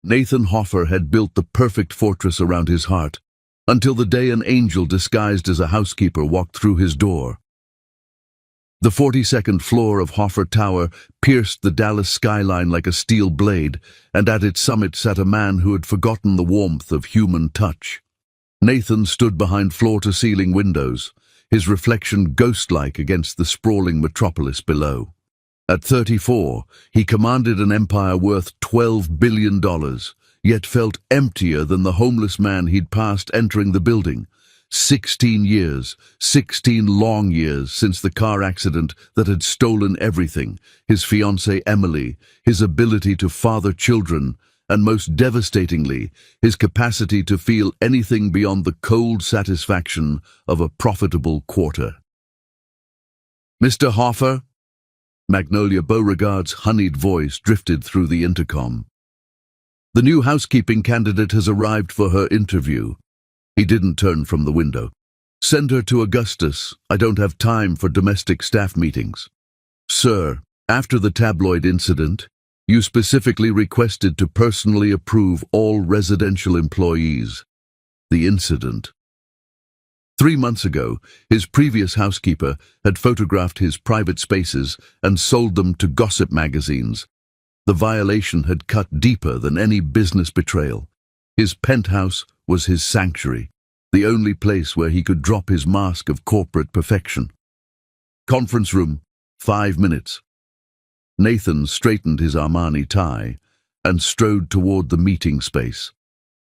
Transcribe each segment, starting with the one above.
Nathan Hoffer had built the perfect fortress around his heart, until the day an angel disguised as a housekeeper walked through his door. The 42nd floor of Hoffer Tower pierced the Dallas skyline like a steel blade, and at its summit sat a man who had forgotten the warmth of human touch. Nathan stood behind floor-to-ceiling windows, his reflection ghost-like against the sprawling metropolis below. At 34, he commanded an empire worth $12 billion, yet felt emptier than the homeless man he'd passed entering the building. 16 years, 16 long years since the car accident that had stolen everything, his fiancée Emily, his ability to father children, and most devastatingly, his capacity to feel anything beyond the cold satisfaction of a profitable quarter. "Mr. Hoffer?" Magnolia Beauregard's honeyed voice drifted through the intercom. "The new housekeeping candidate has arrived for her interview." He didn't turn from the window. "Send her to Augustus. I don't have time for domestic staff meetings." "Sir, after the tabloid incident, you specifically requested to personally approve all residential employees." The incident. 3 months ago, his previous housekeeper had photographed his private spaces and sold them to gossip magazines. The violation had cut deeper than any business betrayal. His penthouse was his sanctuary, the only place where he could drop his mask of corporate perfection. "Conference room, 5 minutes." Nathan straightened his Armani tie and strode toward the meeting space,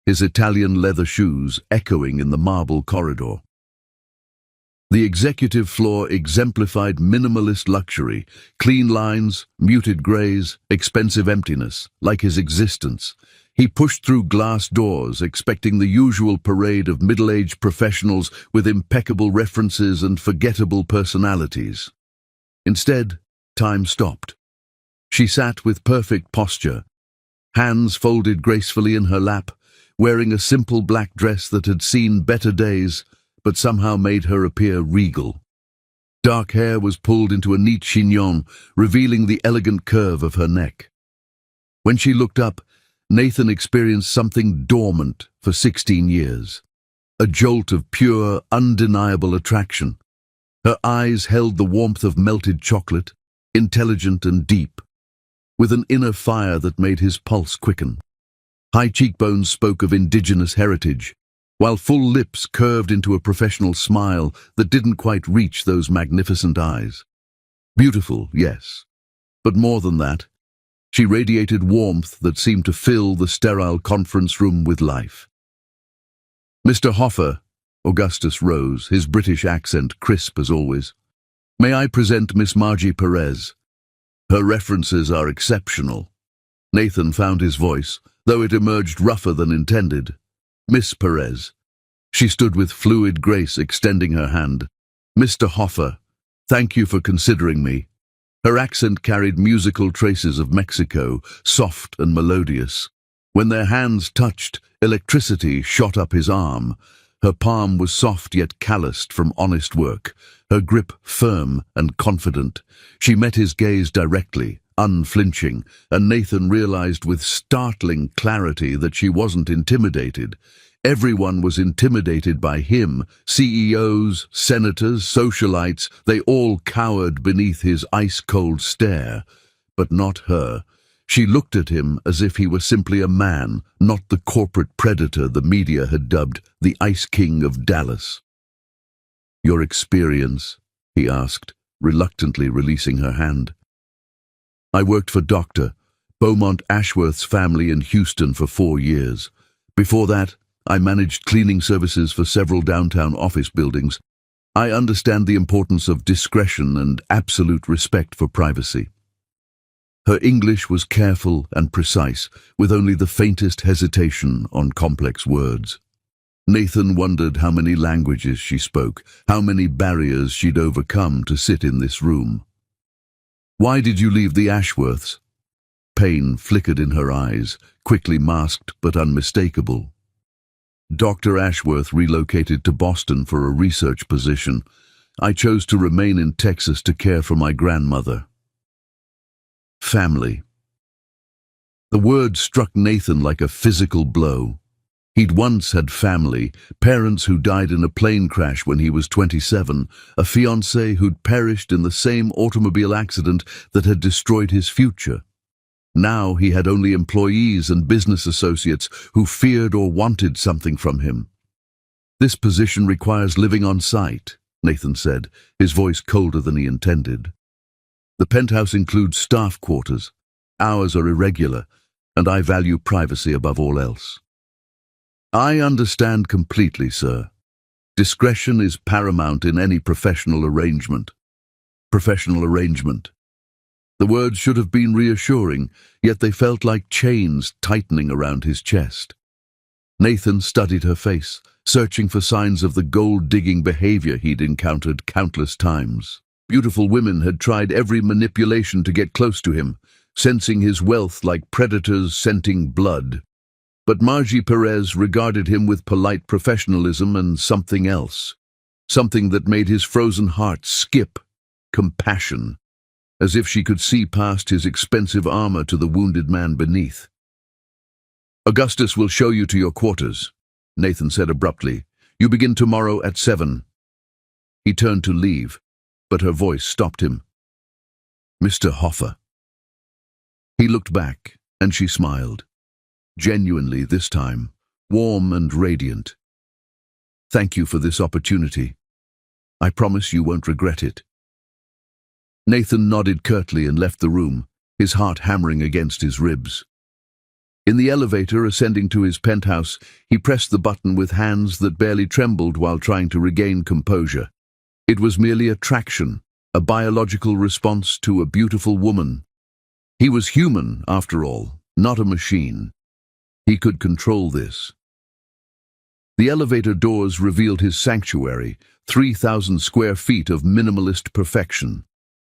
his Italian leather shoes echoing in the marble corridor. The executive floor exemplified minimalist luxury, clean lines, muted grays, expensive emptiness, like his existence. He pushed through glass doors, expecting the usual parade of middle-aged professionals with impeccable references and forgettable personalities. Instead, time stopped. She sat with perfect posture, hands folded gracefully in her lap, wearing a simple black dress that had seen better days, but somehow made her appear regal. Dark hair was pulled into a neat chignon, revealing the elegant curve of her neck. When she looked up, Nathan experienced something dormant for 16 years. A jolt of pure, undeniable attraction. Her eyes held the warmth of melted chocolate, intelligent and deep, with an inner fire that made his pulse quicken. High cheekbones spoke of indigenous heritage, while full lips curved into a professional smile that didn't quite reach those magnificent eyes. Beautiful, yes, but more than that, she radiated warmth that seemed to fill the sterile conference room with life. "Mr. Hoffer," Augustus rose, his British accent crisp as always. "May I present Miss Margie Perez? Her references are exceptional." Nathan found his voice, though it emerged rougher than intended. "Miss Perez." She stood with fluid grace, extending her hand. "Mr. Hoffer, thank you for considering me." Her accent carried musical traces of Mexico, soft and melodious. When their hands touched, electricity shot up his arm. Her palm was soft yet calloused from honest work, her grip firm and confident. She met his gaze directly, unflinching, and Nathan realized with startling clarity that she wasn't intimidated. Everyone was intimidated by him. CEOs, senators, socialites, they all cowered beneath his ice-cold stare. But not her. She looked at him as if he were simply a man, not the corporate predator the media had dubbed the Ice King of Dallas. "Your experience?" he asked, reluctantly releasing her hand. "I worked for Dr. Beaumont Ashworth's family in Houston for 4 years. Before that, I managed cleaning services for several downtown office buildings. I understand the importance of discretion and absolute respect for privacy." Her English was careful and precise, with only the faintest hesitation on complex words. Nathan wondered how many languages she spoke, how many barriers she'd overcome to sit in this room. "Why did you leave the Ashworths?" Pain flickered in her eyes, quickly masked but unmistakable. "Dr. Ashworth relocated to Boston for a research position. I chose to remain in Texas to care for my grandmother." Family. The word struck Nathan like a physical blow. He'd once had family, parents who died in a plane crash when he was 27, a fiancée who'd perished in the same automobile accident that had destroyed his future. Now he had only employees and business associates who feared or wanted something from him. "This position requires living on site," Nathan said, his voice colder than he intended. "The penthouse includes staff quarters. Hours are irregular, and I value privacy above all else." "I understand completely, sir. Discretion is paramount in any professional arrangement." Professional arrangement. The words should have been reassuring, yet they felt like chains tightening around his chest. Nathan studied her face, searching for signs of the gold-digging behavior he'd encountered countless times. Beautiful women had tried every manipulation to get close to him, sensing his wealth like predators scenting blood. But Margie Perez regarded him with polite professionalism and something else. Something that made his frozen heart skip. Compassion. As if she could see past his expensive armor to the wounded man beneath. "Augustus will show you to your quarters," Nathan said abruptly. "You begin tomorrow at 7. He turned to leave, but her voice stopped him. "Mr. Hoffer." He looked back, and she smiled. Genuinely this time, warm and radiant. "Thank you for this opportunity. I promise you won't regret it." Nathan nodded curtly and left the room, his heart hammering against his ribs. In the elevator ascending to his penthouse, he pressed the button with hands that barely trembled while trying to regain composure. It was merely attraction, a biological response to a beautiful woman. He was human, after all, not a machine. He could control this. The elevator doors revealed his sanctuary, 3,000 square feet of minimalist perfection.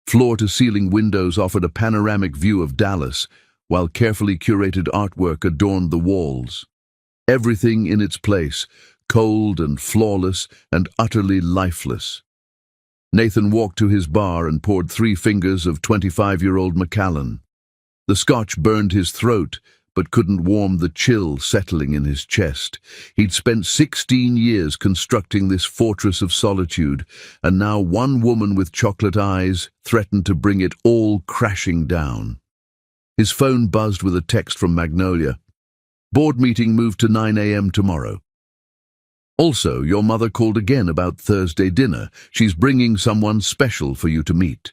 Floor-to-ceiling windows offered a panoramic view of Dallas, while carefully curated artwork adorned the walls. Everything in its place, cold and flawless and utterly lifeless. Nathan walked to his bar and poured 3 fingers of 25-year-old Macallan. The scotch burned his throat, but couldn't warm the chill settling in his chest. He'd spent 16 years constructing this fortress of solitude, and now one woman with chocolate eyes threatened to bring it all crashing down. His phone buzzed with a text from Magnolia. "Board meeting moved to 9 a.m. tomorrow. Also, your mother called again about Thursday dinner. She's bringing someone special for you to meet."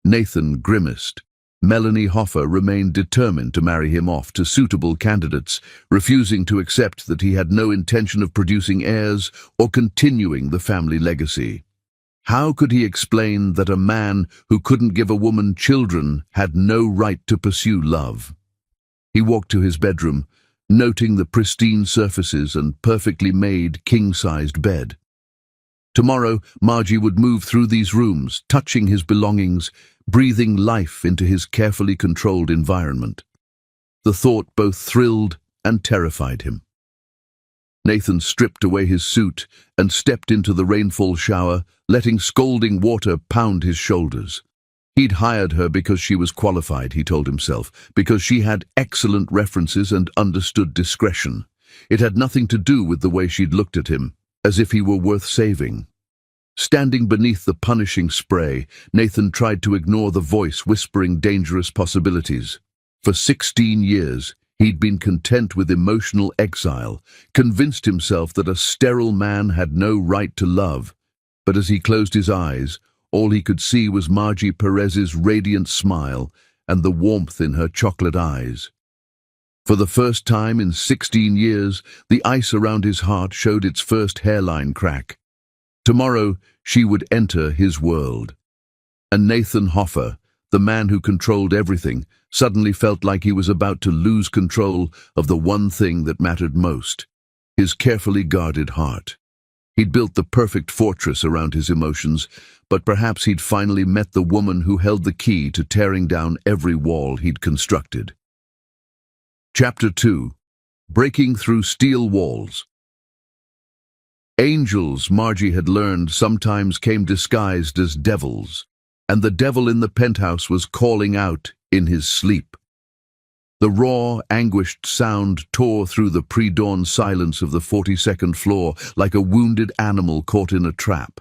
Nathan grimaced. Melanie Hoffer remained determined to marry him off to suitable candidates, refusing to accept that he had no intention of producing heirs or continuing the family legacy. How could he explain that a man who couldn't give a woman children had no right to pursue love? He walked to his bedroom, noting the pristine surfaces and perfectly made king-sized bed. Tomorrow, Margie would move through these rooms, touching his belongings, breathing life into his carefully controlled environment. The thought both thrilled and terrified him. Nathan stripped away his suit and stepped into the rainfall shower, letting scalding water pound his shoulders. He'd hired her because she was qualified, he told himself, because she had excellent references and understood discretion. It had nothing to do with the way she'd looked at him, as if he were worth saving. Standing beneath the punishing spray, Nathan tried to ignore the voice whispering dangerous possibilities. For 16 years, he'd been content with emotional exile, convinced himself that a sterile man had no right to love. But as he closed his eyes, all he could see was Margie Perez's radiant smile and the warmth in her chocolate eyes. For the first time in 16 years, the ice around his heart showed its first hairline crack. Tomorrow, she would enter his world. And Nathan Hoffer, the man who controlled everything, suddenly felt like he was about to lose control of the one thing that mattered most, his carefully guarded heart. He'd built the perfect fortress around his emotions, but perhaps he'd finally met the woman who held the key to tearing down every wall he'd constructed. Chapter 2. Breaking Through Steel Walls. Angels, Margie had learned, sometimes came disguised as devils, and the devil in the penthouse was calling out in his sleep. The raw, anguished sound tore through the pre-dawn silence of the 42nd floor like a wounded animal caught in a trap.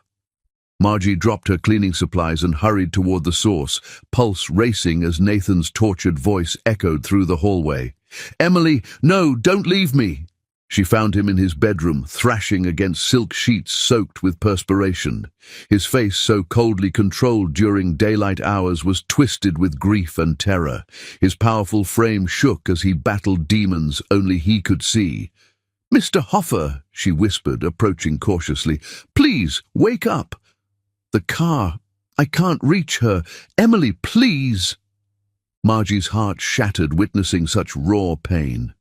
Margie dropped her cleaning supplies and hurried toward the source, pulse racing as Nathan's tortured voice echoed through the hallway. "Emily, no, don't leave me!" She found him in his bedroom, thrashing against silk sheets soaked with perspiration. His face, so coldly controlled during daylight hours, was twisted with grief and terror. His powerful frame shook as he battled demons only he could see. "Mr. Hoffer," she whispered, approaching cautiously, "please, wake up. The car, I can't reach her. Emily, please." Margie's heart shattered witnessing such raw pain.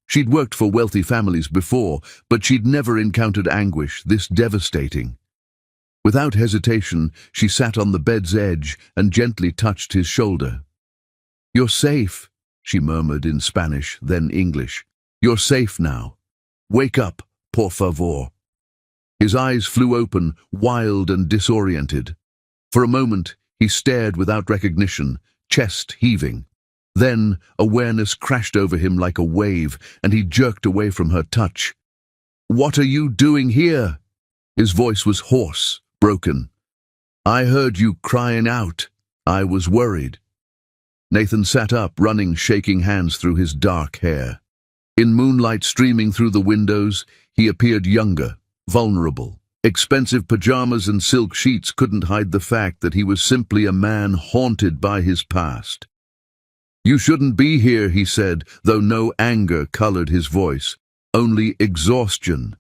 She'd worked for wealthy families before, but she'd never encountered anguish this devastating. Without hesitation, she sat on the bed's edge and gently touched his shoulder. "You're safe," she murmured in Spanish, then English. "You're safe now. Wake up, por favor." His eyes flew open, wild and disoriented. For a moment, he stared without recognition, chest heaving. Then, awareness crashed over him like a wave, and he jerked away from her touch. "What are you doing here?" His voice was hoarse, broken. "I heard you crying out. I was worried." Nathan sat up, running, shaking hands through his dark hair. In moonlight streaming through the windows, he appeared younger, vulnerable. Expensive pajamas and silk sheets couldn't hide the fact that he was simply a man haunted by his past. "You shouldn't be here," he said, though no anger colored his voice, only exhaustion.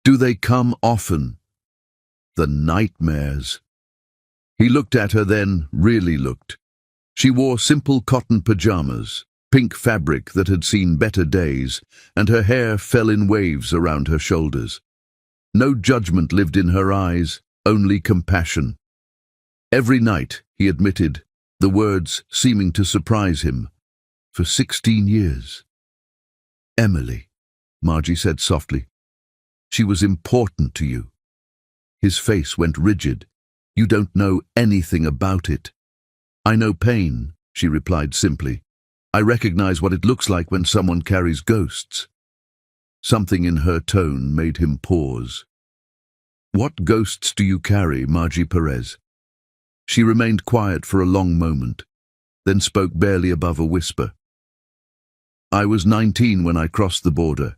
"Do they come often?" The nightmares. He looked at her then, really looked. She wore simple cotton pajamas, pink fabric that had seen better days, and her hair fell in waves around her shoulders. No judgment lived in her eyes, only compassion. Every night, he admitted, the words seeming to surprise him. "For 16 years. Emily," Margie said softly. "She was important to you." His face went rigid. "You don't know anything about it." "I know pain," she replied simply. "I recognize what it looks like when someone carries ghosts." Something in her tone made him pause. "What ghosts do you carry, Margie Perez?" She remained quiet for a long moment, then spoke barely above a whisper. "I was 19 when I crossed the border.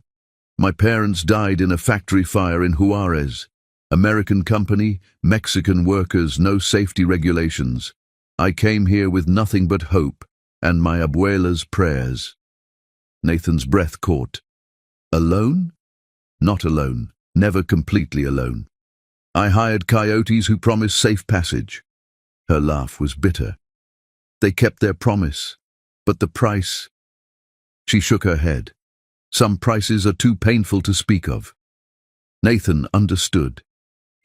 My parents died in a factory fire in Juarez. American company, Mexican workers, no safety regulations. I came here with nothing but hope and my abuela's prayers." Nathan's breath caught. "Alone?" "Not alone, never completely alone. I hired coyotes who promised safe passage." Her laugh was bitter. "They kept their promise, but the price—" She shook her head. "Some prices are too painful to speak of." Nathan understood.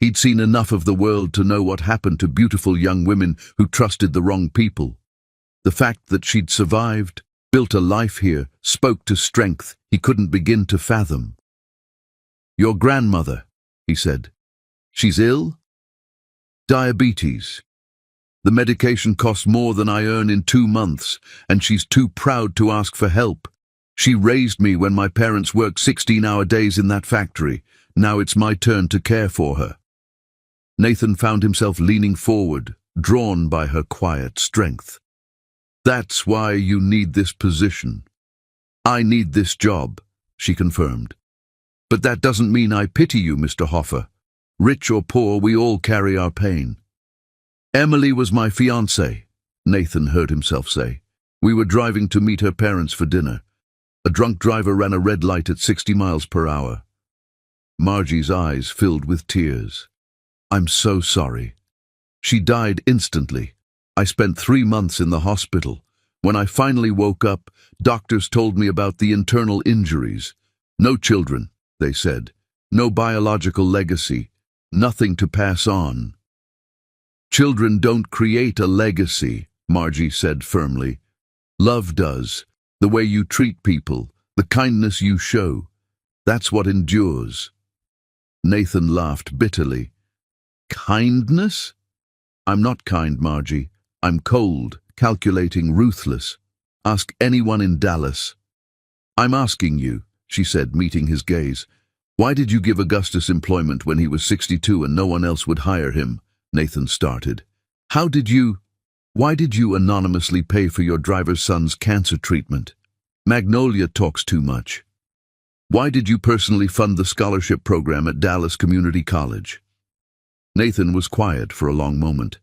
He'd seen enough of the world to know what happened to beautiful young women who trusted the wrong people. The fact that she'd survived, built a life here, spoke to strength he couldn't begin to fathom. "Your grandmother," he said. "She's ill?" "Diabetes. The medication costs more than I earn in 2 months, and she's too proud to ask for help. She raised me when my parents worked 16-hour days in that factory. Now it's my turn to care for her." Nathan found himself leaning forward, drawn by her quiet strength. "That's why you need this position." "I need this job," she confirmed. "But that doesn't mean I pity you, Mr. Hoffer. Rich or poor, we all carry our pain." "Emily was my fiancée," Nathan heard himself say. "We were driving to meet her parents for dinner. A drunk driver ran a red light at 60 miles per hour. Margie's eyes filled with tears. "I'm so sorry. She died instantly. I spent 3 months in the hospital. When I finally woke up, doctors told me about the internal injuries. No children, they said. No biological legacy. Nothing to pass on." "Children don't create a legacy," Margie said firmly. "Love does. The way you treat people, the kindness you show. That's what endures." Nathan laughed bitterly. "Kindness? I'm not kind, Margie. I'm cold, calculating, ruthless. Ask anyone in Dallas. I'm asking you, she said, meeting his gaze. Why did you give Augustus employment when he was 62 and no one else would hire him? Nathan started. Why did you anonymously pay for your driver's son's cancer treatment? Magnolia talks too much. Why did you personally fund the scholarship program at Dallas Community College? Nathan was quiet for a long moment.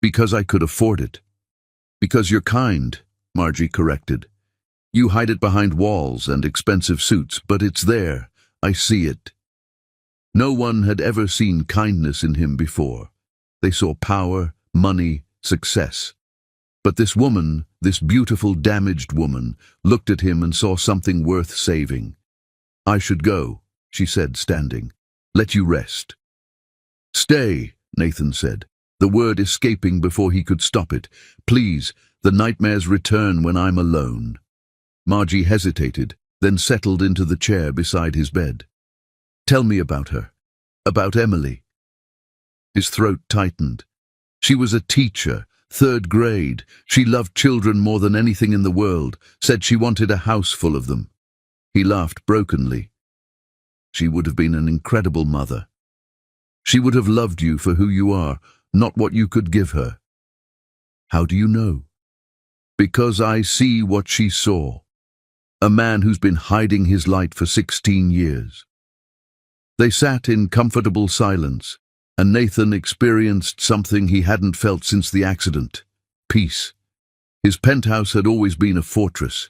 Because I could afford it. Because you're kind, Margie corrected. You hide it behind walls and expensive suits, but it's there. I see it. No one had ever seen kindness in him before. They saw power, money, success. But this woman, this beautiful, damaged woman, looked at him and saw something worth saving. I should go, she said, standing. Let you rest. Stay, Nathan said, the word escaping before he could stop it. Please, the nightmares return when I'm alone. Margie hesitated, then settled into the chair beside his bed. Tell me about her. About Emily. His throat tightened. She was a teacher, 3rd grade. She loved children more than anything in the world, said she wanted a house full of them. He laughed brokenly. She would have been an incredible mother. She would have loved you for who you are, not what you could give her. How do you know? Because I see what she saw. A man who's been hiding his light for 16 years. They sat in comfortable silence, and Nathan experienced something he hadn't felt since the accident. Peace. His penthouse had always been a fortress,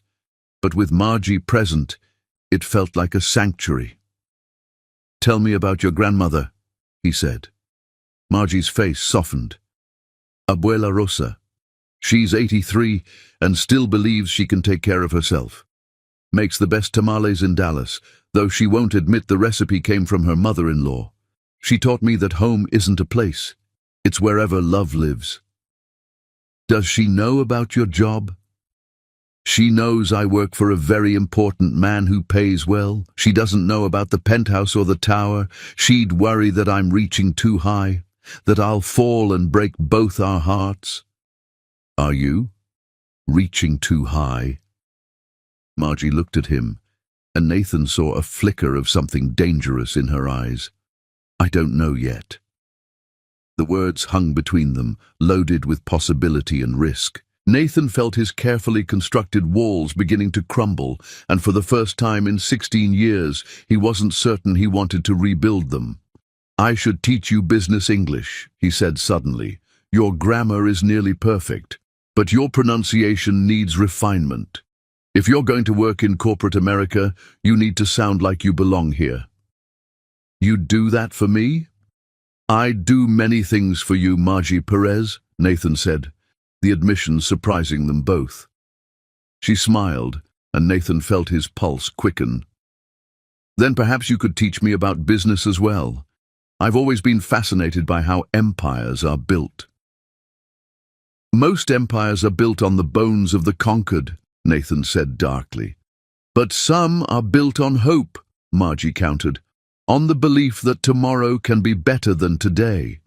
but with Margie present, it felt like a sanctuary. Tell me about your grandmother, he said. Margie's face softened. Abuela Rosa. She's 83 and still believes she can take care of herself. Makes the best tamales in Dallas, though she won't admit the recipe came from her mother-in-law. She taught me that home isn't a place. It's wherever love lives. Does she know about your job? She knows I work for a very important man who pays well. She doesn't know about the penthouse or the tower. She'd worry that I'm reaching too high, that I'll fall and break both our hearts. Are you? Reaching too high? Margie looked at him, and Nathan saw a flicker of something dangerous in her eyes. I don't know yet. The words hung between them, loaded with possibility and risk. Nathan felt his carefully constructed walls beginning to crumble, and for the first time in 16 years, he wasn't certain he wanted to rebuild them. I should teach you business English, he said suddenly. Your grammar is nearly perfect, but your pronunciation needs refinement. If you're going to work in corporate America, you need to sound like you belong here. You'd do that for me? I'd do many things for you, Margie Perez, Nathan said, the admission surprising them both. She smiled, and Nathan felt his pulse quicken. Then perhaps you could teach me about business as well. I've always been fascinated by how empires are built. Most empires are built on the bones of the conquered, Nathan said darkly. But some are built on hope, Margie countered, on the belief that tomorrow can be better than today.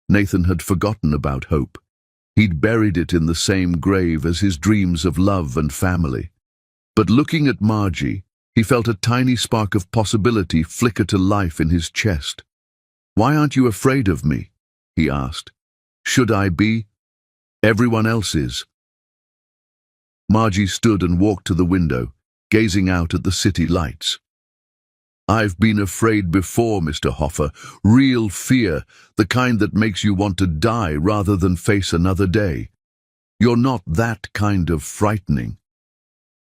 Nathan had forgotten about hope. He'd buried it in the same grave as his dreams of love and family. But looking at Margie, he felt a tiny spark of possibility flicker to life in his chest. Why aren't you afraid of me? He asked. Should I be? Everyone else is. Margie stood and walked to the window, gazing out at the city lights. I've been afraid before, Mr. Hoffer. Real fear, the kind that makes you want to die rather than face another day. You're not that kind of frightening.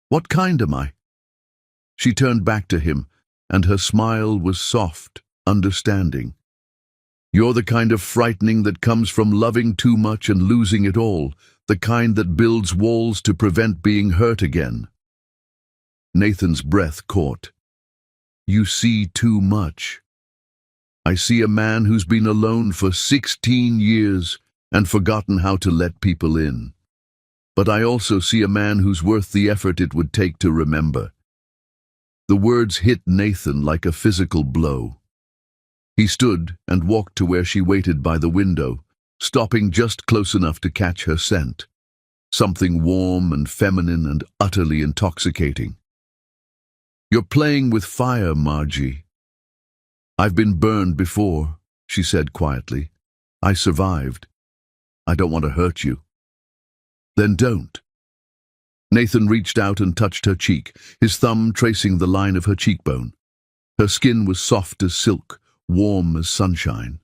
What kind am I? She turned back to him, and her smile was soft, understanding. You're the kind of frightening that comes from loving too much and losing it all, the kind that builds walls to prevent being hurt again. Nathan's breath caught. You see too much. I see a man who's been alone for 16 years and forgotten how to let people in. But I also see a man who's worth the effort it would take to remember. The words hit Nathan like a physical blow. He stood and walked to where she waited by the window, stopping just close enough to catch her scent. something warm and feminine and utterly intoxicating. "You're playing with fire, Margie." "I've been burned before," she said quietly. "I survived. I don't want to hurt you." "Then don't." Nathan reached out and touched her cheek, his thumb tracing the line of her cheekbone. Her skin was soft as silk, warm as sunshine.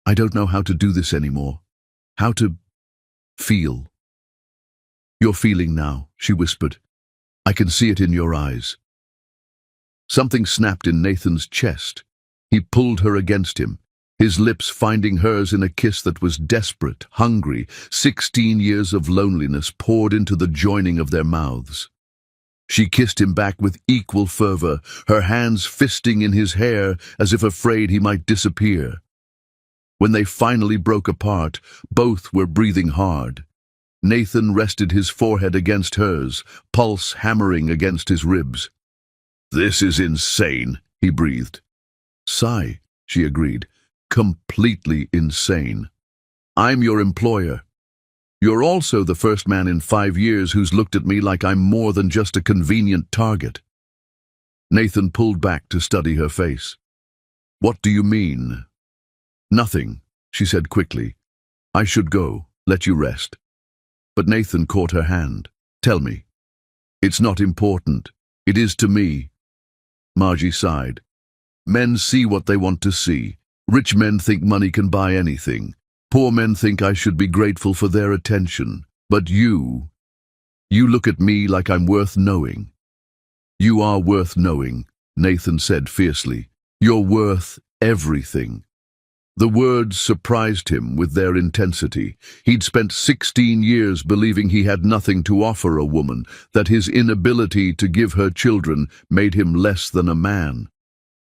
"I don't know how to do this anymore. How to feel." "You're feeling now," she whispered. "I can see it in your eyes." Something snapped in Nathan's chest. He pulled her against him, his lips finding hers in a kiss that was desperate, hungry. 16 years of loneliness poured into the joining of their mouths. She kissed him back with equal fervor, her hands fisting in his hair as if afraid he might disappear. When they finally broke apart, both were breathing hard. Nathan rested his forehead against hers, pulse hammering against his ribs. "This is insane," he breathed. "Sigh," she agreed. "Completely insane. I'm your employer. You're also the first man in 5 years who's looked at me like I'm more than just a convenient target." Nathan pulled back to study her face. "What do you mean?" "Nothing," she said quickly. "I should go, let you rest." But Nathan caught her hand. "Tell me." "It's not important. It is to me." Margie sighed. "Men see what they want to see. Rich men think money can buy anything. Poor men think I should be grateful for their attention. But you look at me like I'm worth knowing." "You are worth knowing," Nathan said fiercely. "You're worth everything." The words surprised him with their intensity. He'd spent 16 years believing he had nothing to offer a woman, that his inability to give her children made him less than a man.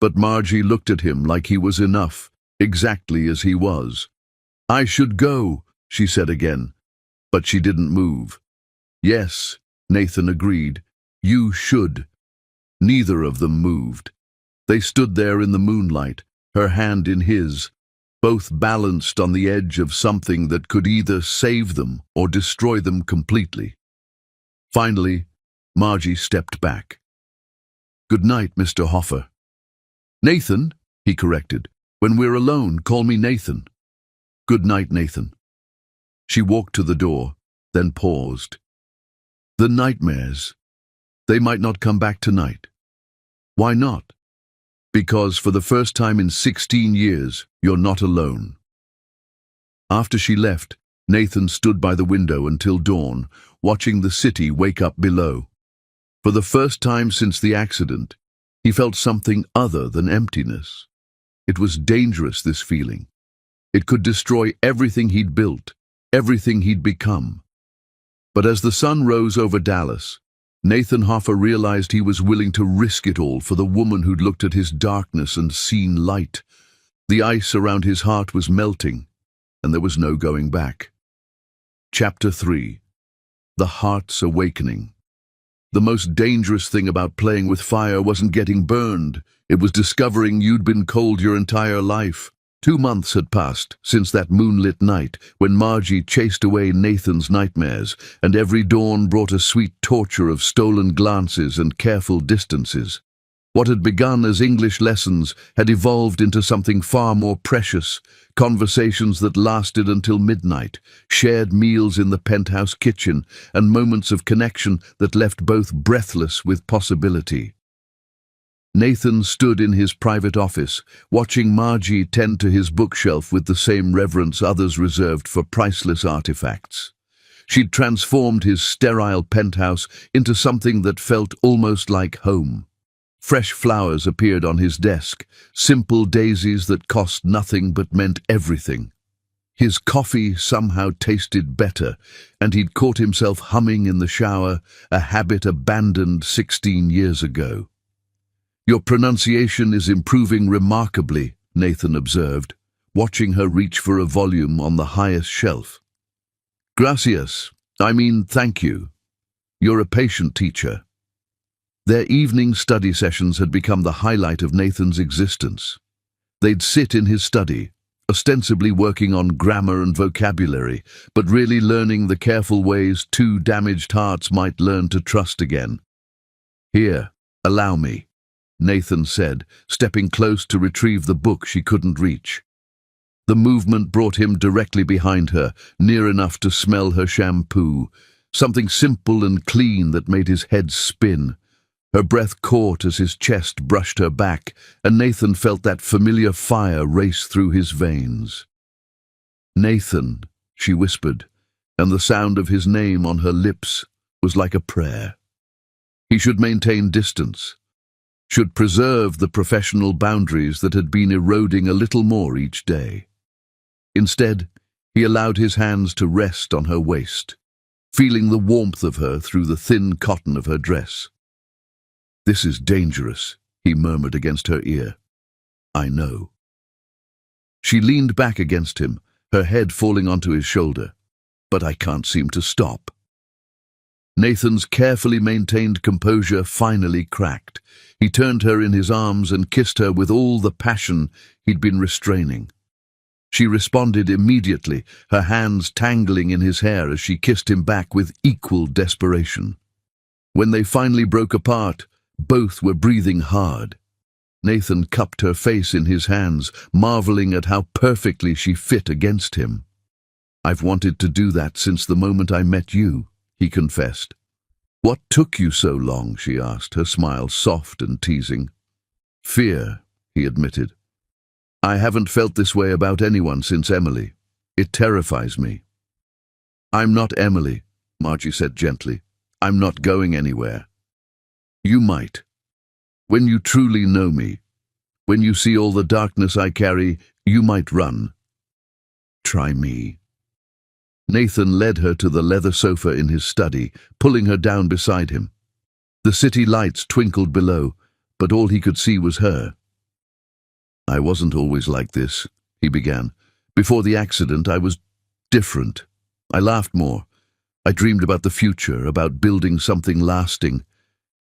But Margie looked at him like he was enough, exactly as he was. "I should go," she said again, but she didn't move. "Yes," Nathan agreed, "you should." Neither of them moved. They stood there in the moonlight, her hand in his, both balanced on the edge of something that could either save them or destroy them completely. Finally, Margie stepped back. "Good night, Mr. Hoffer." "Nathan," he corrected. "When we're alone, call me Nathan." "Good night, Nathan." She walked to the door, then paused. "The nightmares. They might not come back tonight." "Why not?" "Because for the first time in 16 years, you're not alone." After she left, Nathan stood by the window until dawn, watching the city wake up below. For the first time since the accident, he felt something other than emptiness. It was dangerous, this feeling. It could destroy everything he'd built, everything he'd become. But as the sun rose over Dallas, Nathan Hoffer realized he was willing to risk it all for the woman who'd looked at his darkness and seen light. The ice around his heart was melting, and there was no going back. Chapter 3. The Heart's Awakening. The most dangerous thing about playing with fire wasn't getting burned. It was discovering you'd been cold your entire life. 2 months had passed since that moonlit night when Margie chased away Nathan's nightmares, and every dawn brought a sweet torture of stolen glances and careful distances. What had begun as English lessons had evolved into something far more precious, conversations that lasted until midnight, shared meals in the penthouse kitchen, and moments of connection that left both breathless with possibility. Nathan stood in his private office, watching Margie tend to his bookshelf with the same reverence others reserved for priceless artifacts. She'd transformed his sterile penthouse into something that felt almost like home. Fresh flowers appeared on his desk, simple daisies that cost nothing but meant everything. His coffee somehow tasted better, and he'd caught himself humming in the shower, a habit abandoned 16 years ago. "Your pronunciation is improving remarkably," Nathan observed, watching her reach for a volume on the highest shelf. "Gracias. Thank you. You're a patient teacher." Their evening study sessions had become the highlight of Nathan's existence. They'd sit in his study, ostensibly working on grammar and vocabulary, but really learning the careful ways two damaged hearts might learn to trust again. "Here, allow me," Nathan said, stepping close to retrieve the book she couldn't reach. The movement brought him directly behind her, near enough to smell her shampoo, something simple and clean that made his head spin. Her breath caught as his chest brushed her back, and Nathan felt that familiar fire race through his veins. "Nathan," she whispered, and the sound of his name on her lips was like a prayer. He should maintain distance, should preserve the professional boundaries that had been eroding a little more each day. Instead, he allowed his hands to rest on her waist, feeling the warmth of her through the thin cotton of her dress. "This is dangerous," he murmured against her ear. "I know." She leaned back against him, her head falling onto his shoulder. "But I can't seem to stop." Nathan's carefully maintained composure finally cracked. He turned her in his arms and kissed her with all the passion he'd been restraining. She responded immediately, her hands tangling in his hair as she kissed him back with equal desperation. When they finally broke apart, both were breathing hard. Nathan cupped her face in his hands, marveling at how perfectly she fit against him. "I've wanted to do that since the moment I met you," he confessed. "What took you so long?" she asked, her smile soft and teasing. "Fear," he admitted. "I haven't felt this way about anyone since Emily. It terrifies me." "I'm not Emily," Margie said gently. "I'm not going anywhere." "You might. When you truly know me, when you see all the darkness I carry, you might run. Try me." Nathan led her to the leather sofa in his study, pulling her down beside him. The city lights twinkled below, but all he could see was her. "I wasn't always like this," he began. "Before the accident, I was different. I laughed more. I dreamed about the future, about building something lasting.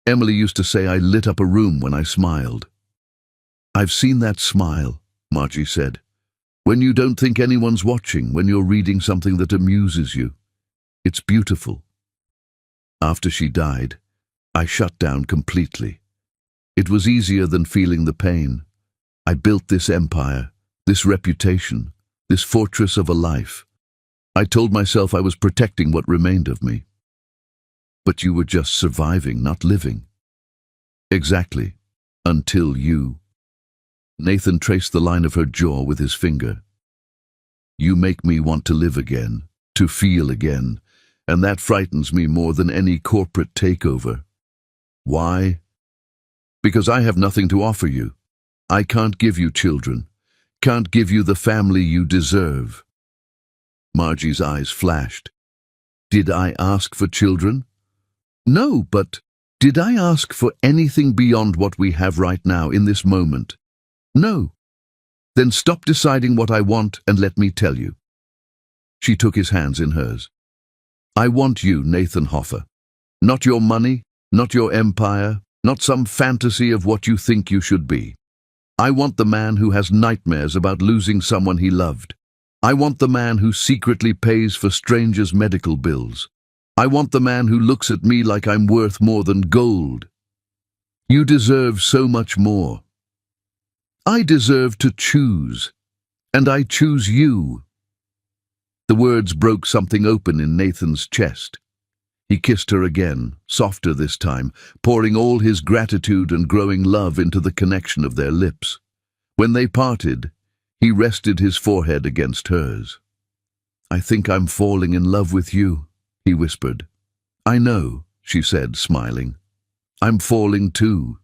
Emily used to say I lit up a room when I smiled." "I've seen that smile," Margie said. "When you don't think anyone's watching, when you're reading something that amuses you. It's beautiful." After she died, I shut down completely. It was easier than feeling the pain. I built this empire, this reputation, this fortress of a life. I told myself I was protecting what remained of me. But you were just surviving, not living. "Exactly. Until you." Nathan traced the line of her jaw with his finger. "You make me want to live again, to feel again, and that frightens me more than any corporate takeover." "Why?" "Because I have nothing to offer you. I can't give you children, can't give you the family you deserve." Margie's eyes flashed. "Did I ask for children?" "No, but did I ask for anything beyond what we have right now in this moment?" "No." "Then stop deciding what I want and let me tell you." She took his hands in hers. "I want you, Nathan Hoffer. Not your money, not your empire, not some fantasy of what you think you should be. I want the man who has nightmares about losing someone he loved. I want the man who secretly pays for strangers' medical bills. I want the man who looks at me like I'm worth more than gold. You deserve so much more. I deserve to choose, and I choose you." The words broke something open in Nathan's chest. He kissed her again, softer this time, pouring all his gratitude and growing love into the connection of their lips. When they parted, he rested his forehead against hers. "I think I'm falling in love with you," he whispered. "I know," she said, smiling. "I'm falling too."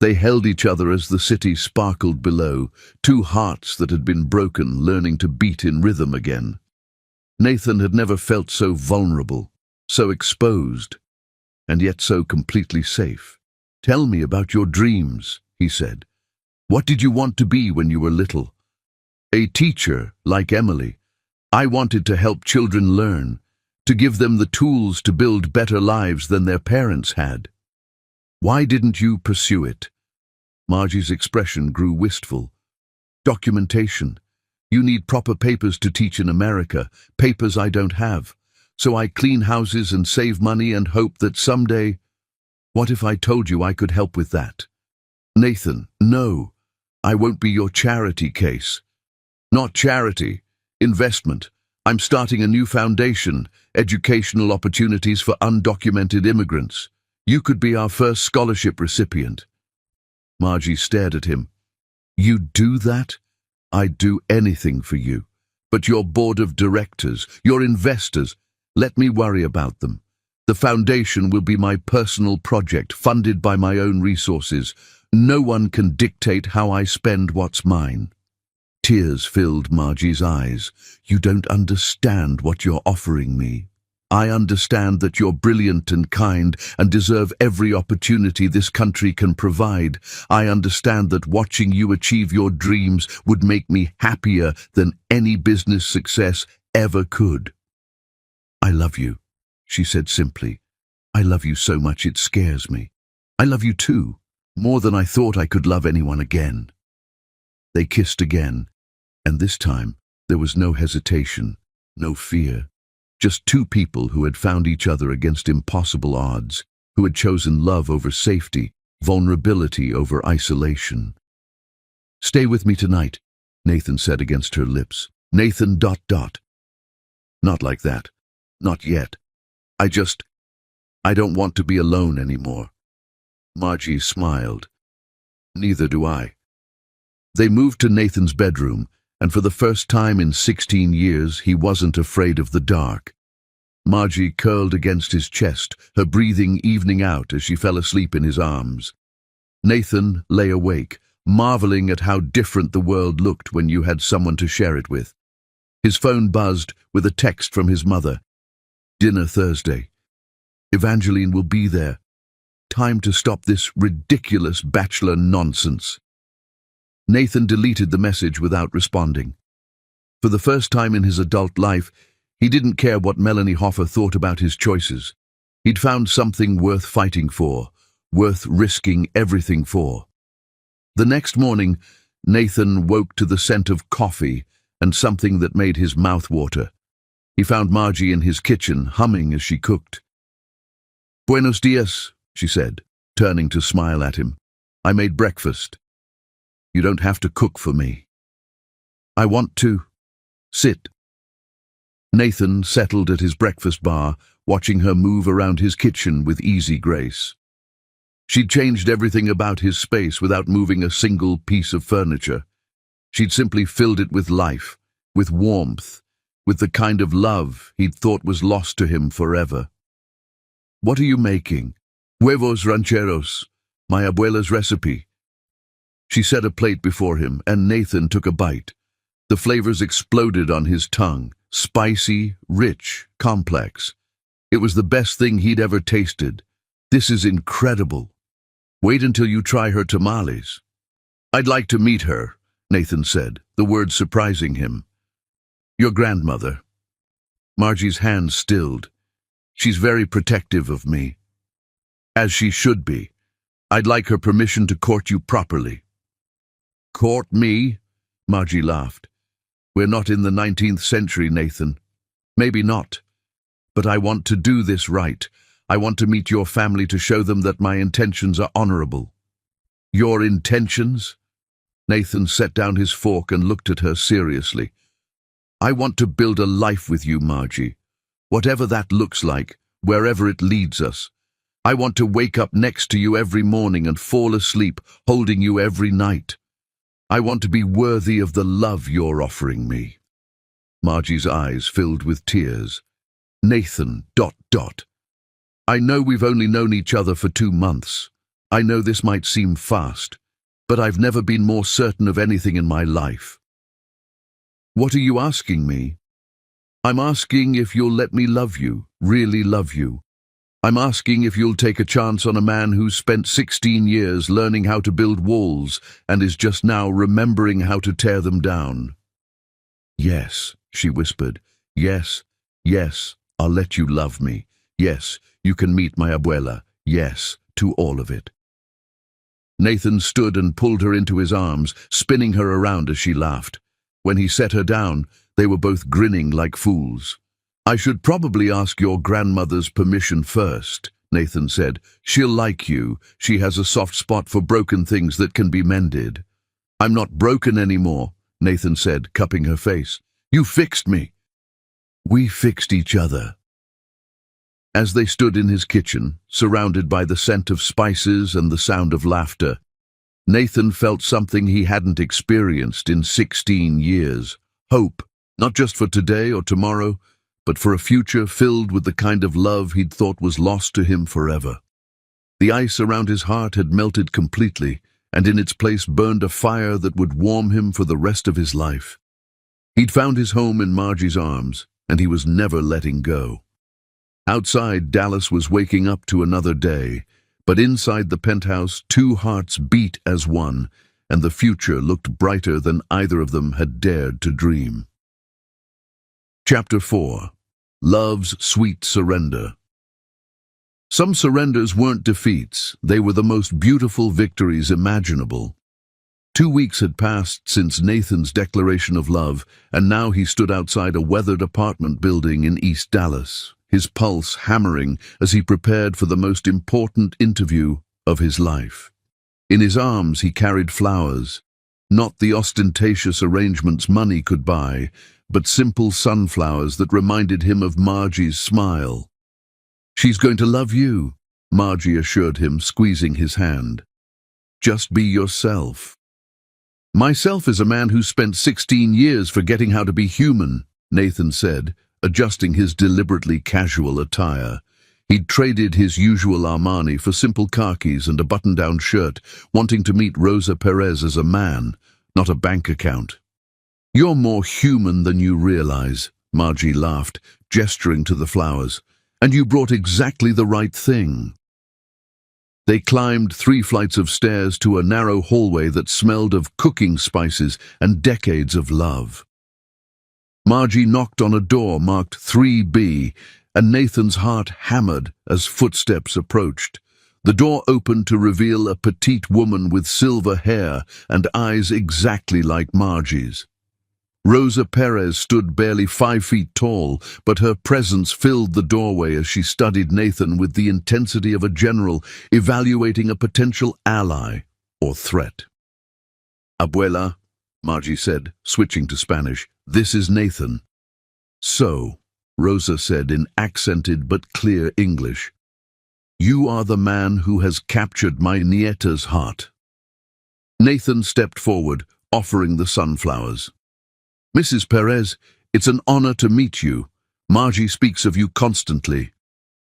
They held each other as the city sparkled below, two hearts that had been broken learning to beat in rhythm again. Nathan had never felt so vulnerable, so exposed, and yet so completely safe. "Tell me about your dreams," he said. "What did you want to be when you were little?" "A teacher, like Emily. I wanted to help children learn, to give them the tools to build better lives than their parents had." "Why didn't you pursue it?" Margie's expression grew wistful. "Documentation. You need proper papers to teach in America, papers I don't have. So I clean houses and save money and hope that someday... What if I told you I could help with that? Nathan, no. I won't be your charity case. Not charity, investment. I'm starting a new foundation, educational opportunities for undocumented immigrants. You could be our first scholarship recipient. Margie stared at him. You do that? I'd do anything for you. But your board of directors, your investors, let me worry about them. The foundation will be my personal project, funded by my own resources. No one can dictate how I spend what's mine. Tears filled Margie's eyes. You don't understand what you're offering me. I understand that you're brilliant and kind and deserve every opportunity this country can provide. I understand that watching you achieve your dreams would make me happier than any business success ever could. I love you, she said simply. I love you so much it scares me. I love you too, more than I thought I could love anyone again. They kissed again, and this time there was no hesitation, no fear. Just two people who had found each other against impossible odds, who had chosen love over safety, vulnerability over isolation. Stay with me tonight, Nathan said against her lips. Nathan ... Not like that. Not yet. I don't want to be alone anymore. Margie smiled. Neither do I. They moved to Nathan's bedroom, and for the first time in 16 years, he wasn't afraid of the dark. Margie curled against his chest, her breathing evening out as she fell asleep in his arms. Nathan lay awake, marveling at how different the world looked when you had someone to share it with. His phone buzzed with a text from his mother. Dinner Thursday. Evangeline will be there. Time to stop this ridiculous bachelor nonsense. Nathan deleted the message without responding. For the first time in his adult life, he didn't care what Melanie Hoffer thought about his choices. He'd found something worth fighting for, worth risking everything for. The next morning, Nathan woke to the scent of coffee and something that made his mouth water. He found Margie in his kitchen, humming as she cooked. Buenos dias, she said, turning to smile at him. I made breakfast. You don't have to cook for me. I want to. Sit. Nathan settled at his breakfast bar, watching her move around his kitchen with easy grace. She'd changed everything about his space without moving a single piece of furniture. She'd simply filled it with life, with warmth, with the kind of love he'd thought was lost to him forever. What are you making? Huevos rancheros, my abuela's recipe. She set a plate before him, and Nathan took a bite. The flavors exploded on his tongue, spicy, rich, complex. It was the best thing he'd ever tasted. This is incredible. Wait until you try her tamales. I'd like to meet her, Nathan said, the words surprising him. Your grandmother. Margie's hands stilled. She's very protective of me. As she should be. I'd like her permission to court you properly. Court me? Margie laughed. We're not in the 19th century, Nathan. Maybe not. But I want to do this right. I want to meet your family to show them that my intentions are honorable. Your intentions? Nathan set down his fork and looked at her seriously. I want to build a life with you, Margie. Whatever that looks like, wherever it leads us. I want to wake up next to you every morning and fall asleep, holding you every night. I want to be worthy of the love you're offering me. Margie's eyes filled with tears. Nathan... I know we've only known each other for 2 months. I know this might seem fast, but I've never been more certain of anything in my life. What are you asking me? I'm asking if you'll let me love you, really love you. I'm asking if you'll take a chance on a man who's spent 16 years learning how to build walls and is just now remembering how to tear them down. Yes, she whispered. Yes, yes, I'll let you love me. Yes, you can meet my abuela. Yes, to all of it. Nathan stood and pulled her into his arms, spinning her around as she laughed. When he set her down, they were both grinning like fools. "I should probably ask your grandmother's permission first," Nathan said. "She'll like you. She has a soft spot for broken things that can be mended." "I'm not broken anymore," Nathan said, cupping her face. "You fixed me." "We fixed each other." As they stood in his kitchen, surrounded by the scent of spices and the sound of laughter, Nathan felt something he hadn't experienced in 16 years. Hope, not just for today or tomorrow, but for a future filled with the kind of love he'd thought was lost to him forever. The ice around his heart had melted completely, and in its place burned a fire that would warm him for the rest of his life. He'd found his home in Margie's arms, and he was never letting go. Outside, Dallas was waking up to another day, but inside the penthouse, two hearts beat as one, and the future looked brighter than either of them had dared to dream. Chapter 4. Love's Sweet Surrender. Some surrenders weren't defeats, they were the most beautiful victories imaginable. 2 weeks had passed since Nathan's declaration of love, and now he stood outside a weathered apartment building in East Dallas, his pulse hammering as he prepared for the most important interview of his life. In his arms he carried flowers, not the ostentatious arrangements money could buy, but simple sunflowers that reminded him of Margie's smile. "She's going to love you," Margie assured him, squeezing his hand. "Just be yourself." "Myself is a man who spent 16 years forgetting how to be human," Nathan said, adjusting his deliberately casual attire. He'd traded his usual Armani for simple khakis and a button-down shirt, wanting to meet Rosa Perez as a man, not a bank account. "You're more human than you realize," Margie laughed, gesturing to the flowers. "And you brought exactly the right thing." They climbed 3 flights of stairs to a narrow hallway that smelled of cooking spices and decades of love. Margie knocked on a door marked 3B, and Nathan's heart hammered as footsteps approached. The door opened to reveal a petite woman with silver hair and eyes exactly like Margie's. Rosa Perez stood barely 5 feet tall, but her presence filled the doorway as she studied Nathan with the intensity of a general evaluating a potential ally or threat. "Abuela," Margie said, switching to Spanish, "this is Nathan." "So," Rosa said in accented but clear English, "you are the man who has captured my nieta's heart." Nathan stepped forward, offering the sunflowers. "Mrs. Perez, it's an honor to meet you. Margie speaks of you constantly."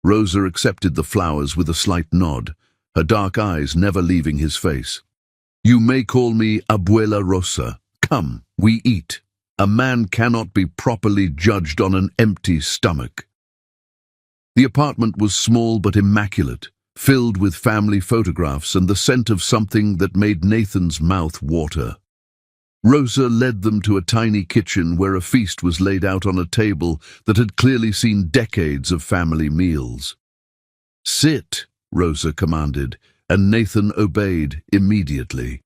Rosa accepted the flowers with a slight nod, her dark eyes never leaving his face. "You may call me Abuela Rosa. Come, we eat. A man cannot be properly judged on an empty stomach." The apartment was small but immaculate, filled with family photographs and the scent of something that made Nathan's mouth water. Rosa led them to a tiny kitchen where a feast was laid out on a table that had clearly seen decades of family meals. "Sit," Rosa commanded, and Nathan obeyed immediately.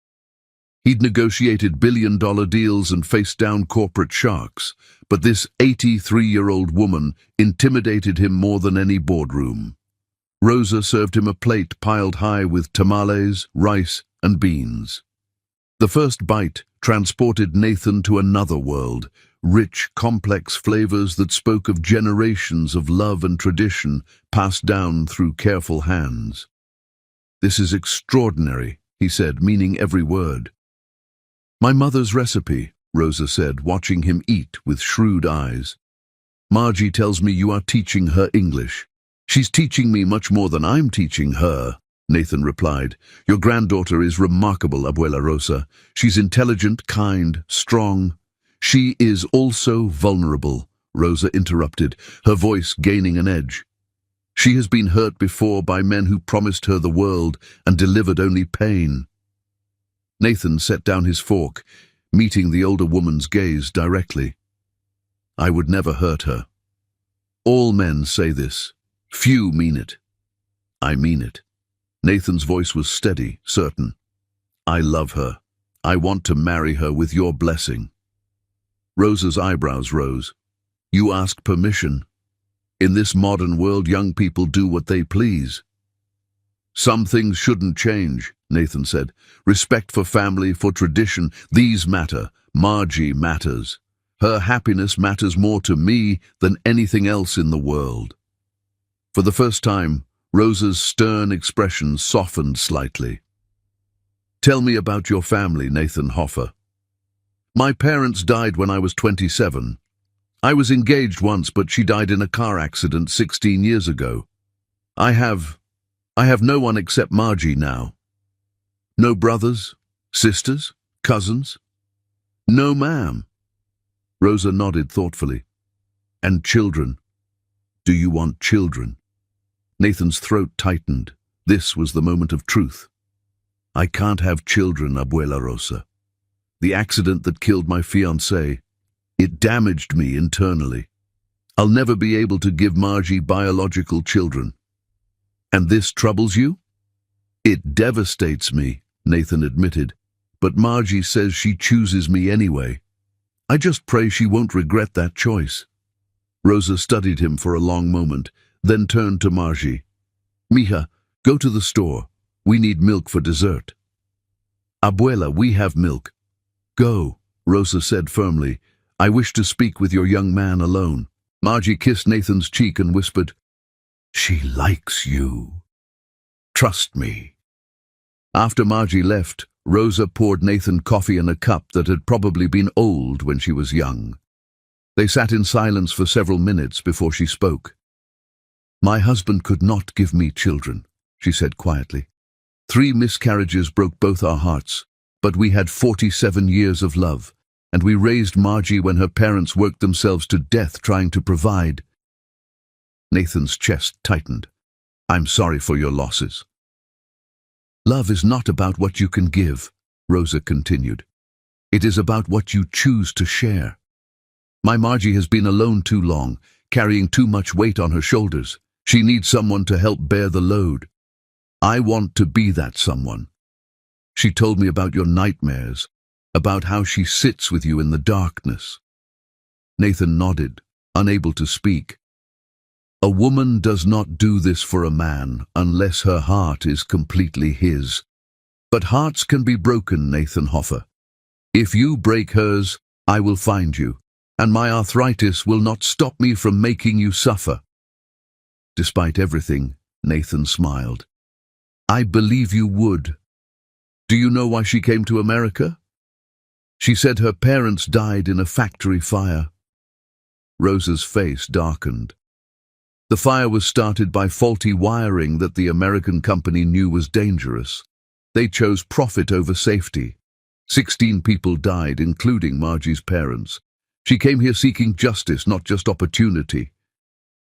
He'd negotiated billion-dollar deals and faced down corporate sharks, but this 83-year-old woman intimidated him more than any boardroom. Rosa served him a plate piled high with tamales, rice, and beans. The first bite transported Nathan to another world, rich, complex flavors that spoke of generations of love and tradition passed down through careful hands. "This is extraordinary," he said, meaning every word. "My mother's recipe," Rosa said, watching him eat with shrewd eyes. "Margie tells me you are teaching her English." "She's teaching me much more than I'm teaching her," Nathan replied. "Your granddaughter is remarkable, Abuela Rosa. She's intelligent, kind, strong." "She is also vulnerable," Rosa interrupted, her voice gaining an edge. "She has been hurt before by men who promised her the world and delivered only pain." Nathan set down his fork, meeting the older woman's gaze directly. "I would never hurt her. All men say this. Few mean it. I mean it." Nathan's voice was steady, certain. "I love her. I want to marry her with your blessing." Rosa's eyebrows rose. You ask permission. In this modern world, young people do what they please. Some things shouldn't change, Nathan said. Respect for family, for tradition, these matter. Margie matters. Her happiness matters more to me than anything else in the world. For the first time, Rosa's stern expression softened slightly. Tell me about your family, Nathan Hoffer. My parents died when I was 27. I was engaged once, but she died in a car accident 16 years ago. I have no one except Margie now. No brothers, sisters, cousins? No, ma'am. Rosa nodded thoughtfully. And children? Do you want children? Nathan's throat tightened. This was the moment of truth. I can't have children, Abuela Rosa. The accident that killed my fiancé, it damaged me internally. I'll never be able to give Margie biological children. And this troubles you? It devastates me, Nathan admitted, but Margie says she chooses me anyway. I just pray she won't regret that choice. Rosa studied him for a long moment, then turned to Margie. Mija, go to the store. We need milk for dessert. Abuela, we have milk. Go, Rosa said firmly. I wish to speak with your young man alone. Margie kissed Nathan's cheek and whispered, She likes you. Trust me. After Margie left, Rosa poured Nathan coffee in a cup that had probably been old when she was young. They sat in silence for several minutes before she spoke. My husband could not give me children, she said quietly. 3 miscarriages broke both our hearts, but we had 47 years of love, and we raised Margie when her parents worked themselves to death trying to provide. Nathan's chest tightened. I'm sorry for your losses. Love is not about what you can give, Rosa continued. It is about what you choose to share. My Margie has been alone too long, carrying too much weight on her shoulders. She needs someone to help bear the load. I want to be that someone. She told me about your nightmares, about how she sits with you in the darkness. Nathan nodded, unable to speak. A woman does not do this for a man unless her heart is completely his. But hearts can be broken, Nathan Hoffer. If you break hers, I will find you, and my arthritis will not stop me from making you suffer. Despite everything, Nathan smiled. I believe you would. Do you know why she came to America? She said her parents died in a factory fire. Rosa's face darkened. The fire was started by faulty wiring that the American company knew was dangerous. They chose profit over safety. 16 people died, including Margie's parents. She came here seeking justice, not just opportunity.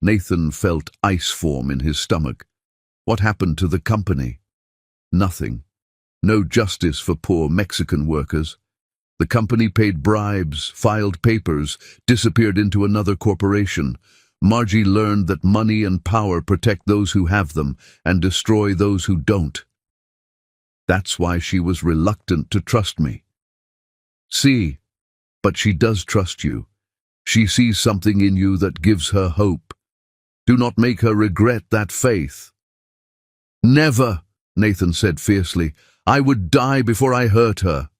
Nathan felt ice form in his stomach. What happened to the company? Nothing. No justice for poor Mexican workers. The company paid bribes, filed papers, disappeared into another corporation. Margie learned that money and power protect those who have them and destroy those who don't. That's why she was reluctant to trust me. See, but she does trust you. She sees something in you that gives her hope. Do not make her regret that faith. Never, Nathan said fiercely. I would die before I hurt her.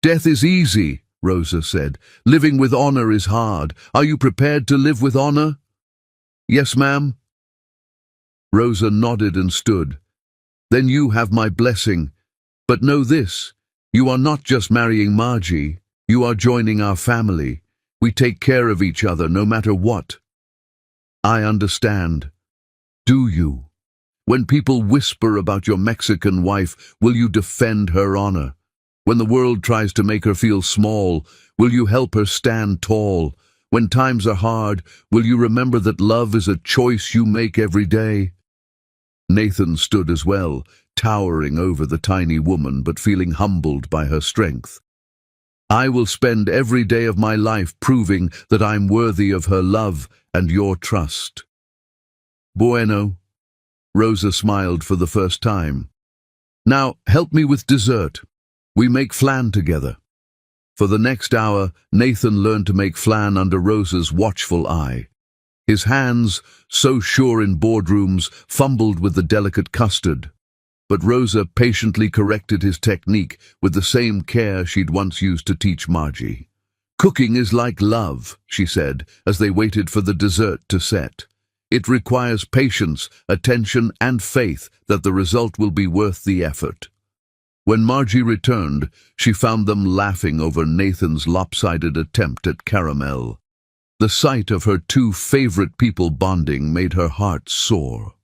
Death is easy, Rosa said. Living with honor is hard. Are you prepared to live with honor? Yes, ma'am. Rosa nodded and stood. Then you have my blessing. But know this, you are not just marrying Margie. You are joining our family. We take care of each other no matter what. I understand. Do you? When people whisper about your Mexican wife, will you defend her honor? When the world tries to make her feel small, will you help her stand tall? When times are hard, will you remember that love is a choice you make every day? Nathan stood as well, towering over the tiny woman but feeling humbled by her strength. I will spend every day of my life proving that I'm worthy of her love and your trust. Bueno. Rosa smiled for the first time. Now, help me with dessert. We make flan together. For the next hour, Nathan learned to make flan under Rosa's watchful eye. His hands, so sure in boardrooms, fumbled with the delicate custard. But Rosa patiently corrected his technique with the same care she'd once used to teach Margie. "Cooking is like love," she said, as they waited for the dessert to set. "It requires patience, attention, and faith that the result will be worth the effort." When Margie returned, she found them laughing over Nathan's lopsided attempt at caramel. The sight of her two favorite people bonding made her heart soar.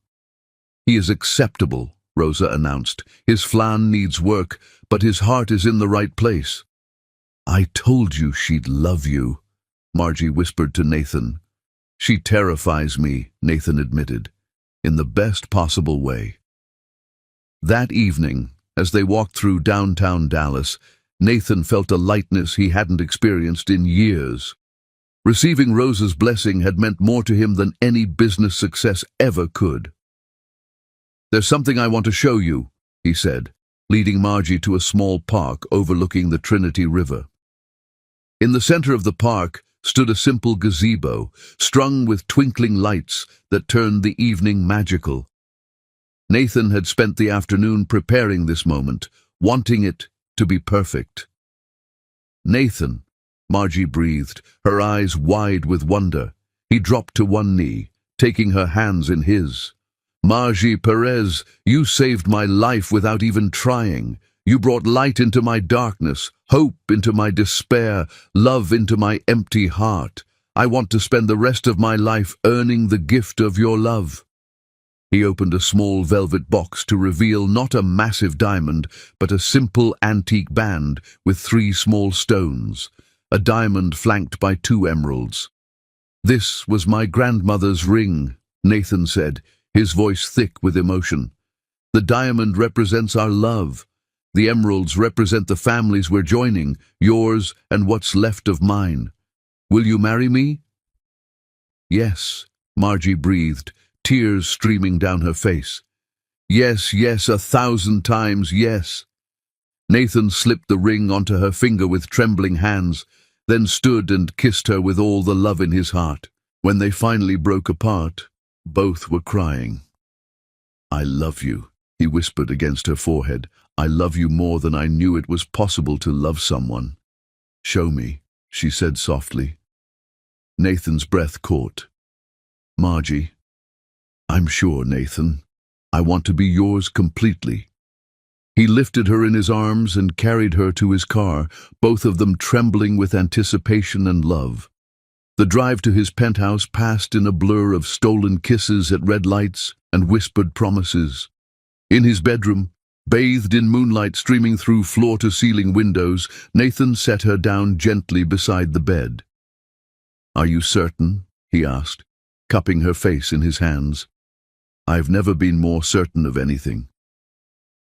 "He is acceptable," Rosa announced. "His flan needs work, but his heart is in the right place." "I told you she'd love you," Margie whispered to Nathan. "She terrifies me," Nathan admitted, "in the best possible way." That evening, as they walked through downtown Dallas, Nathan felt a lightness he hadn't experienced in years. Receiving Rosa's blessing had meant more to him than any business success ever could. "There's something I want to show you," he said, leading Margie to a small park overlooking the Trinity River. In the center of the park stood a simple gazebo, strung with twinkling lights that turned the evening magical. Nathan had spent the afternoon preparing this moment, wanting it to be perfect. "Nathan," Margie breathed, her eyes wide with wonder. He dropped to one knee, taking her hands in his. "Margie Perez, you saved my life without even trying. You brought light into my darkness, hope into my despair, love into my empty heart. I want to spend the rest of my life earning the gift of your love." He opened a small velvet box to reveal not a massive diamond, but a simple antique band with 3 small stones, a diamond flanked by 2 emeralds. "This was my grandmother's ring," Nathan said, his voice thick with emotion. "The diamond represents our love. The emeralds represent the families we're joining, yours and what's left of mine. Will you marry me?" "Yes," Margie breathed, tears streaming down her face. "Yes, yes, 1,000 times yes." Nathan slipped the ring onto her finger with trembling hands, then stood and kissed her with all the love in his heart. When they finally broke apart, both were crying. "I love you," he whispered against her forehead. "I love you more than I knew it was possible to love someone." "Show me," she said softly. Nathan's breath caught. "Margie." "I'm sure, Nathan. I want to be yours completely." He lifted her in his arms and carried her to his car, both of them trembling with anticipation and love. The drive to his penthouse passed in a blur of stolen kisses at red lights and whispered promises. In his bedroom, bathed in moonlight streaming through floor-to-ceiling windows, Nathan set her down gently beside the bed. "Are you certain?" he asked, cupping her face in his hands. "I've never been more certain of anything."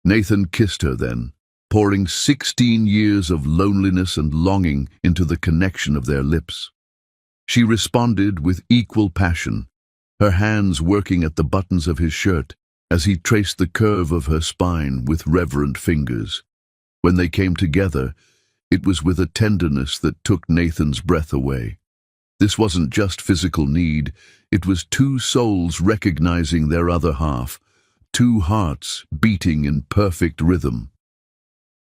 Nathan kissed her then, pouring 16 years of loneliness and longing into the connection of their lips. She responded with equal passion, her hands working at the buttons of his shirt as he traced the curve of her spine with reverent fingers. When they came together, it was with a tenderness that took Nathan's breath away. This wasn't just physical need, it was 2 souls recognizing their other half, 2 hearts beating in perfect rhythm.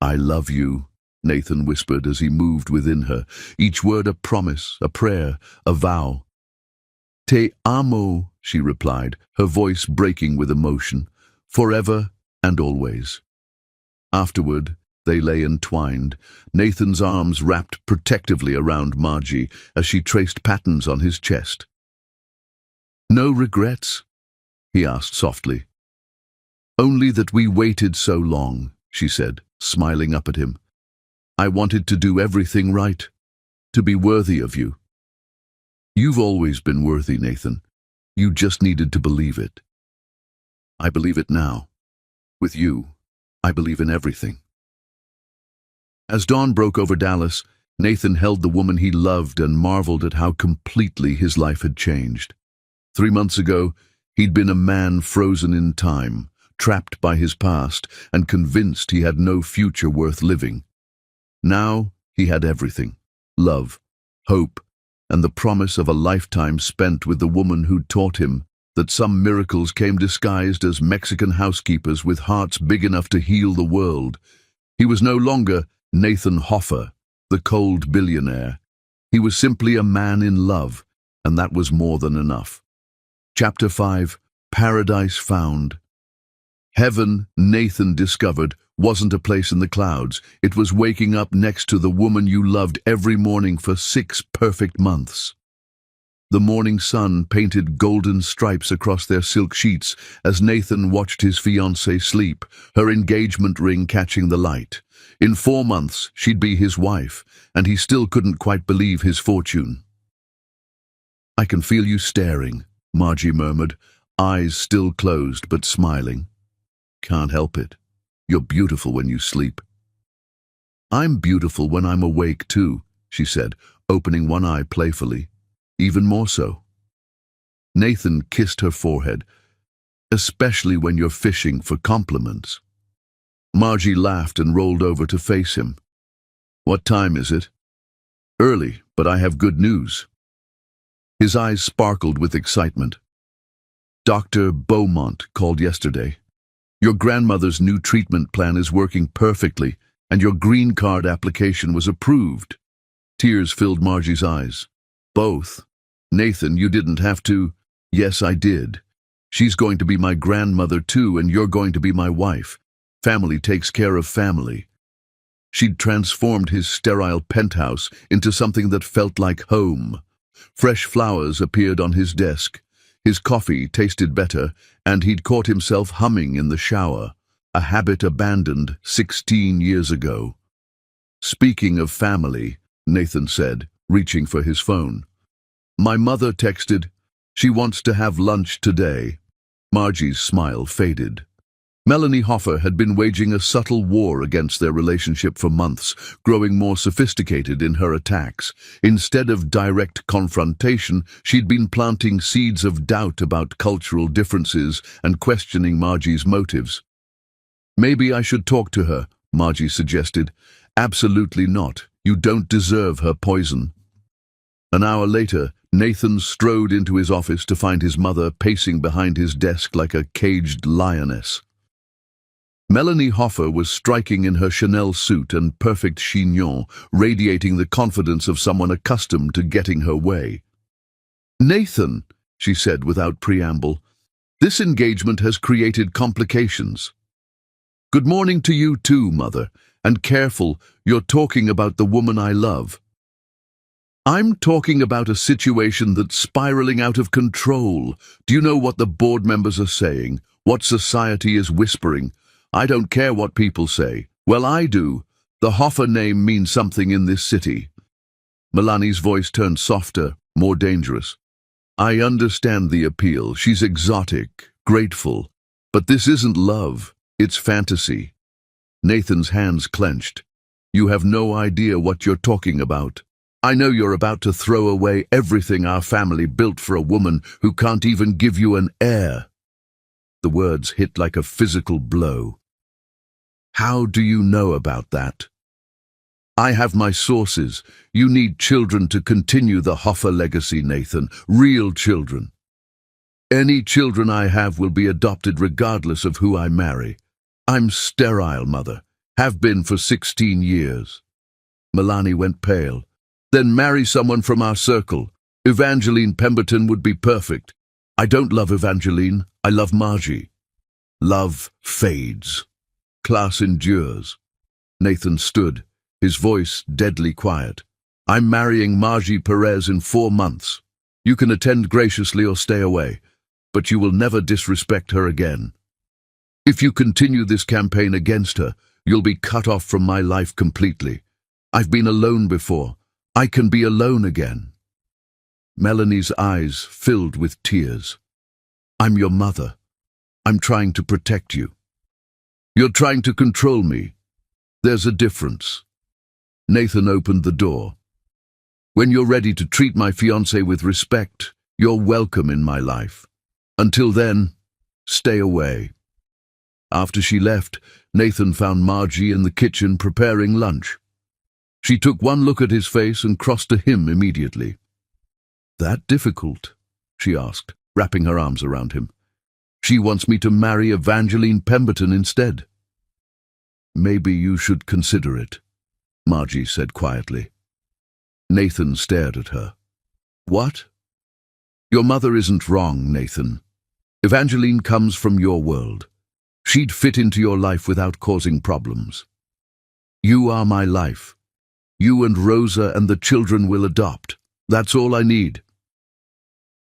"I love you," Nathan whispered as he moved within her, each word a promise, a prayer, a vow. "Te amo," she replied, her voice breaking with emotion, "forever and always." Afterward, they lay entwined, Nathan's arms wrapped protectively around Margie as she traced patterns on his chest. "No regrets?" he asked softly. "Only that we waited so long," she said, smiling up at him. "I wanted to do everything right, to be worthy of you." "You've always been worthy, Nathan. You just needed to believe it." "I believe it now. With you, I believe in everything." As dawn broke over Dallas, Nathan held the woman he loved and marveled at how completely his life had changed. 3 months ago, he'd been a man frozen in time, trapped by his past and convinced he had no future worth living. Now, He had everything: love, hope, and the promise of a lifetime spent with the woman who'd taught him that some miracles came disguised as Mexican housekeepers with hearts big enough to heal the world. He was no longer Nathan Hoffer, the cold billionaire. He was simply a man in love, and that was more than enough. Chapter 5: Paradise Found. Heaven, Nathan discovered, wasn't a place in the clouds. It was waking up next to the woman you loved every morning for 6 perfect months. The morning sun painted golden stripes across their silk sheets as Nathan watched his fiancée sleep, her engagement ring catching the light. In 4 months, she'd be his wife, and he still couldn't quite believe his fortune. "I can feel you staring," Margie murmured, eyes still closed but smiling. "Can't help it. You're beautiful when you sleep." "I'm beautiful when I'm awake too," she said, opening one eye playfully. "Even more so." Nathan kissed her forehead. "Especially when you're fishing for compliments." Margie laughed and rolled over to face him. "What time is it?" "Early, but I have good news." His eyes sparkled with excitement. "Dr. Beaumont called yesterday. Your grandmother's new treatment plan is working perfectly, and your green card application was approved." Tears filled Margie's eyes. "Both? Nathan, you didn't have to." "Yes, I did. She's going to be my grandmother too, and you're going to be my wife. Family takes care of family." She'd transformed his sterile penthouse into something that felt like home. Fresh flowers appeared on his desk. His coffee tasted better, and he'd caught himself humming in the shower, a habit abandoned 16 years ago. "Speaking of family," Nathan said, reaching for his phone. "My mother texted. She wants to have lunch today." Margie's smile faded. Melanie Hoffer had been waging a subtle war against their relationship for months, growing more sophisticated in her attacks. Instead of direct confrontation, she'd been planting seeds of doubt about cultural differences and questioning Margie's motives. "Maybe I should talk to her," Margie suggested. "Absolutely not. You don't deserve her poison." An hour later, Nathan strode into his office to find his mother pacing behind his desk like a caged lioness. Melanie Hoffer was striking in her Chanel suit and perfect chignon, radiating the confidence of someone accustomed to getting her way. "Nathan," she said without preamble, "this engagement has created complications." "Good morning to you too, Mother, and careful, you're talking about the woman I love." "I'm talking about a situation that's spiraling out of control. Do you know what the board members are saying? What society is whispering? I don't care what people say. Well, I do. The Hoffer name means something in this city." Melanie's voice turned softer, more dangerous. "I understand the appeal. She's exotic, grateful. But this isn't love. It's fantasy." Nathan's hands clenched. "You have no idea what you're talking about. I know you're about to throw away everything our family built for a woman who can't even give you an heir." The words hit like a physical blow. "How do you know about that?" "I have my sources. You need children to continue the Hoffer legacy, Nathan. Real children. Any children I have will be adopted regardless of who I marry. I'm sterile, Mother. Have been for 16 years. Melanie went pale. "Then marry someone from our circle. Evangeline Pemberton would be perfect." "I don't love Evangeline. I love Margie." "Love fades. Class endures." Nathan stood, his voice deadly quiet. "I'm marrying Margie Perez in 4 months. You can attend graciously or stay away, but you will never disrespect her again. If you continue this campaign against her, you'll be cut off from my life completely. I've been alone before. I can be alone again." Melanie's eyes filled with tears. "I'm your mother. I'm trying to protect you." "You're trying to control me. There's a difference." Nathan opened the door. "When you're ready to treat my fiancé with respect, you're welcome in my life. Until then, stay away." After she left, Nathan found Margie in the kitchen preparing lunch. She took one look at his face and crossed to him immediately. "That difficult?" she asked, wrapping her arms around him. "She wants me to marry Evangeline Pemberton instead." "Maybe you should consider it," Margie said quietly. Nathan stared at her. "What?" "Your mother isn't wrong, Nathan. Evangeline comes from your world. She'd fit into your life without causing problems. You are my life. You and Rosa and the children will adopt. That's all I need."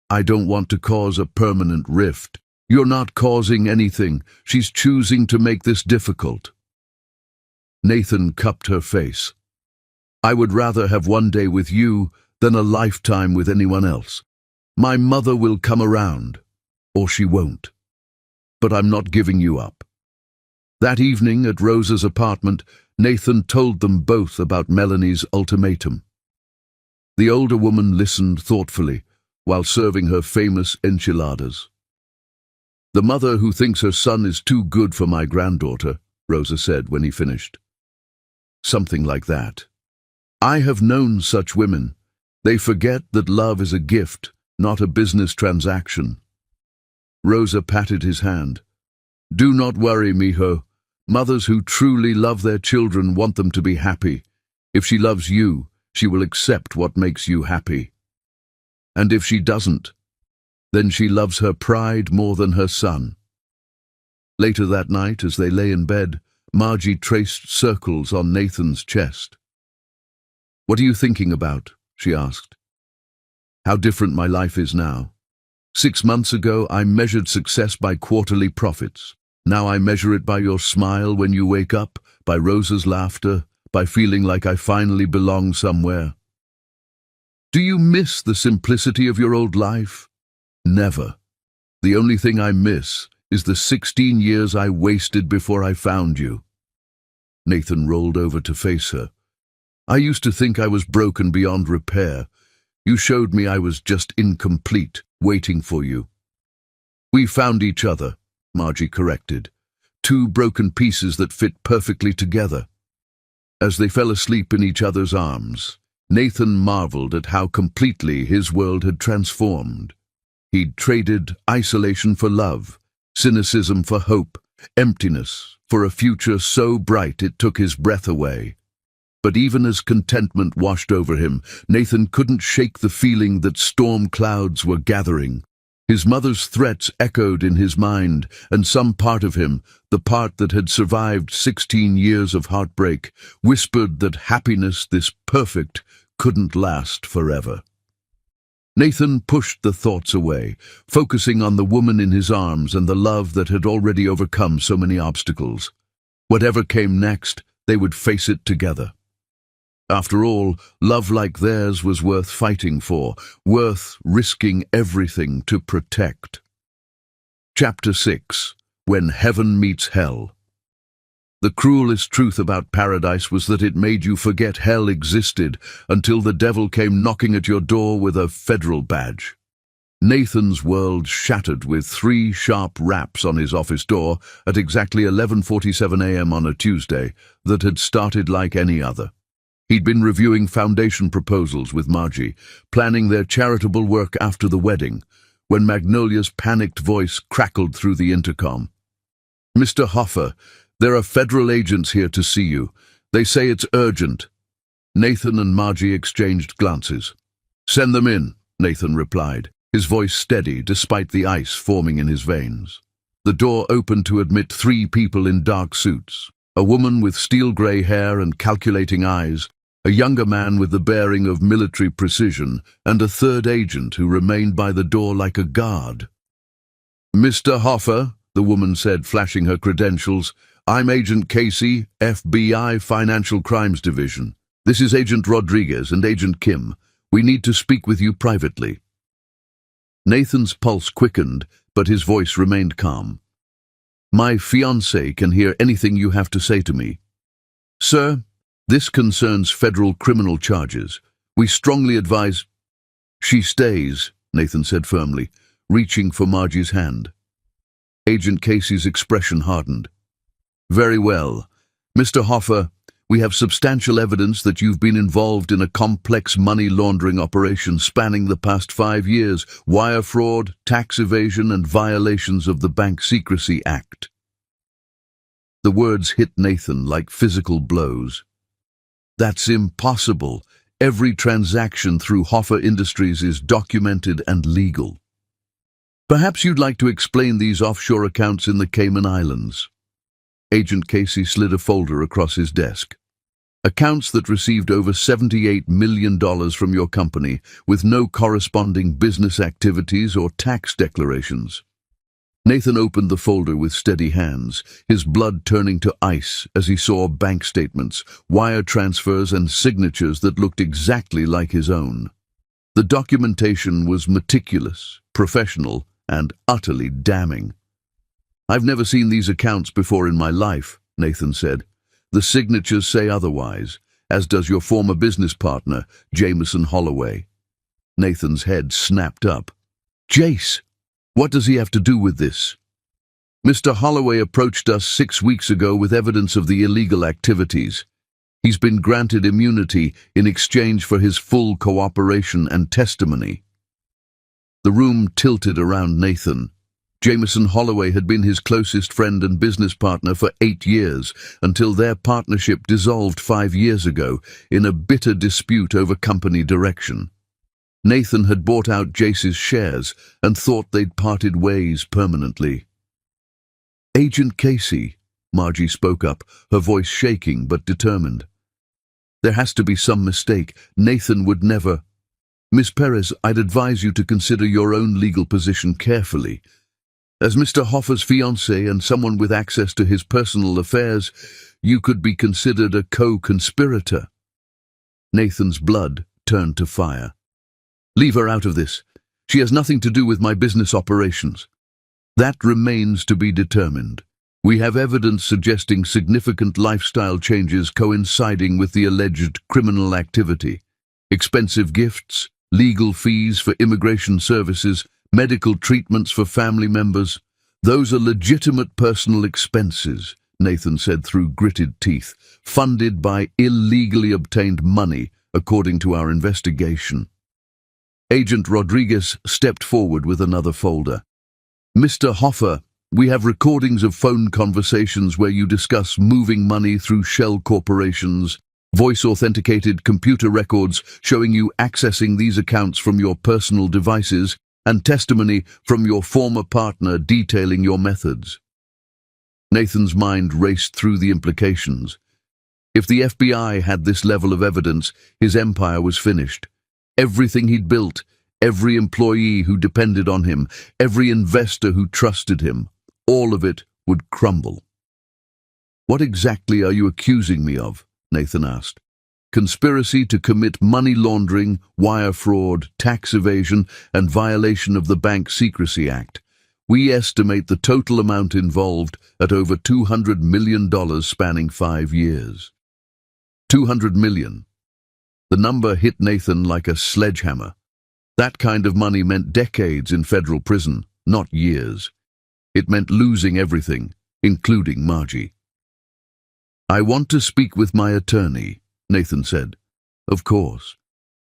"I don't want to cause a permanent rift." "You're not causing anything. She's choosing to make this difficult." Nathan cupped her face. "I would rather have one day with you than a lifetime with anyone else. My mother will come around, or she won't. But I'm not giving you up." That evening at Rosa's apartment, Nathan told them both about Melanie's ultimatum. The older woman listened thoughtfully while serving her famous enchiladas. "The mother who thinks her son is too good for my granddaughter," Rosa said when he finished. "Something like that. I have known such women. They forget that love is a gift, not a business transaction." Rosa patted his hand. "Do not worry, mijo. Mothers who truly love their children want them to be happy. If she loves you, she will accept what makes you happy. And if she doesn't, then she loves her pride more than her son." Later that night, as they lay in bed, Margie traced circles on Nathan's chest. "What are you thinking about?" she asked. "How different my life is now. 6 months ago, I measured success by quarterly profits. Now I measure it by your smile when you wake up, by Rosa's laughter, by feeling like I finally belong somewhere. Do you miss the simplicity of your old life?" "Never. The only thing I miss is the 16 years I wasted before I found you." Nathan rolled over to face her. "I used to think I was broken beyond repair. You showed me I was just incomplete, waiting for you." "We found each other," Margie corrected. "Two broken pieces that fit perfectly together." As they fell asleep in each other's arms, Nathan marveled at how completely his world had transformed. He'd traded isolation for love, cynicism for hope, emptiness for a future so bright it took his breath away. But even as contentment washed over him, Nathan couldn't shake the feeling that storm clouds were gathering. His mother's threats echoed in his mind, and some part of him, the part that had survived 16 years of heartbreak, whispered that happiness this perfect couldn't last forever. Nathan pushed the thoughts away, focusing on the woman in his arms and the love that had already overcome so many obstacles. Whatever came next, they would face it together. After all, love like theirs was worth fighting for, worth risking everything to protect. Chapter 6. When Heaven Meets Hell. The cruelest truth about paradise was that it made you forget hell existed until the devil came knocking at your door with a federal badge. Nathan's world shattered with 3 sharp raps on his office door at exactly 11:47 a.m. on a Tuesday that had started like any other. He'd been reviewing foundation proposals with Margie, planning their charitable work after the wedding, when Magnolia's panicked voice crackled through the intercom. "Mr. Hoffer, there are federal agents here to see you. They say it's urgent." Nathan and Margie exchanged glances. "Send them in," Nathan replied, his voice steady despite the ice forming in his veins. The door opened to admit 3 people in dark suits, a woman with steel-grey hair and calculating eyes, a younger man with the bearing of military precision, and a third agent who remained by the door like a guard. "Mr. Hoffer," the woman said, flashing her credentials, "I'm Agent Casey, FBI Financial Crimes Division. This is Agent Rodriguez and Agent Kim. We need to speak with you privately." Nathan's pulse quickened, but his voice remained calm. "My fiancé can hear anything you have to say to me." "Sir, this concerns federal criminal charges. We strongly advise—" "She stays," Nathan said firmly, reaching for Margie's hand. Agent Casey's expression hardened. "Very well. Mr. Hoffer, We have substantial evidence that you've been involved in a complex money laundering operation spanning the past 5 years, wire fraud, tax evasion, and violations of the Bank Secrecy Act. The words hit Nathan like physical blows. That's impossible. Every transaction through Hoffer Industries is documented and legal. Perhaps you'd like to explain these offshore accounts in the Cayman Islands. Agent Casey slid a folder across his desk. Accounts that received over $78 million from your company with no corresponding business activities or tax declarations. Nathan opened the folder with steady hands, his blood turning to ice as he saw bank statements, wire transfers, and signatures that looked exactly like his own. The documentation was meticulous, professional, and utterly damning. "I've never seen these accounts before in my life," Nathan said. "The signatures say otherwise, as does your former business partner, Jameson Holloway." Nathan's head snapped up. "Jace, what does he have to do with this?" "Mr. Holloway approached us 6 weeks ago with evidence of the illegal activities. He's been granted immunity in exchange for his full cooperation and testimony." The room tilted around Nathan. Jameson Holloway had been his closest friend and business partner for 8 years, until their partnership dissolved 5 years ago in a bitter dispute over company direction. Nathan had bought out Jace's shares and thought they'd parted ways permanently. "Agent Casey," Margie spoke up, her voice shaking but determined. "There has to be some mistake. Nathan would never—" "Miss Perez, I'd advise you to consider your own legal position carefully. As Mr. Hoffer's fiancé and someone with access to his personal affairs, you could be considered a co-conspirator." Nathan's blood turned to fire. "Leave her out of this. She has nothing to do with my business operations." "That remains to be determined. We have evidence suggesting significant lifestyle changes coinciding with the alleged criminal activity. Expensive gifts, legal fees for immigration services, medical treatments for family members. Those are legitimate personal expenses," Nathan said through gritted teeth, "funded by illegally obtained money, according to our investigation." Agent Rodriguez stepped forward with another folder. "Mr. Hoffer, we have recordings of phone conversations where you discuss moving money through shell corporations, voice-authenticated computer records showing you accessing these accounts from your personal devices, and testimony from your former partner detailing your methods." Nathan's mind raced through the implications. If the FBI had this level of evidence, his empire was finished. Everything he'd built, every employee who depended on him, every investor who trusted him, all of it would crumble. "What exactly are you accusing me of?" Nathan asked. "Conspiracy to commit money laundering, wire fraud, tax evasion, and violation of the Bank Secrecy Act. We estimate the total amount involved at over $200 million spanning 5 years. $200 million. The number hit Nathan like a sledgehammer. That kind of money meant decades in federal prison, not years. It meant losing everything, including Margie. "I want to speak with my attorney," Nathan said. "Of course.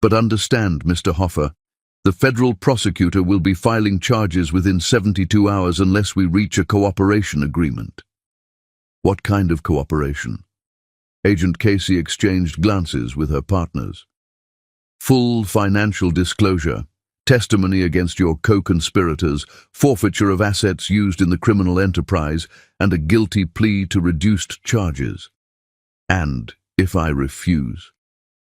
But understand, Mr. Hoffer, the federal prosecutor will be filing charges within 72 hours unless we reach a cooperation agreement." "What kind of cooperation?" Agent Casey exchanged glances with her partners. "Full financial disclosure, testimony against your co-conspirators, forfeiture of assets used in the criminal enterprise, and a guilty plea to reduced charges. And if I refuse,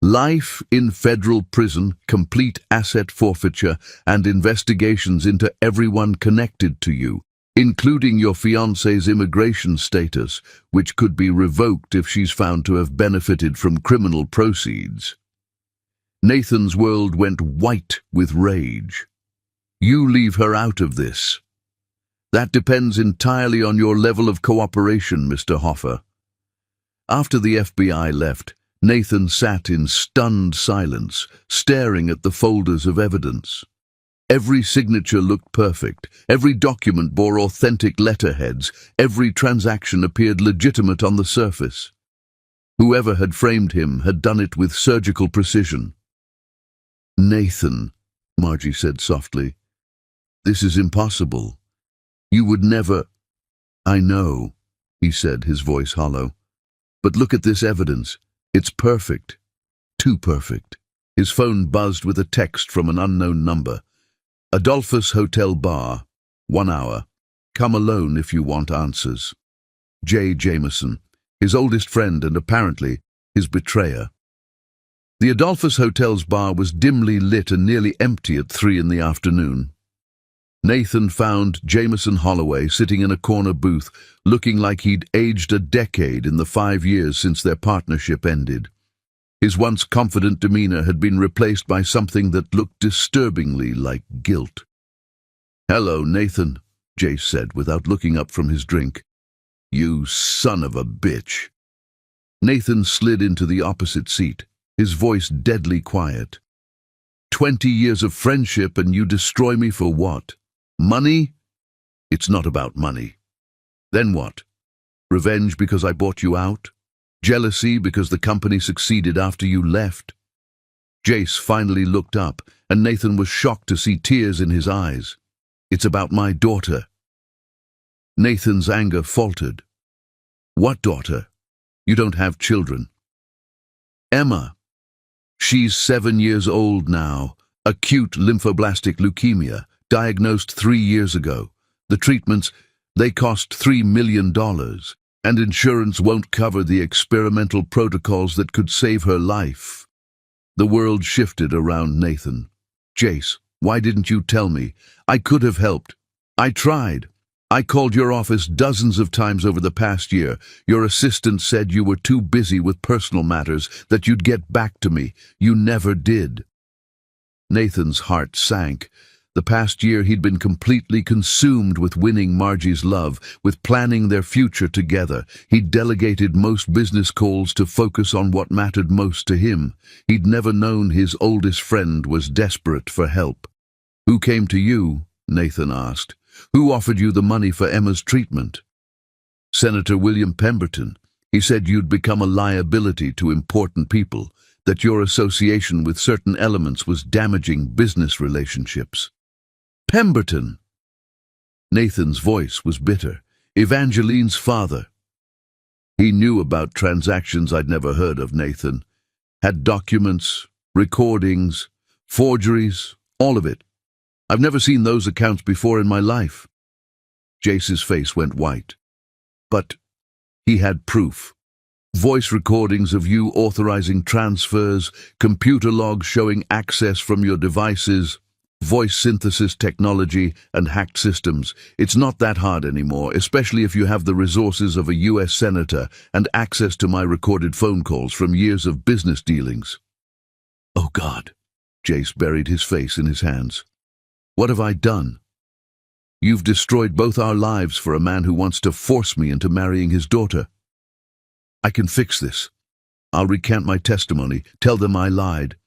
life in federal prison, complete asset forfeiture, and investigations into everyone connected to you, including your fiancé's immigration status, which could be revoked if she's found to have benefited from criminal proceeds." Nathan's world went white with rage. "You leave her out of this." "That depends entirely on your level of cooperation, Mr. Hoffer." After the FBI left, Nathan sat in stunned silence, staring at the folders of evidence. Every signature looked perfect, every document bore authentic letterheads, every transaction appeared legitimate on the surface. Whoever had framed him had done it with surgical precision. "Nathan," Margie said softly, "this is impossible. You would never—" "I know," he said, his voice hollow. "But look at this evidence. It's perfect. Too perfect." His phone buzzed with a text from an unknown number. "Adolphus Hotel Bar, 1 hour. Come alone if you want answers. J. Jameson," his oldest friend and apparently his betrayer. The Adolphus Hotel's bar was dimly lit and nearly empty at 3 in the afternoon. Nathan found Jameson Holloway sitting in a corner booth, looking like he'd aged a decade in the 5 years since their partnership ended. His once confident demeanor had been replaced by something that looked disturbingly like guilt. "Hello, Nathan," Jace said without looking up from his drink. "You son of a bitch." Nathan slid into the opposite seat, his voice deadly quiet. 20 years of friendship and you destroy me for what? Money? It's not about money. Then what? Revenge because I bought you out? Jealousy because the company succeeded after you left? Jace finally looked up, and Nathan was shocked to see tears in his eyes. "It's about my daughter." Nathan's anger faltered. "What daughter? You don't have children." "Emma. She's 7 years old now. Acute lymphoblastic leukemia, diagnosed 3 years ago. The treatments, they cost $3 million, and insurance won't cover the experimental protocols that could save her life." The world shifted around Nathan. "Jace, why didn't you tell me? I could have helped. I tried. I called your office dozens of times over the past year. Your assistant said you were too busy with personal matters, that you'd get back to me. You never did." Nathan's heart sank. The past year he'd been completely consumed with winning Margie's love, with planning their future together. He'd delegated most business calls to focus on what mattered most to him. He'd never known his oldest friend was desperate for help. "Who came to you?" Nathan asked. "Who offered you the money for Emma's treatment?" "Senator William Pemberton. He said you'd become a liability to important people, that your association with certain elements was damaging business relationships." "Pemberton!" Nathan's voice was bitter. "Evangeline's father." He knew about transactions I'd never heard of, Nathan. Had documents, recordings, forgeries, all of it. I've never seen those accounts before in my life. Jace's face went white. "But he had proof. Voice recordings of you authorizing transfers, computer logs showing access from your devices, voice synthesis technology, and hacked systems. It's not that hard anymore, especially if you have the resources of a U.S. senator and access to my recorded phone calls from years of business dealings." "Oh God," Jace buried his face in his hands. "What have I done? You've destroyed both our lives for a man who wants to force me into marrying his daughter. I can fix this. I'll recant my testimony, tell them I lied.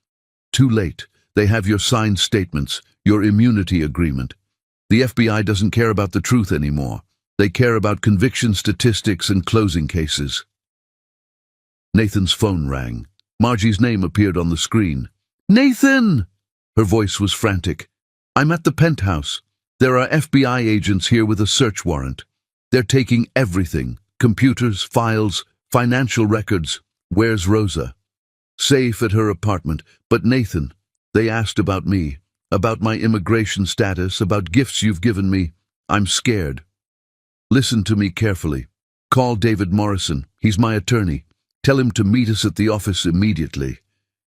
Too late. They have your signed statements, your immunity agreement. The FBI doesn't care about the truth anymore. They care about conviction statistics and closing cases." Nathan's phone rang. Margie's name appeared on the screen. "Nathan!" Her voice was frantic. "I'm at the penthouse. There are FBI agents here with a search warrant. They're taking everything, computers, files, financial records. Where's Rosa?" "Safe at her apartment. But Nathan, they asked about me, about my immigration status, about gifts you've given me. I'm scared. Listen to me carefully. Call David Morrison. He's my attorney. Tell him to meet us at the office immediately.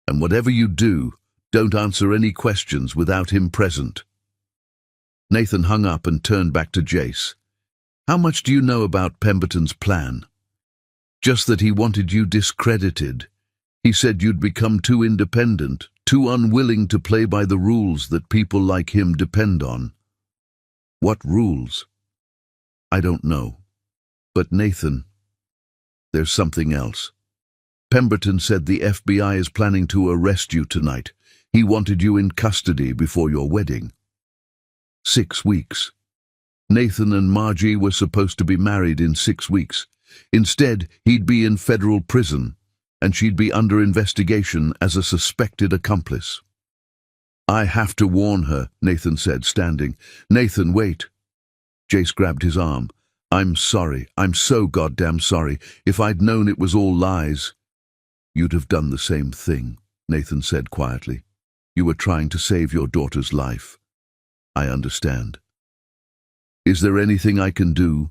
And whatever you do, don't answer any questions without him present." Nathan hung up and turned back to Jace. "How much do you know about Pemberton's plan?" "Just that he wanted you discredited. He said you'd become too independent, too unwilling to play by the rules that people like him depend on." "What rules?" "I don't know. But Nathan, there's something else. Pemberton said the FBI is planning to arrest you tonight. He wanted you in custody before your wedding." 6 weeks. Nathan and Margie were supposed to be married in 6 weeks. Instead, he'd be in federal prison. and she'd be under investigation as a suspected accomplice. "I have to warn her," Nathan said, standing. "Nathan, wait." Jace grabbed his arm. "I'm sorry. I'm so goddamn sorry. If I'd known it was all lies." "You'd have done the same thing," Nathan said quietly. "You were trying to save your daughter's life. I understand. Is there anything I can do?"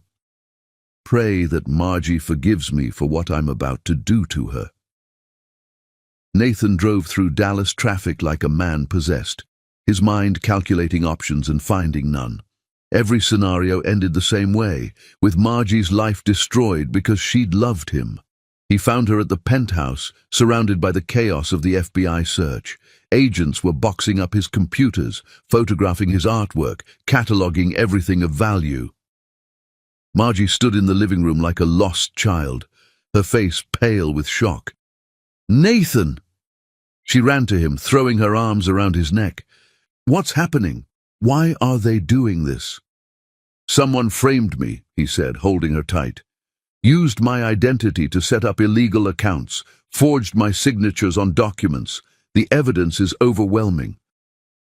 "Pray that Margie forgives me for what I'm about to do to her." Nathan drove through Dallas traffic like a man possessed, his mind calculating options and finding none. Every scenario ended the same way, with Margie's life destroyed because she'd loved him. He found her at the penthouse, surrounded by the chaos of the FBI search. Agents were boxing up his computers, photographing his artwork, cataloging everything of value. Margie stood in the living room like a lost child, her face pale with shock. "Nathan!" She ran to him, throwing her arms around his neck. "What's happening? Why are they doing this?" "Someone framed me," he said, holding her tight. "Used my identity to set up illegal accounts, forged my signatures on documents. The evidence is overwhelming."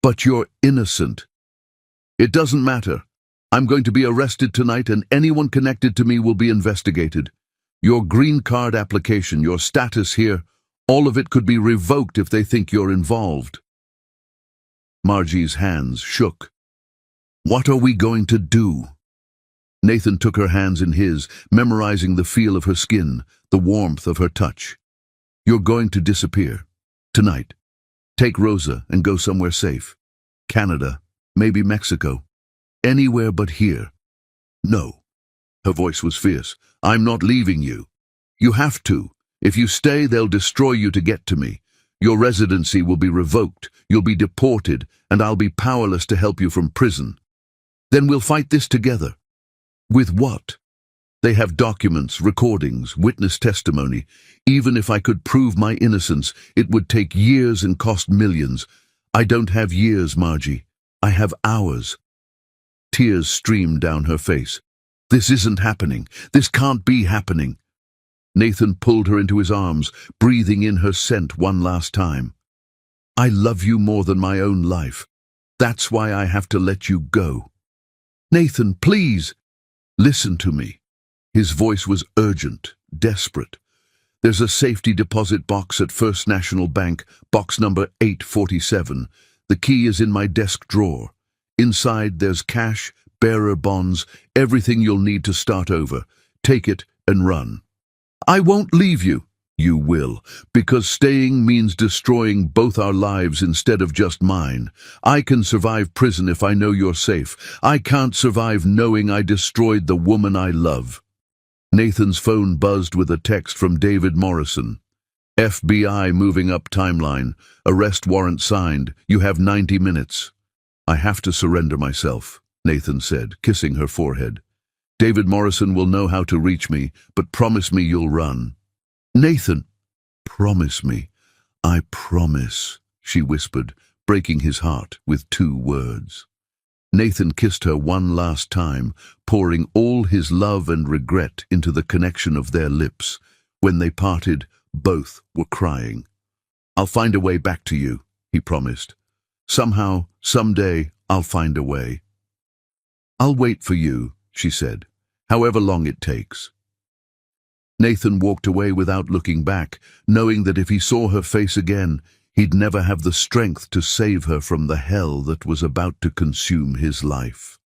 "But you're innocent." "It doesn't matter. I'm going to be arrested tonight, and anyone connected to me will be investigated. Your green card application, your status here, all of it could be revoked if they think you're involved." Margie's hands shook. "What are we going to do?" Nathan took her hands in his, memorizing the feel of her skin, the warmth of her touch. "You're going to disappear. Tonight. Take Rosa and go somewhere safe. Canada, maybe Mexico. Anywhere but here." "No." Her voice was fierce. "I'm not leaving you. You have to. If you stay, they'll destroy you to get to me. Your residency will be revoked, you'll be deported, and I'll be powerless to help you from prison. Then we'll fight this together." "With what?" "They have documents, recordings, witness testimony. Even if I could prove my innocence, it would take years and cost millions. I don't have years, Margie. I have hours." Tears streamed down her face. "This isn't happening. This can't be happening." Nathan pulled her into his arms, breathing in her scent one last time. "I love you more than my own life. That's why I have to let you go." "Nathan, please!" "Listen to me." His voice was urgent, desperate. "There's a safety deposit box at First National Bank, box number 847. The key is in my desk drawer. Inside there's cash, bearer bonds, everything you'll need to start over. Take it and run." "I won't leave you." "You will, because staying means destroying both our lives instead of just mine. I can survive prison if I know you're safe. I can't survive knowing I destroyed the woman I love." Nathan's phone buzzed with a text from David Morrison. "FBI moving up timeline. Arrest warrant signed. You have 90 minutes. "I have to surrender myself," Nathan said, kissing her forehead. "David Morrison will know how to reach me, but promise me you'll run." "Nathan." "Promise me." "I promise," she whispered, breaking his heart with 2 words. Nathan kissed her one last time, pouring all his love and regret into the connection of their lips. When they parted, both were crying. "I'll find a way back to you," he promised. "Somehow, someday, I'll find a way." "I'll wait for you," she said, "however long it takes." Nathan walked away without looking back, knowing that if he saw her face again, he'd never have the strength to save her from the hell that was about to consume his life.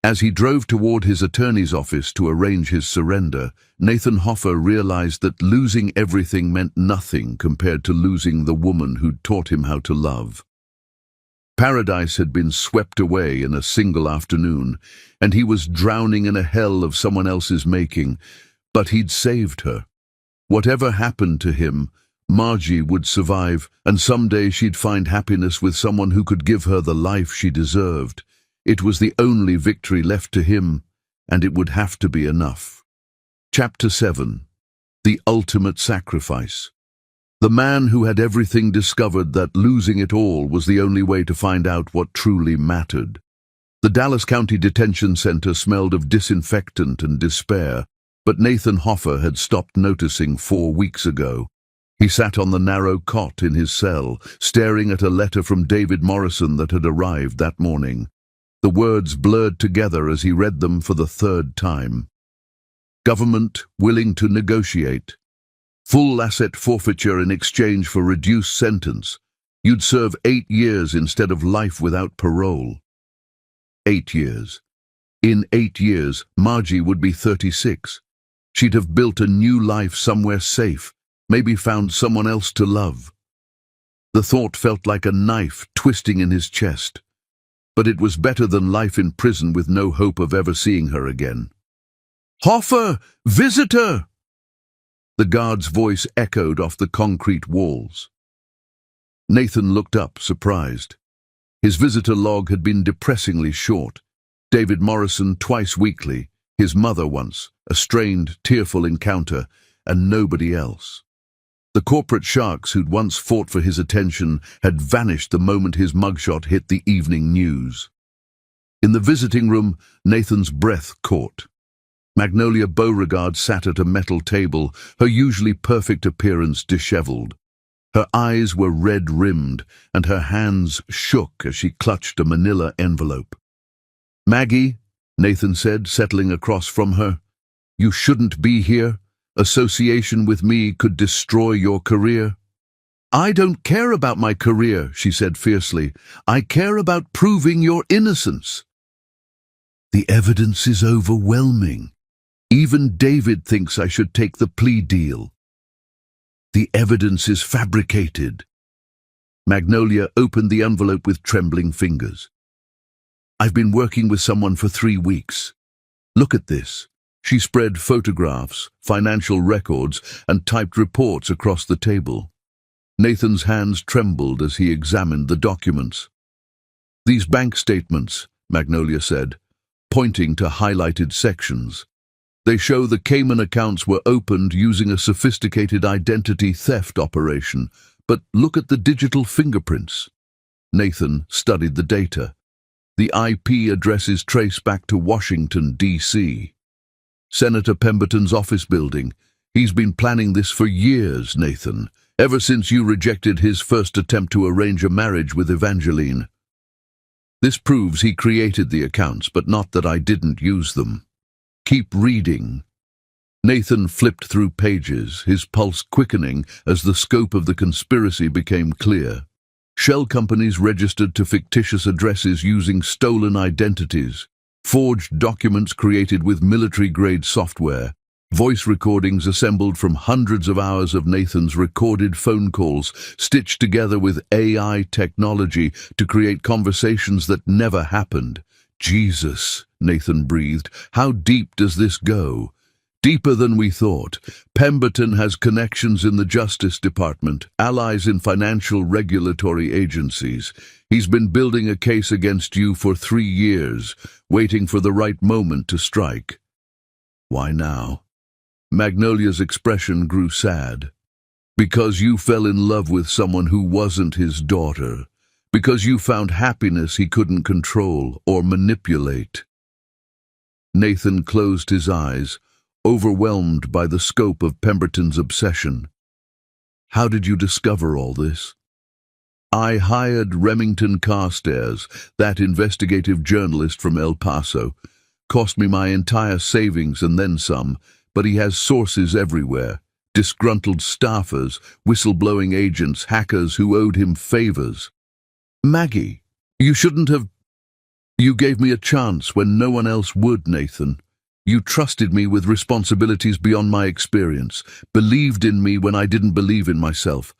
As he drove toward his attorney's office to arrange his surrender, Nathan Hoffer realized that losing everything meant nothing compared to losing the woman who'd taught him how to love. Paradise had been swept away in a single afternoon, and he was drowning in a hell of someone else's making, but he'd saved her. Whatever happened to him, Margie would survive, and someday she'd find happiness with someone who could give her the life she deserved. It was the only victory left to him, and it would have to be enough. Chapter 7. The Ultimate Sacrifice. The man who had everything discovered that losing it all was the only way to find out what truly mattered. The Dallas County Detention Center smelled of disinfectant and despair, but Nathan Hoffer had stopped noticing 4 weeks ago. He sat on the narrow cot in his cell, staring at a letter from David Morrison that had arrived that morning. The words blurred together as he read them for the third time. Government willing to negotiate. Full asset forfeiture in exchange for reduced sentence. You'd serve 8 years instead of life without parole. 8 years. In 8 years, Margie would be 36. She'd have built a new life somewhere safe, maybe found someone else to love. The thought felt like a knife twisting in his chest. But it was better than life in prison with no hope of ever seeing her again. "Hoffer! Visitor!" The guard's voice echoed off the concrete walls. Nathan looked up, surprised. His visitor log had been depressingly short. David Morrison twice weekly, his mother once, a strained, tearful encounter, and nobody else. The corporate sharks who'd once fought for his attention had vanished the moment his mugshot hit the evening news. In the visiting room, Nathan's breath caught. Magnolia Beauregard sat at a metal table, her usually perfect appearance disheveled. Her eyes were red-rimmed, and her hands shook as she clutched a manila envelope. "Maggie," Nathan said, settling across from her, "you shouldn't be here. Association with me could destroy your career." "I don't care about my career," she said fiercely. "I care about proving your innocence." "The evidence is overwhelming. Even David thinks I should take the plea deal." "The evidence is fabricated." Magnolia opened the envelope with trembling fingers. "I've been working with someone for 3 weeks. Look at this." She spread photographs, financial records, and typed reports across the table. Nathan's hands trembled as he examined the documents. "These bank statements," Magnolia said, pointing to highlighted sections. "They show the Cayman accounts were opened using a sophisticated identity theft operation. But look at the digital fingerprints." Nathan studied the data. The IP addresses trace back to Washington, D.C. Senator Pemberton's office building. He's been planning this for years, Nathan, ever since you rejected his first attempt to arrange a marriage with Evangeline. This proves he created the accounts, but not that I didn't use them. Keep reading." Nathan flipped through pages, his pulse quickening as the scope of the conspiracy became clear. Shell companies registered to fictitious addresses using stolen identities, forged documents created with military-grade software, voice recordings assembled from hundreds of hours of Nathan's recorded phone calls, stitched together with AI technology to create conversations that never happened. "Jesus," Nathan breathed, "how deep does this go?" "Deeper than we thought. Pemberton has connections in the Justice Department, allies in financial regulatory agencies. He's been building a case against you for 3 years, waiting for the right moment to strike." "Why now?" Magnolia's expression grew sad. "Because you fell in love with someone who wasn't his daughter. Because you found happiness he couldn't control or manipulate." Nathan closed his eyes, overwhelmed by the scope of Pemberton's obsession. "How did you discover all this?" "I hired Remington Carstairs, that investigative journalist from El Paso. Cost me my entire savings and then some, but he has sources everywhere. Disgruntled staffers, whistleblowing agents, hackers who owed him favors." "Maggie, you shouldn't have... You gave me a chance when no one else would, Nathan. You trusted me with responsibilities beyond my experience, believed in me when I didn't believe in myself.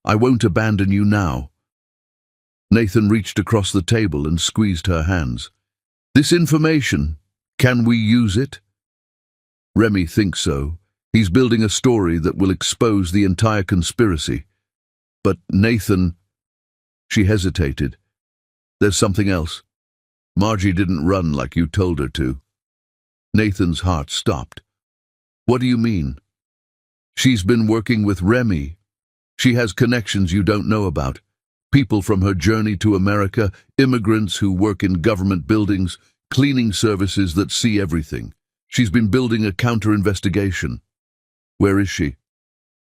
I won't abandon you now." Nathan reached across the table and squeezed her hands. "This information, can we use it?" "Remy thinks so. He's building a story that will expose the entire conspiracy." "But Nathan..." She hesitated. "There's something else. Margie didn't run like you told her to." Nathan's heart stopped. "What do you mean?" "She's been working with Remy. She has connections you don't know about. People from her journey to America, immigrants who work in government buildings, cleaning services that see everything. She's been building a counter-investigation." "Where is she?"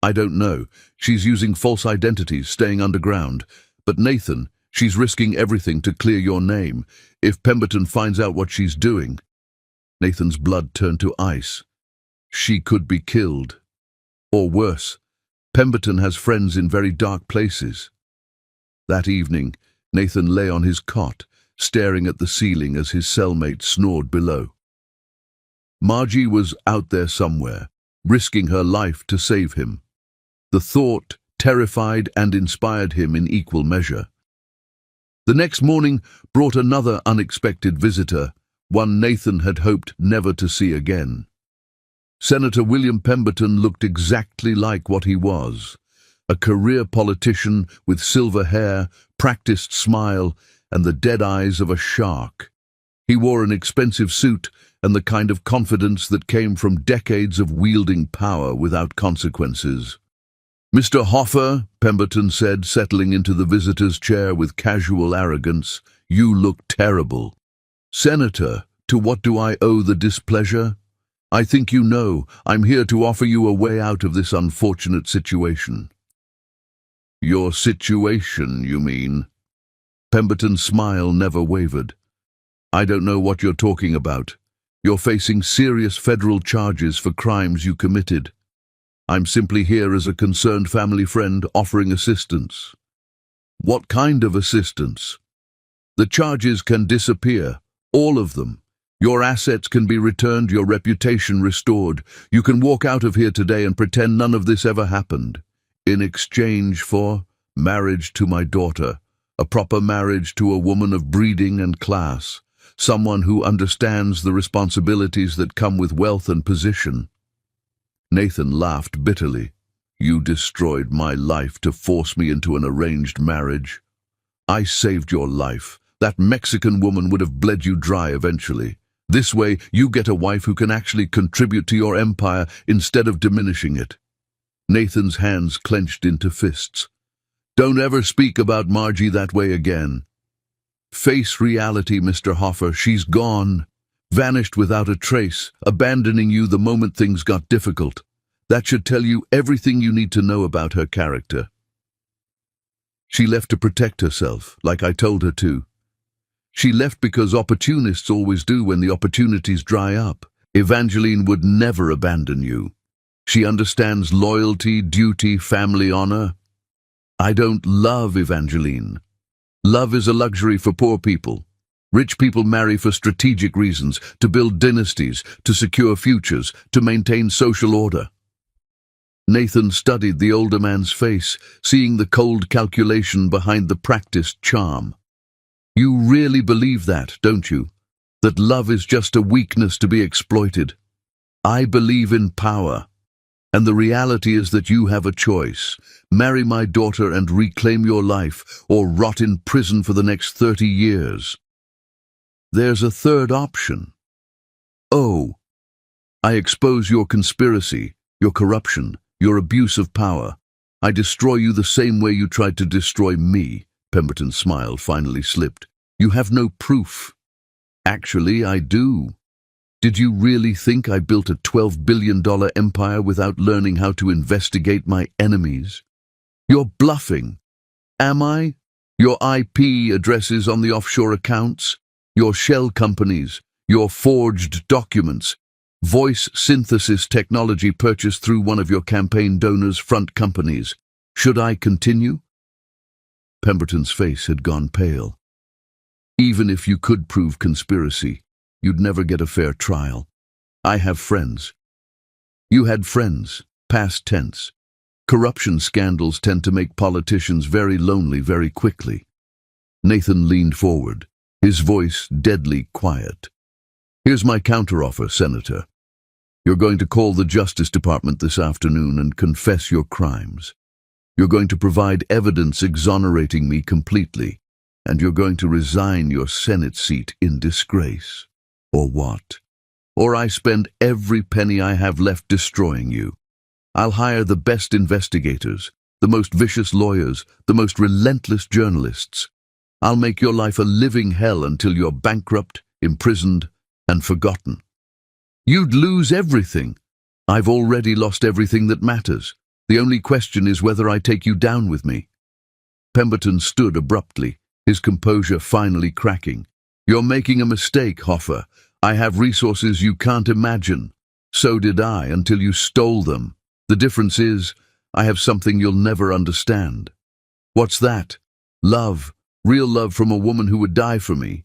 I don't know. She's using false identities, staying underground. But Nathan, she's risking everything to clear your name. If Pemberton finds out what she's doing..." Nathan's blood turned to ice. She could be killed. Or worse, Pemberton has friends in very dark places. That evening, Nathan lay on his cot, staring at the ceiling as his cellmate snored below. Margie was out there somewhere, risking her life to save him. The thought terrified and inspired him in equal measure. The next morning brought another unexpected visitor, one Nathan had hoped never to see again. Senator William Pemberton looked exactly like what he was, a career politician with silver hair, practiced smile, and the dead eyes of a shark. He wore an expensive suit and the kind of confidence that came from decades of wielding power without consequences. "Mr. Hoffer," Pemberton said, settling into the visitor's chair with casual arrogance, "you look terrible." "Senator, to what do I owe the displeasure? I think you know I'm here to offer you a way out of this unfortunate situation." "Your situation, you mean?" Pemberton's smile never wavered. "I don't know what you're talking about. You're facing serious federal charges for crimes you committed. I'm simply here as a concerned family friend offering assistance." "What kind of assistance?" "The charges can disappear, all of them. Your assets can be returned, your reputation restored. You can walk out of here today and pretend none of this ever happened. In exchange for marriage to my daughter, a proper marriage to a woman of breeding and class, someone who understands the responsibilities that come with wealth and position." Nathan laughed bitterly. "You destroyed my life to force me into an arranged marriage. I saved your life. That Mexican woman would have bled you dry eventually. This way, you get a wife who can actually contribute to your empire instead of diminishing it." Nathan's hands clenched into fists. "Don't ever speak about Margie that way again. Face reality, Mr. Hoffer. She's gone. Vanished without a trace, abandoning you the moment things got difficult. That should tell you everything you need to know about her character. She left to protect herself, like I told her to. She left because opportunists always do when the opportunities dry up. Evangeline would never abandon you. She understands loyalty, duty, family honor. I don't love Evangeline. Love is a luxury for poor people. Rich people marry for strategic reasons, to build dynasties, to secure futures, to maintain social order." Nathan studied the older man's face, seeing the cold calculation behind the practiced charm. "You really believe that, don't you? That love is just a weakness to be exploited? I believe in power. And the reality is that you have a choice. Marry my daughter and reclaim your life, or rot in prison for the next 30 years. There's a third option. Oh, I expose your conspiracy, your corruption, your abuse of power. I destroy you the same way you tried to destroy me." Pemberton's smile finally slipped. "You have no proof." "Actually, I do. Did you really think I built a $12 billion empire without learning how to investigate my enemies? You're bluffing. Am I? Your IP addresses on the offshore accounts? Your shell companies, your forged documents, voice synthesis technology purchased through one of your campaign donors' front companies. Should I continue?" Pemberton's face had gone pale. "Even if you could prove conspiracy, you'd never get a fair trial. I have friends." "You had friends, past tense. Corruption scandals tend to make politicians very lonely very quickly." Nathan leaned forward, his voice deadly quiet. "Here's my counteroffer, Senator. You're going to call the Justice Department this afternoon and confess your crimes. You're going to provide evidence exonerating me completely, and you're going to resign your Senate seat in disgrace. Or what? Or I spend every penny I have left destroying you. I'll hire the best investigators, the most vicious lawyers, the most relentless journalists. I'll make your life a living hell until you're bankrupt, imprisoned, and forgotten. You'd lose everything. I've already lost everything that matters. The only question is whether I take you down with me." Pemberton stood abruptly, his composure finally cracking. "You're making a mistake, Hoffer. I have resources you can't imagine. So did I until you stole them. The difference is, I have something you'll never understand." "What's that?" "Love. Real love from a woman who would die for me.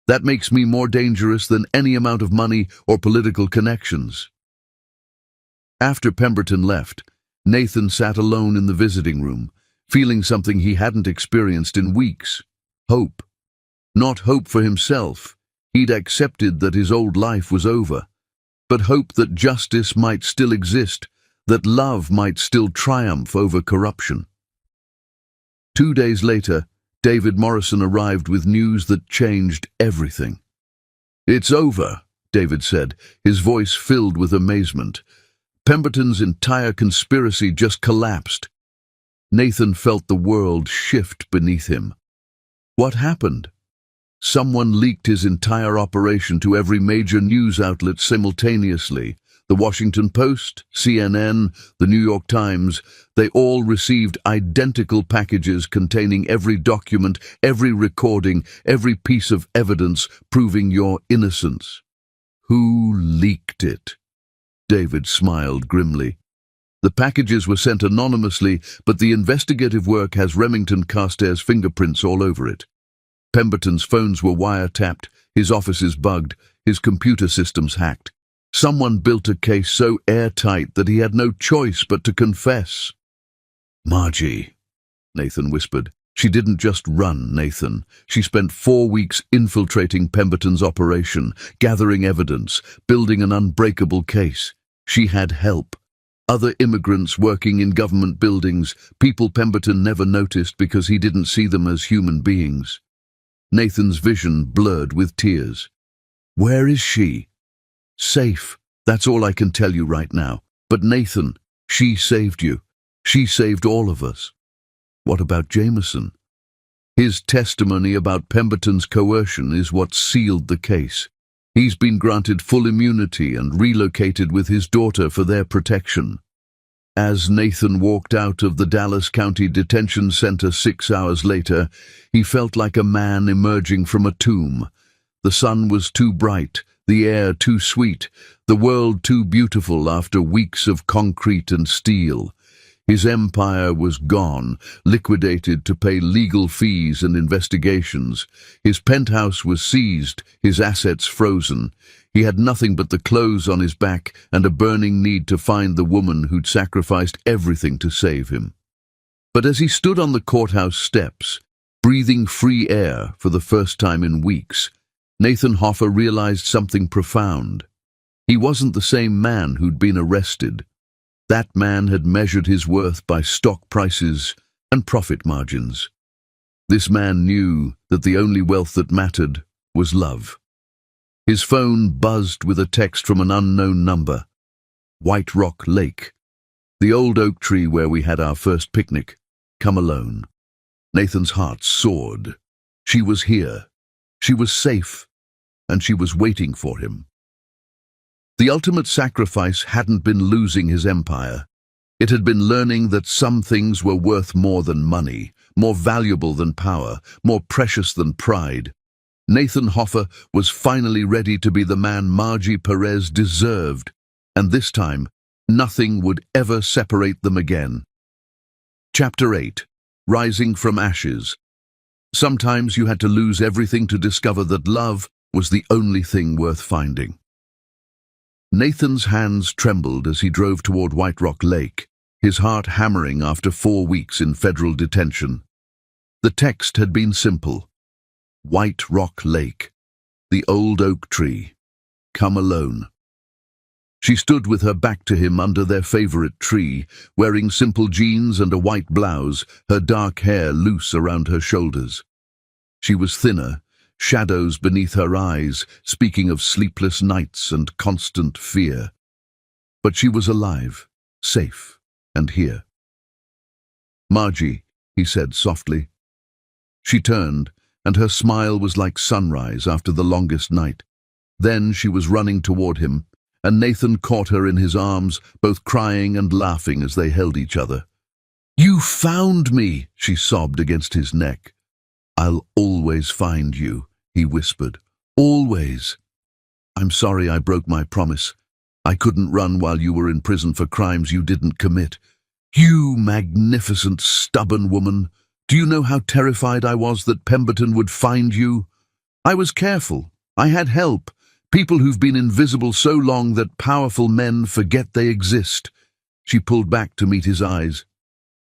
That makes me more dangerous than any amount of money or political connections." After Pemberton left, Nathan sat alone in the visiting room, feeling something he hadn't experienced in weeks. Hope. Not hope for himself. He'd accepted that his old life was over. But hope that justice might still exist, that love might still triumph over corruption. 2 days later, David Morrison arrived with news that changed everything. "It's over," David said, his voice filled with amazement. Pemberton's entire conspiracy just collapsed. Nathan felt the world shift beneath him. What happened? Someone leaked his entire operation to every major news outlet simultaneously. The Washington Post, CNN, the New York Times, they all received identical packages containing every document, every recording, every piece of evidence proving your innocence. Who leaked it? David smiled grimly. The packages were sent anonymously, but the investigative work has Remington Carstairs' fingerprints all over it. Pemberton's phones were wiretapped, his offices bugged, his computer systems hacked. Someone built a case so airtight that he had no choice but to confess. "Margie," Nathan whispered. "She didn't just run, Nathan. She spent 4 weeks infiltrating Pemberton's operation, gathering evidence, building an unbreakable case. She had help. Other immigrants working in government buildings, people Pemberton never noticed because he didn't see them as human beings." Nathan's vision blurred with tears. "Where is she?" "Safe. That's all I can tell you right now. But Nathan, she saved you. She saved all of us." "What about Jameson?" "His testimony about Pemberton's coercion is what sealed the case. He's been granted full immunity and relocated with his daughter for their protection." As Nathan walked out of the Dallas County Detention Center 6 hours later, he felt like a man emerging from a tomb. The sun was too bright, the air too sweet, the world too beautiful after weeks of concrete and steel. His empire was gone, liquidated to pay legal fees and investigations. His penthouse was seized, his assets frozen. He had nothing but the clothes on his back and a burning need to find the woman who'd sacrificed everything to save him. But as he stood on the courthouse steps, breathing free air for the first time in weeks, Nathan Hoffer realized something profound. He wasn't the same man who'd been arrested. That man had measured his worth by stock prices and profit margins. This man knew that the only wealth that mattered was love. His phone buzzed with a text from an unknown number. "White Rock Lake. The old oak tree where we had our first picnic. Come alone." Nathan's heart soared. She was here. She was safe. And she was waiting for him. The ultimate sacrifice hadn't been losing his empire. It had been learning that some things were worth more than money, more valuable than power, more precious than pride. Nathan Hoffer was finally ready to be the man Margie Perez deserved, and this time, nothing would ever separate them again. Chapter 8. Rising from Ashes. Sometimes you had to lose everything to discover that love was the only thing worth finding. Nathan's hands trembled as he drove toward White Rock Lake, his heart hammering after 4 weeks in federal detention. The text had been simple. White Rock Lake, the old oak tree, come alone. She stood with her back to him under their favorite tree, wearing simple jeans and a white blouse, her dark hair loose around her shoulders. She was thinner, shadows beneath her eyes, speaking of sleepless nights and constant fear. But she was alive, safe, and here. "Margie," he said softly. She turned, and her smile was like sunrise after the longest night. Then she was running toward him, and Nathan caught her in his arms, both crying and laughing as they held each other. "You found me," she sobbed against his neck. "I'll always find you," he whispered. "Always. I'm sorry I broke my promise. I couldn't run while you were in prison for crimes you didn't commit. You magnificent, stubborn woman. Do you know how terrified I was that Pemberton would find you? I was careful. I had help. People who've been invisible so long that powerful men forget they exist." She pulled back to meet his eyes.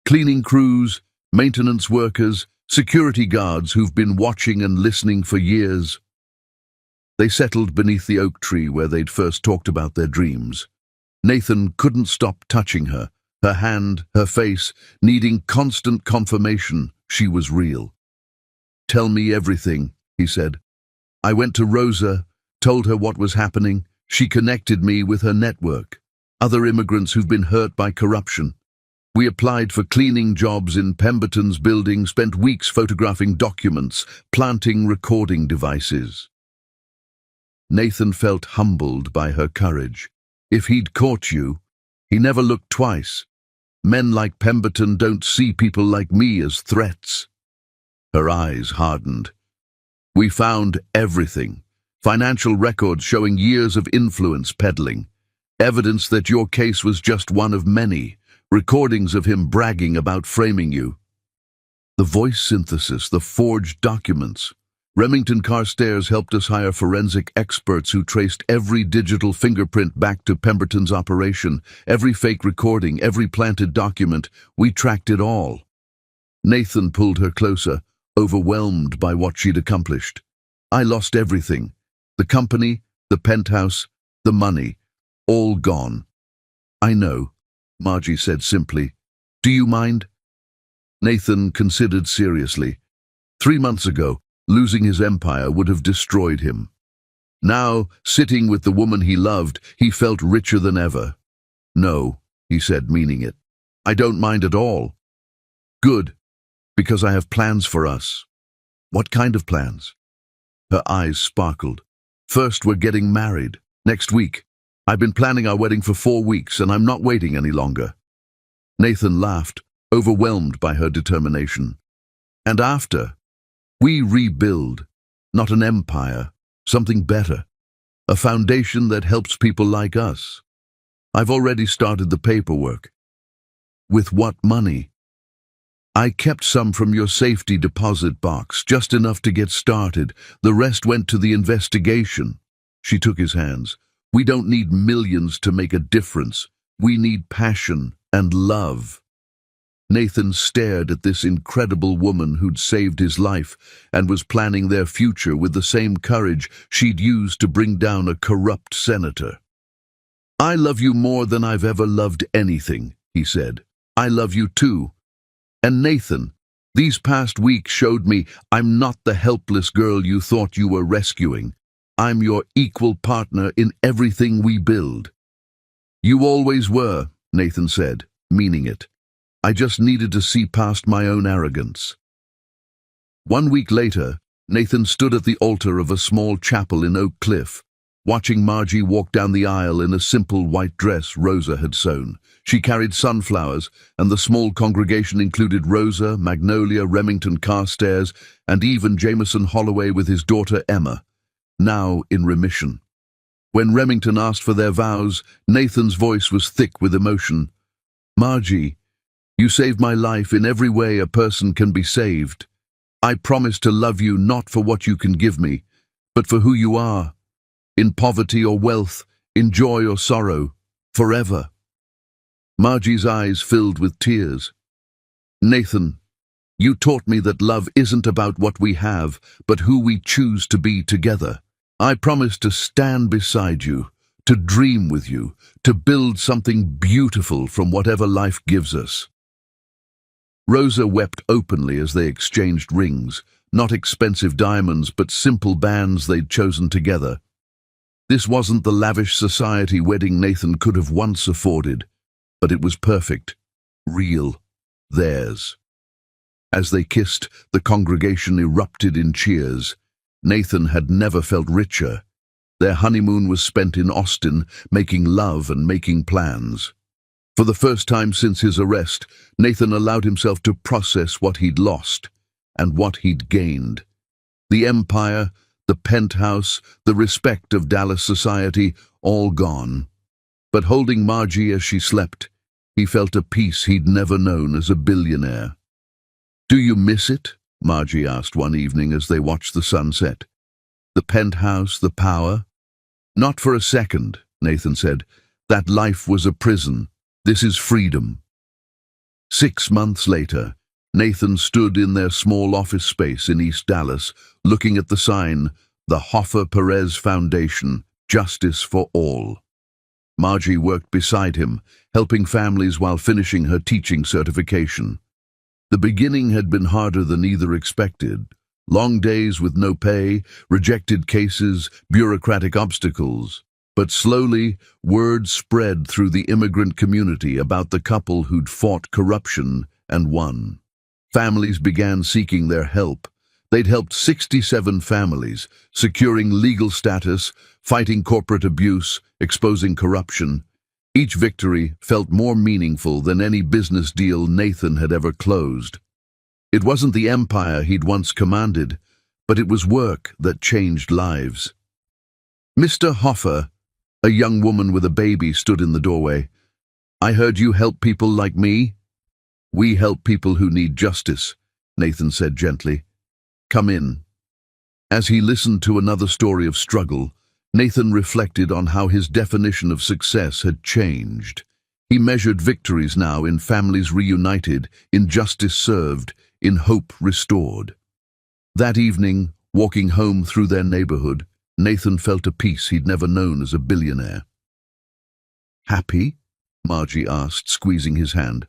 "Cleaning crews, maintenance workers, security guards who've been watching and listening for years." They settled beneath the oak tree where they'd first talked about their dreams. Nathan couldn't stop touching her, her hand, her face, needing constant confirmation she was real. "Tell me everything," he said. "I went to Rosa, told her what was happening. She connected me with her network, other immigrants who've been hurt by corruption. We applied for cleaning jobs in Pemberton's building, spent weeks photographing documents, planting recording devices." Nathan felt humbled by her courage. If he'd caught you, he never looked twice. Men like Pemberton don't see people like me as threats. Her eyes hardened. "We found everything. Financial records showing years of influence peddling. Evidence that your case was just one of many. Recordings of him bragging about framing you. The voice synthesis, the forged documents. Remington Carstairs helped us hire forensic experts who traced every digital fingerprint back to Pemberton's operation, every fake recording, every planted document. We tracked it all." Nathan pulled her closer, overwhelmed by what she'd accomplished. "I lost everything. The company, the penthouse, the money, all gone." "I know," Margie said simply. "Do you mind?" Nathan considered seriously. 3 months ago, losing his empire would have destroyed him. Now, sitting with the woman he loved, he felt richer than ever. "No," he said, meaning it. "I don't mind at all." "Good, because I have plans for us." "What kind of plans?" Her eyes sparkled. "First, we're getting married. Next week. I've been planning our wedding for 4 weeks, and I'm not waiting any longer." Nathan laughed, overwhelmed by her determination. "And after? We rebuild, not an empire, something better, a foundation that helps people like us. I've already started the paperwork." "With what money?" "I kept some from your safety deposit box, just enough to get started. The rest went to the investigation." She took his hands. "We don't need millions to make a difference. We need passion and love." Nathan stared at this incredible woman who'd saved his life and was planning their future with the same courage she'd used to bring down a corrupt senator. "I love you more than I've ever loved anything," he said. "I love you too. And Nathan, these past weeks showed me I'm not the helpless girl you thought you were rescuing. I'm your equal partner in everything we build." "You always were," Nathan said, meaning it. "I just needed to see past my own arrogance." 1 week later, Nathan stood at the altar of a small chapel in Oak Cliff, watching Margie walk down the aisle in a simple white dress Rosa had sewn. She carried sunflowers, and the small congregation included Rosa, Magnolia, Remington Carstairs, and even Jameson Holloway with his daughter Emma, now in remission. When Remington asked for their vows, Nathan's voice was thick with emotion. "Margie, you saved my life in every way a person can be saved. I promise to love you not for what you can give me, but for who you are, in poverty or wealth, in joy or sorrow, forever." Margie's eyes filled with tears. "Nathan, you taught me that love isn't about what we have, but who we choose to be together. I promise to stand beside you, to dream with you, to build something beautiful from whatever life gives us." Rosa wept openly as they exchanged rings, not expensive diamonds, but simple bands they'd chosen together. This wasn't the lavish society wedding Nathan could have once afforded, but it was perfect, real, theirs. As they kissed, the congregation erupted in cheers. Nathan had never felt richer. Their honeymoon was spent in Austin, making love and making plans. For the first time since his arrest, Nathan allowed himself to process what he'd lost and what he'd gained. The empire, the penthouse, the respect of Dallas society, all gone. But holding Margie as she slept, he felt a peace he'd never known as a billionaire. "Do you miss it?" Margie asked one evening as they watched the sunset. "The penthouse, the power?" "Not for a second," Nathan said. "That life was a prison. This is freedom." 6 months later, Nathan stood in their small office space in East Dallas, looking at the sign, "The Hoffa Perez Foundation, Justice for All." Margie worked beside him, helping families while finishing her teaching certification. The beginning had been harder than either expected. Long days with no pay, rejected cases, bureaucratic obstacles. But slowly, word spread through the immigrant community about the couple who'd fought corruption and won. Families began seeking their help. They'd helped 67 families, securing legal status, fighting corporate abuse, exposing corruption. Each victory felt more meaningful than any business deal Nathan had ever closed. It wasn't the empire he'd once commanded, but it was work that changed lives. "Mr. Hoffa," a young woman with a baby stood in the doorway. "I heard you help people like me." "We help people who need justice," Nathan said gently. "Come in." As he listened to another story of struggle, Nathan reflected on how his definition of success had changed. He measured victories now in families reunited, in justice served, in hope restored. That evening, walking home through their neighborhood, Nathan felt a peace he'd never known as a billionaire. "Happy?" Margie asked, squeezing his hand.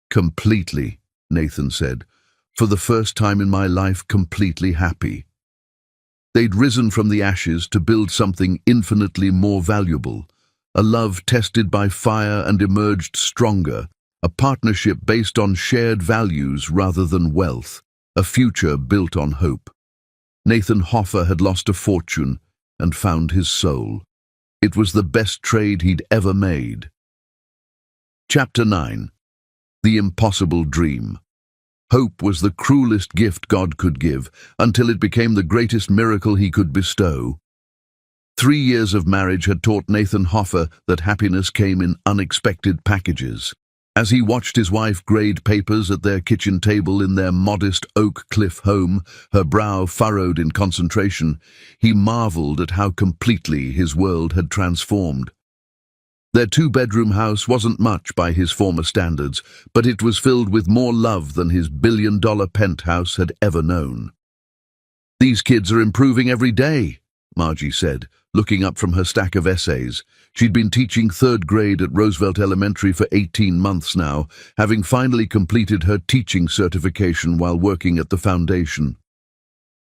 "Completely," Nathan said. "For the first time in my life, completely happy." They'd risen from the ashes to build something infinitely more valuable, a love tested by fire and emerged stronger, a partnership based on shared values rather than wealth, a future built on hope. Nathan Hoffa had lost a fortune and found his soul. It was the best trade he'd ever made. Chapter 9. The Impossible Dream. Hope was the cruelest gift God could give, until it became the greatest miracle he could bestow. 3 years of marriage had taught Nathan Hoffa that happiness came in unexpected packages. As he watched his wife grade papers at their kitchen table in their modest Oak Cliff home, her brow furrowed in concentration, he marveled at how completely his world had transformed. Their 2-bedroom house wasn't much by his former standards, but it was filled with more love than his billion-dollar penthouse had ever known. "These kids are improving every day," Margie said, looking up from her stack of essays. She'd been teaching 3rd grade at Roosevelt Elementary for 18 months now, having finally completed her teaching certification while working at the foundation.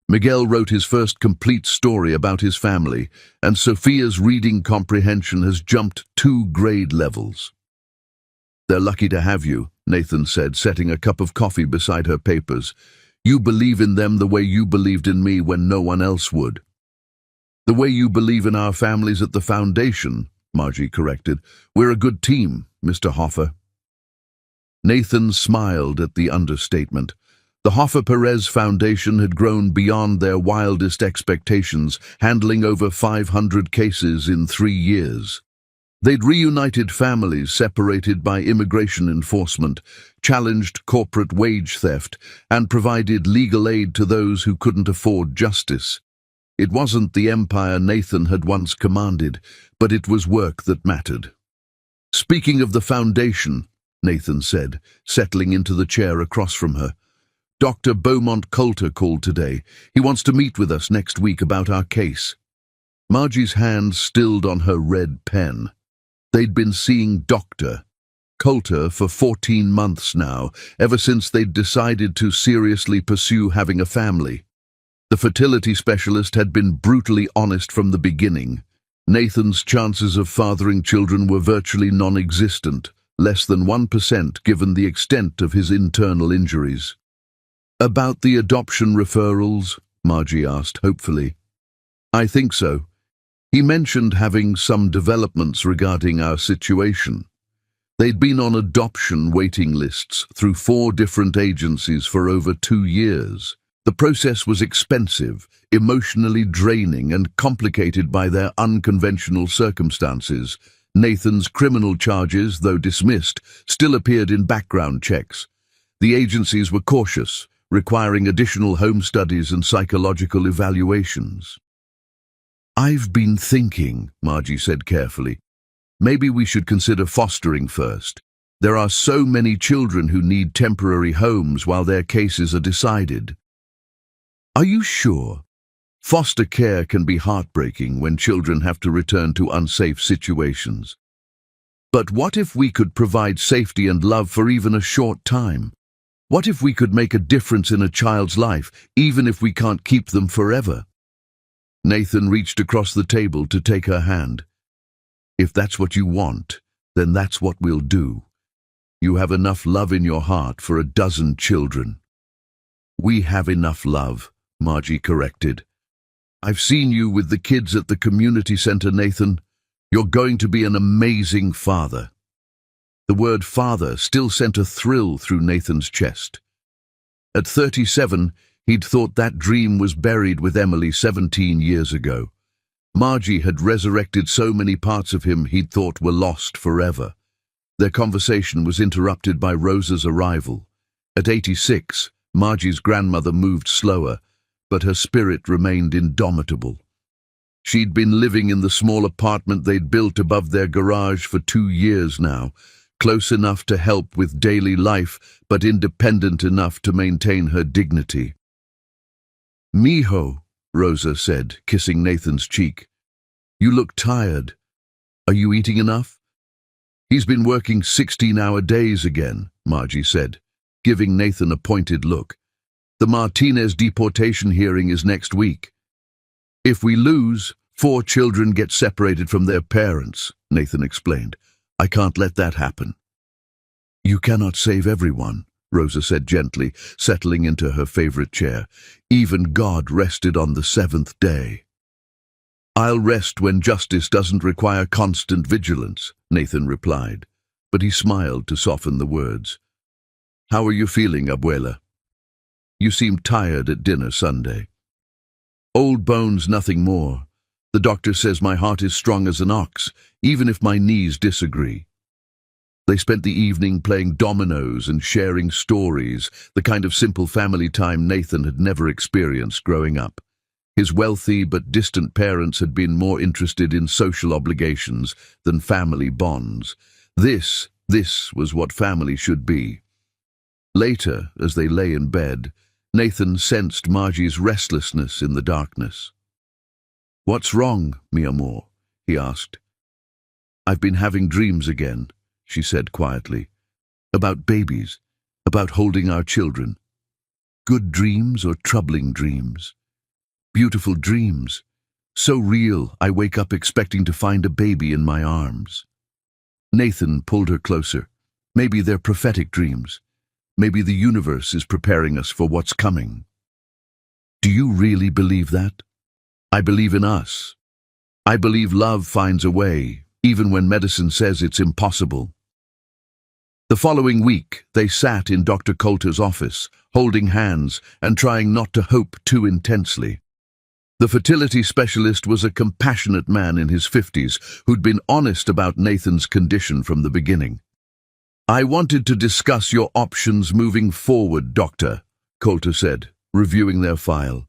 Miguel wrote his first complete story about his family, and Sophia's reading comprehension has jumped 2 grade levels. "They're lucky to have you," Nathan said, setting a cup of coffee beside her papers. "You believe in them the way you believed in me when no one else would." "The way you believe in our families at the foundation," Margie corrected. "We're a good team, Mr. Hoffa." Nathan smiled at the understatement. The Hoffa Perez Foundation had grown beyond their wildest expectations, handling over 500 cases in 3 years. They'd reunited families separated by immigration enforcement, challenged corporate wage theft, and provided legal aid to those who couldn't afford justice. It wasn't the empire Nathan had once commanded, but it was work that mattered. "Speaking of the foundation," Nathan said, settling into the chair across from her, "Dr. Beaumont Coulter called today. He wants to meet with us next week about our case." Margie's hand stilled on her red pen. They'd been seeing Dr. Coulter for 14 months now, ever since they'd decided to seriously pursue having a family. The fertility specialist had been brutally honest from the beginning. Nathan's chances of fathering children were virtually non-existent, less than 1% given the extent of his internal injuries. "About the adoption referrals?" Margie asked hopefully. "I think so. He mentioned having some developments regarding our situation. They'd been on adoption waiting lists through 4 different agencies for over 2 years. The process was expensive, emotionally draining, and complicated by their unconventional circumstances. Nathan's criminal charges, though dismissed, still appeared in background checks. The agencies were cautious, requiring additional home studies and psychological evaluations. "I've been thinking," Margie said carefully. "Maybe we should consider fostering first. There are so many children who need temporary homes while their cases are decided." "Are you sure? Foster care can be heartbreaking when children have to return to unsafe situations. But what if we could provide safety and love for even a short time? What if we could make a difference in a child's life, even if we can't keep them forever?" Nathan reached across the table to take her hand. "If that's what you want, then that's what we'll do. You have enough love in your heart for a dozen children." "We have enough love," Margie corrected. "I've seen you with the kids at the community center, Nathan. You're going to be an amazing father." The word father still sent a thrill through Nathan's chest. At 37, he'd thought that dream was buried with Emily 17 years ago. Margie had resurrected so many parts of him he'd thought were lost forever. Their conversation was interrupted by Rosa's arrival. At 86, Margie's grandmother moved slower, but her spirit remained indomitable. She'd been living in the small apartment they'd built above their garage for 2 years now, close enough to help with daily life, but independent enough to maintain her dignity. "Mijo," Rosa said, kissing Nathan's cheek. "You look tired. Are you eating enough?" "He's been working 16-hour days again," Margie said, giving Nathan a pointed look. "The Martinez deportation hearing is next week. If we lose, 4 children get separated from their parents," Nathan explained. "I can't let that happen." "You cannot save everyone," Rosa said gently, settling into her favorite chair. "Even God rested on the 7th day." "I'll rest when justice doesn't require constant vigilance," Nathan replied, but he smiled to soften the words. "How are you feeling, Abuela? You seemed tired at dinner Sunday." "Old bones, nothing more. The doctor says my heart is strong as an ox, even if my knees disagree." They spent the evening playing dominoes and sharing stories, the kind of simple family time Nathan had never experienced growing up. His wealthy but distant parents had been more interested in social obligations than family bonds. This was what family should be. Later, as they lay in bed, Nathan sensed Margie's restlessness in the darkness. "What's wrong, mi amor?" he asked. "I've been having dreams again," she said quietly. "About babies, about holding our children. Good dreams or troubling dreams? Beautiful dreams, so real I wake up expecting to find a baby in my arms." Nathan pulled her closer. "Maybe they're prophetic dreams. Maybe the universe is preparing us for what's coming." "Do you really believe that?" "I believe in us. I believe love finds a way, even when medicine says it's impossible." The following week, they sat in Dr. Coulter's office, holding hands and trying not to hope too intensely. The fertility specialist was a compassionate man in his 50s who'd been honest about Nathan's condition from the beginning. "I wanted to discuss your options moving forward, Doctor," Coulter said, reviewing their file.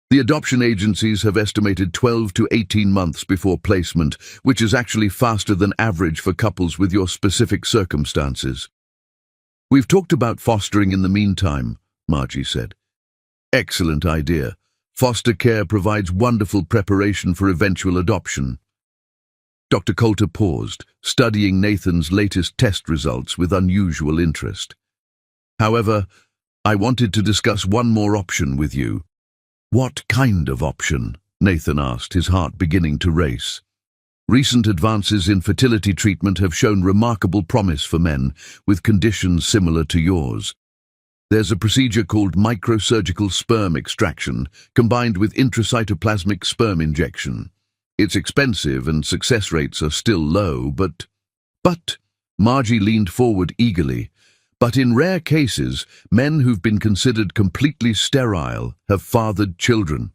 "The adoption agencies have estimated 12 to 18 months before placement, which is actually faster than average for couples with your specific circumstances." "We've talked about fostering in the meantime," Margie said. "Excellent idea. Foster care provides wonderful preparation for eventual adoption." Dr. Coulter paused, studying Nathan's latest test results with unusual interest. "However, I wanted to discuss one more option with you." "What kind of option?" Nathan asked, his heart beginning to race. "Recent advances in fertility treatment have shown remarkable promise for men with conditions similar to yours. There's a procedure called microsurgical sperm extraction, combined with intracytoplasmic sperm injection. It's expensive and success rates are still low, but, Margie leaned forward eagerly. But in rare cases, men who've been considered completely sterile have fathered children.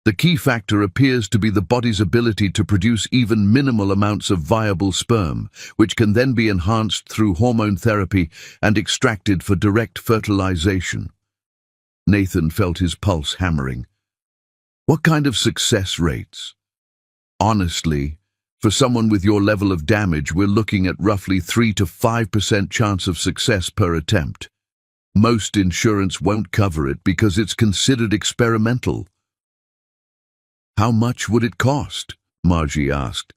The key factor appears to be the body's ability to produce even minimal amounts of viable sperm, which can then be enhanced through hormone therapy and extracted for direct fertilization. Nathan felt his pulse hammering. What kind of success rates? Honestly, for someone with your level of damage, we're looking at roughly 3 to 5% chance of success per attempt. Most insurance won't cover it because it's considered experimental. How much would it cost? Margie asked.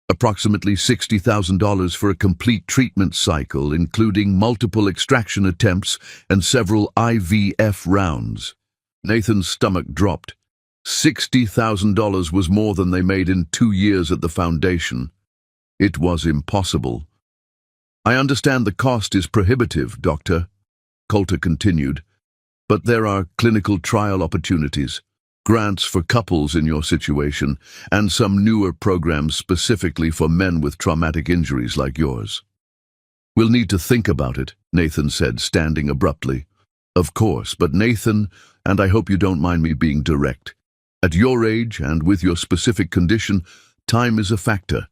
Approximately $60,000 for a complete treatment cycle, including multiple extraction attempts and several IVF rounds. Nathan's stomach dropped. $60,000 was more than they made in 2 years at the foundation. It was impossible. I understand the cost is prohibitive, Doctor, Coulter continued, but there are clinical trial opportunities, grants for couples in your situation, and some newer programs specifically for men with traumatic injuries like yours. We'll need to think about it, Nathan said, standing abruptly. Of course, but Nathan, and I hope you don't mind me being direct, at your age and with your specific condition, time is a factor.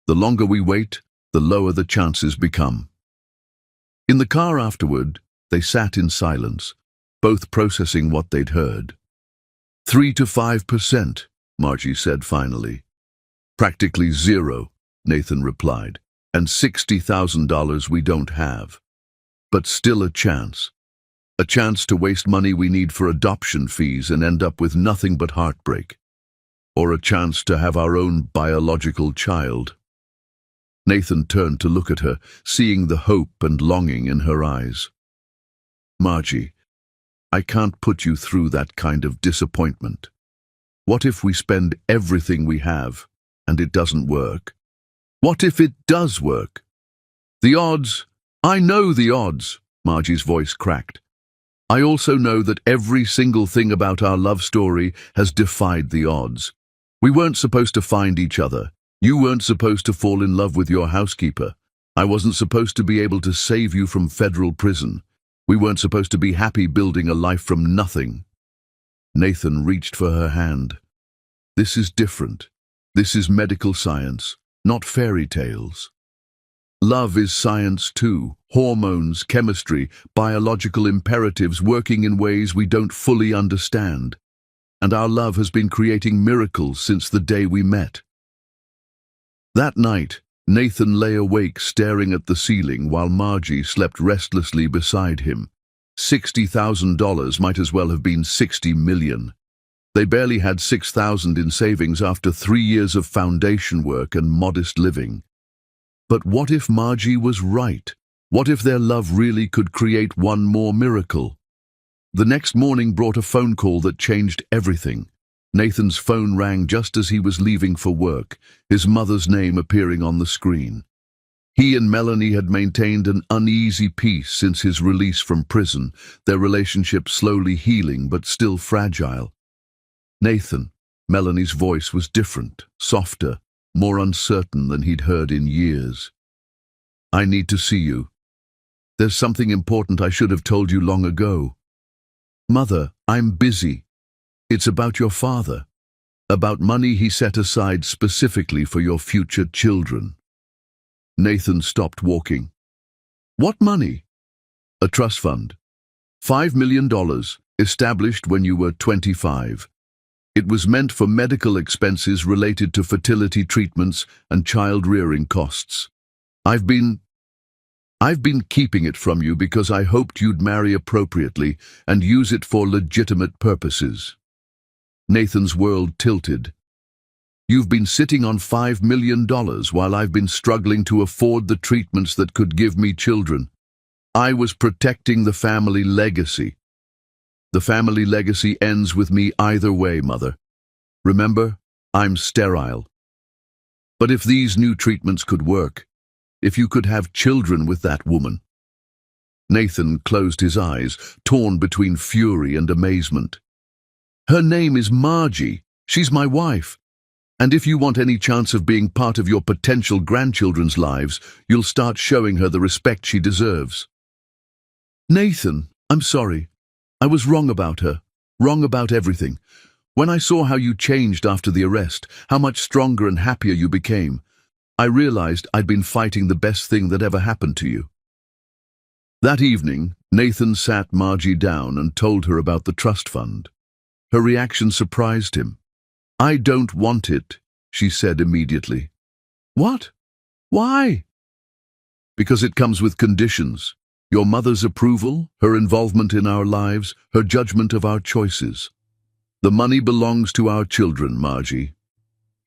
The longer we wait, the lower the chances become. In the car afterward, they sat in silence, both processing what they'd heard. 3 to 5%, Margie said finally. Practically zero, Nathan replied, and $60,000 we don't have. But still a chance. A chance to waste money we need for adoption fees and end up with nothing but heartbreak. Or a chance to have our own biological child. Nathan turned to look at her, seeing the hope and longing in her eyes. Margie, I can't put you through that kind of disappointment. What if we spend everything we have and it doesn't work? What if it does work? The odds, I know the odds, Margie's voice cracked. I also know that every single thing about our love story has defied the odds. We weren't supposed to find each other. You weren't supposed to fall in love with your housekeeper. I wasn't supposed to be able to save you from federal prison. We weren't supposed to be happy building a life from nothing. Nathan reached for her hand. This is different. This is medical science, not fairy tales. Love is science too. Hormones, chemistry, biological imperatives working in ways we don't fully understand. And our love has been creating miracles since the day we met. That night, Nathan lay awake staring at the ceiling while Margie slept restlessly beside him. $60,000 might as well have been 60 million. They barely had 6,000 in savings after 3 years of foundation work and modest living. But what if Margie was right? What if their love really could create one more miracle? The next morning brought a phone call that changed everything. Nathan's phone rang just as he was leaving for work, his mother's name appearing on the screen. He and Melanie had maintained an uneasy peace since his release from prison, their relationship slowly healing but still fragile. Nathan, Melanie's voice was different, softer, more uncertain than he'd heard in years. I need to see you. There's something important I should have told you long ago. Mother, I'm busy. It's about your father. About money he set aside specifically for your future children. Nathan stopped walking. What money? A trust fund. $5 million, established when you were 25. It was meant for medical expenses related to fertility treatments and child-rearing costs. I've been keeping it from you because I hoped you'd marry appropriately and use it for legitimate purposes. Nathan's world tilted. You've been sitting on $5 million while I've been struggling to afford the treatments that could give me children. I was protecting the family legacy. The family legacy ends with me either way, Mother. Remember, I'm sterile. But if these new treatments could work, if you could have children with that woman. Nathan closed his eyes, torn between fury and amazement. Her name is Margie. She's my wife. And if you want any chance of being part of your potential grandchildren's lives, you'll start showing her the respect she deserves. Nathan, I'm sorry. I was wrong about her. Wrong about everything. When I saw how you changed after the arrest, how much stronger and happier you became, I realized I'd been fighting the best thing that ever happened to you. That evening, Nathan sat Margie down and told her about the trust fund. Her reaction surprised him. "I don't want it," she said immediately. "What? Why?" "Because it comes with conditions. Your mother's approval, her involvement in our lives, her judgment of our choices. The money belongs to our children, Margie.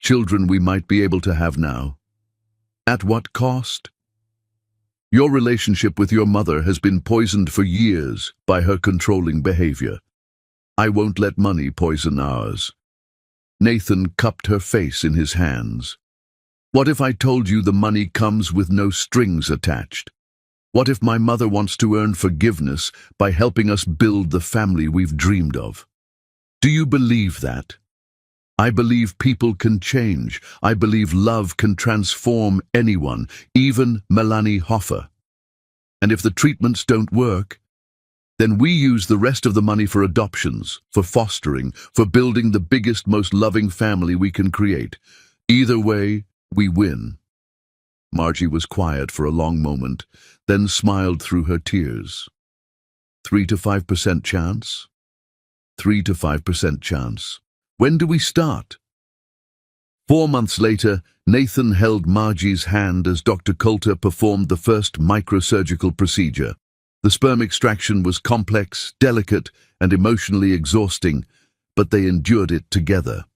Children we might be able to have now. At what cost? Your relationship with your mother has been poisoned for years by her controlling behavior. I won't let money poison ours." Nathan cupped her face in his hands. "What if I told you the money comes with no strings attached? What if my mother wants to earn forgiveness by helping us build the family we've dreamed of? Do you believe that? I believe people can change. I believe love can transform anyone, even Melanie Hoffer. And if the treatments don't work, then we use the rest of the money for adoptions, for fostering, for building the biggest, most loving family we can create. Either way, we win." Margie was quiet for a long moment, then smiled through her tears. 3 to 5% chance? 3 to 5% chance. When do we start? 4 months later, Nathan held Margie's hand as Dr. Coulter performed the first microsurgical procedure. The sperm extraction was complex, delicate, and emotionally exhausting, but they endured it together.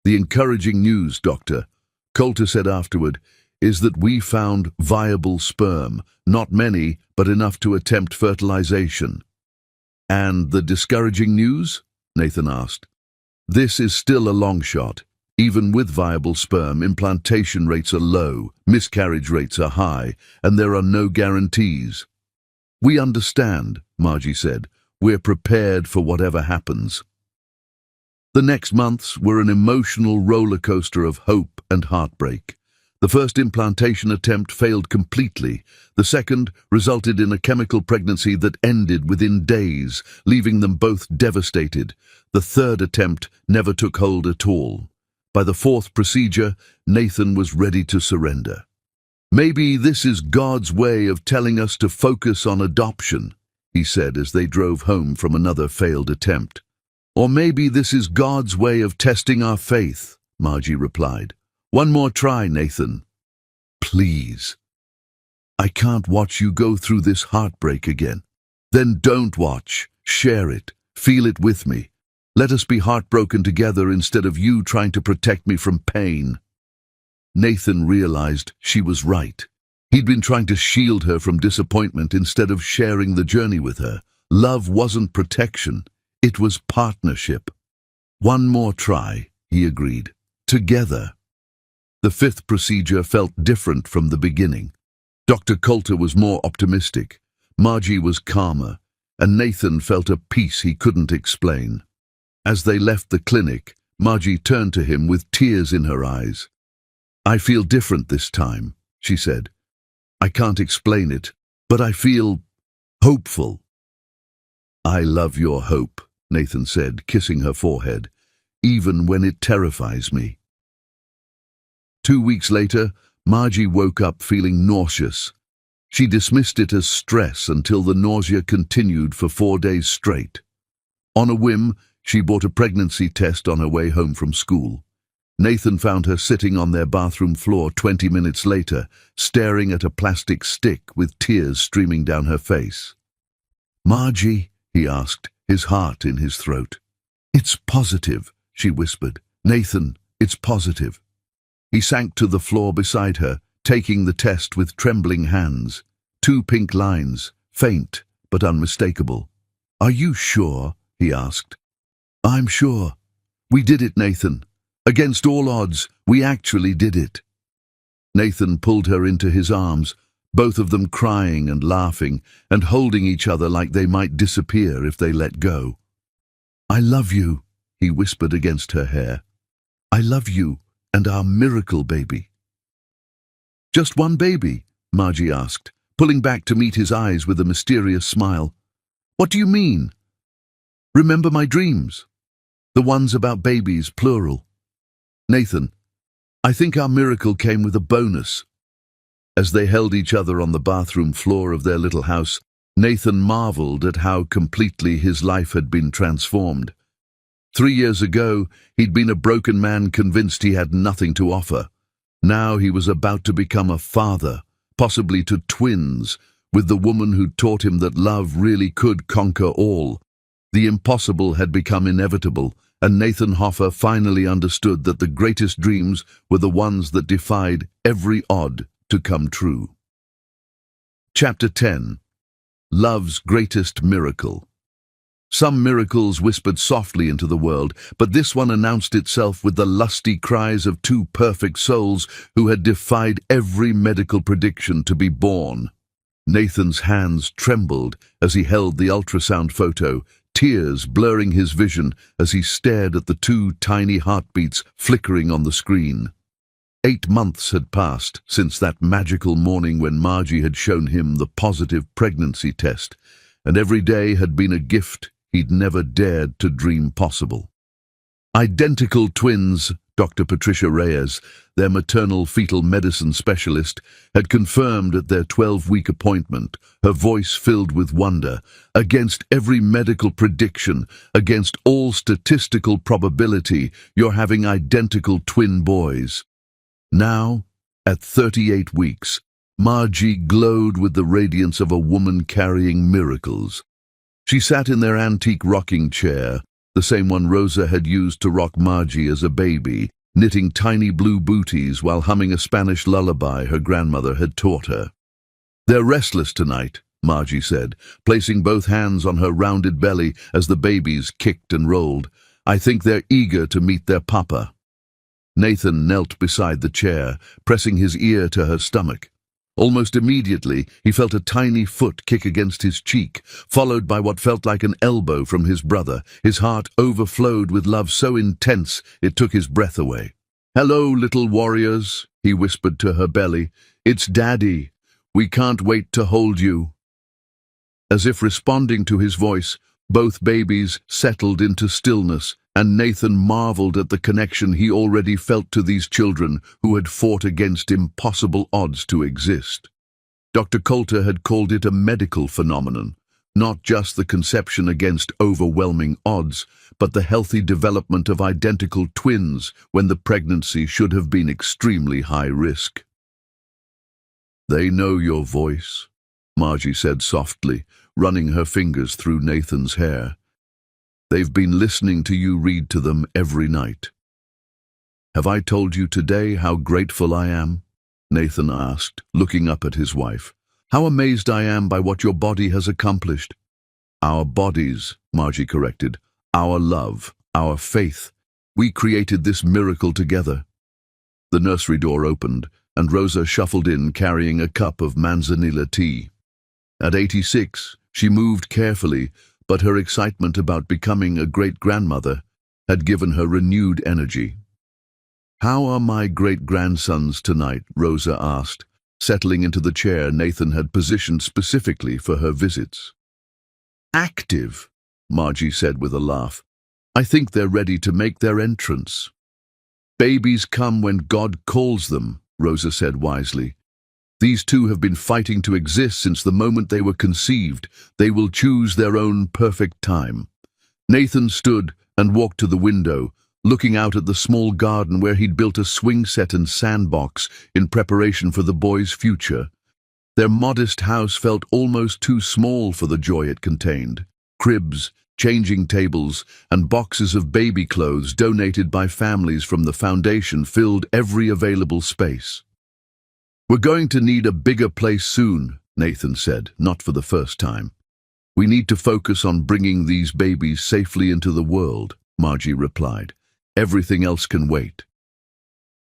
"The encouraging news, Doctor," Coulter said afterward, "is that we found viable sperm, not many, but enough to attempt fertilization." "And the discouraging news?" Nathan asked. "This is still a long shot. Even with viable sperm, implantation rates are low, miscarriage rates are high, and there are no guarantees." "We understand," Margie said. "We're prepared for whatever happens." The next months were an emotional roller coaster of hope and heartbreak. The first implantation attempt failed completely. The second resulted in a chemical pregnancy that ended within days, leaving them both devastated. The third attempt never took hold at all. By the fourth procedure, Nathan was ready to surrender. "Maybe this is God's way of telling us to focus on adoption," he said as they drove home from another failed attempt. "Or maybe this is God's way of testing our faith," Margie replied. "One more try, Nathan. Please. I can't watch you go through this heartbreak again." "Then don't watch. Share it. Feel it with me. Let us be heartbroken together instead of you trying to protect me from pain." Nathan realized she was right. He'd been trying to shield her from disappointment instead of sharing the journey with her. Love wasn't protection. It was partnership. "One more try," he agreed. "Together." The fifth procedure felt different from the beginning. Dr. Coulter was more optimistic. Margie was calmer, and Nathan felt a peace he couldn't explain. As they left the clinic, Margie turned to him with tears in her eyes. "I feel different this time," she said. "I can't explain it, but I feel hopeful." "I love your hope," Nathan said, kissing her forehead, "even when it terrifies me." 2 weeks later, Margie woke up feeling nauseous. She dismissed it as stress until the nausea continued for 4 days straight. On a whim, she bought a pregnancy test on her way home from school. Nathan found her sitting on their bathroom floor 20 minutes later, staring at a plastic stick with tears streaming down her face. "Margie?" he asked, his heart in his throat. "It's positive," she whispered. "Nathan, it's positive." He sank to the floor beside her, taking the test with trembling hands. 2 pink lines, faint but unmistakable. "Are you sure?" he asked. "I'm sure. We did it, Nathan. Against all odds, we actually did it." Nathan pulled her into his arms, both of them crying and laughing and holding each other like they might disappear if they let go. "I love you," he whispered against her hair. "I love you. And our miracle baby. Just one baby? Margie asked, pulling back to meet his eyes with a mysterious smile. What do you mean? Remember my dreams? The ones about babies, plural. Nathan, I think our miracle came with a bonus. As they held each other on the bathroom floor of their little house, Nathan marveled at how completely his life had been transformed. 3 years ago, he'd been a broken man convinced he had nothing to offer. Now he was about to become a father, possibly to twins, with the woman who taught him that love really could conquer all. The impossible had become inevitable, and Nathan Hoffer finally understood that the greatest dreams were the ones that defied every odd to come true. Chapter 10. Love's Greatest Miracle. Some miracles whispered softly into the world, but this one announced itself with the lusty cries of two perfect souls who had defied every medical prediction to be born. Nathan's hands trembled as he held the ultrasound photo, tears blurring his vision as he stared at the two tiny heartbeats flickering on the screen. 8 months had passed since that magical morning when Margie had shown him the positive pregnancy test, and every day had been a gift he'd never dared to dream possible. Identical twins, Dr. Patricia Reyes, their maternal fetal medicine specialist, had confirmed at their 12-week appointment, her voice filled with wonder. Against every medical prediction, against all statistical probability, you're having identical twin boys. Now, at 38 weeks, Margie glowed with the radiance of a woman carrying miracles. She sat in their antique rocking chair, the same one Rosa had used to rock Margie as a baby, knitting tiny blue booties while humming a Spanish lullaby her grandmother had taught her. They're restless tonight, Margie said, placing both hands on her rounded belly as the babies kicked and rolled. I think they're eager to meet their papa. Nathan knelt beside the chair, pressing his ear to her stomach. Almost immediately, he felt a tiny foot kick against his cheek, followed by what felt like an elbow from his brother. His heart overflowed with love so intense it took his breath away. "Hello, little warriors," he whispered to her belly. "It's Daddy. We can't wait to hold you." As if responding to his voice, both babies settled into stillness, and Nathan marveled at the connection he already felt to these children who had fought against impossible odds to exist. Dr. Coulter had called it a medical phenomenon, not just the conception against overwhelming odds, but the healthy development of identical twins when the pregnancy should have been extremely high risk. "They know your voice," Margie said softly, running her fingers through Nathan's hair. "They've been listening to you read to them every night." "Have I told you today how grateful I am?" Nathan asked, looking up at his wife. "How amazed I am by what your body has accomplished." "Our bodies," Margie corrected. "Our love, our faith. We created this miracle together." The nursery door opened, and Rosa shuffled in carrying a cup of manzanilla tea. At 86, she moved carefully, but her excitement about becoming a great-grandmother had given her renewed energy. "How are my great-grandsons tonight?" Rosa asked, settling into the chair Nathan had positioned specifically for her visits. "Active," Margie said with a laugh. "I think they're ready to make their entrance." "Babies come when God calls them," Rosa said wisely. "These two have been fighting to exist since the moment they were conceived. They will choose their own perfect time." Nathan stood and walked to the window, looking out at the small garden where he'd built a swing set and sandbox in preparation for the boys' future. Their modest house felt almost too small for the joy it contained. Cribs, changing tables, and boxes of baby clothes donated by families from the foundation filled every available space. "We're going to need a bigger place soon," Nathan said, not for the first time. "We need to focus on bringing these babies safely into the world," Margie replied. "Everything else can wait."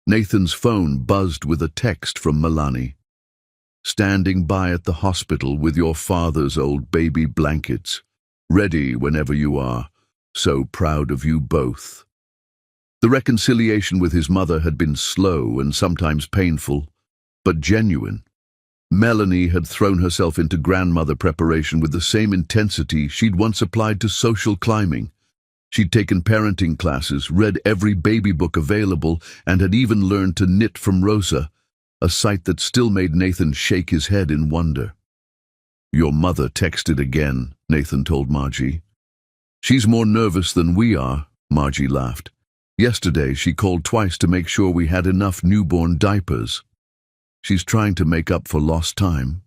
Nathan's phone buzzed with a text from Milani. "Standing by at the hospital with your father's old baby blankets. Ready whenever you are. So proud of you both." The reconciliation with his mother had been slow and sometimes painful, but genuine. Melanie had thrown herself into grandmother preparation with the same intensity she'd once applied to social climbing. She'd taken parenting classes, read every baby book available, and had even learned to knit from Rosa, a sight that still made Nathan shake his head in wonder. "Your mother texted again," Nathan told Margie. "She's more nervous than we are," Margie laughed. "Yesterday she called twice to make sure we had enough newborn diapers. She's trying to make up for lost time.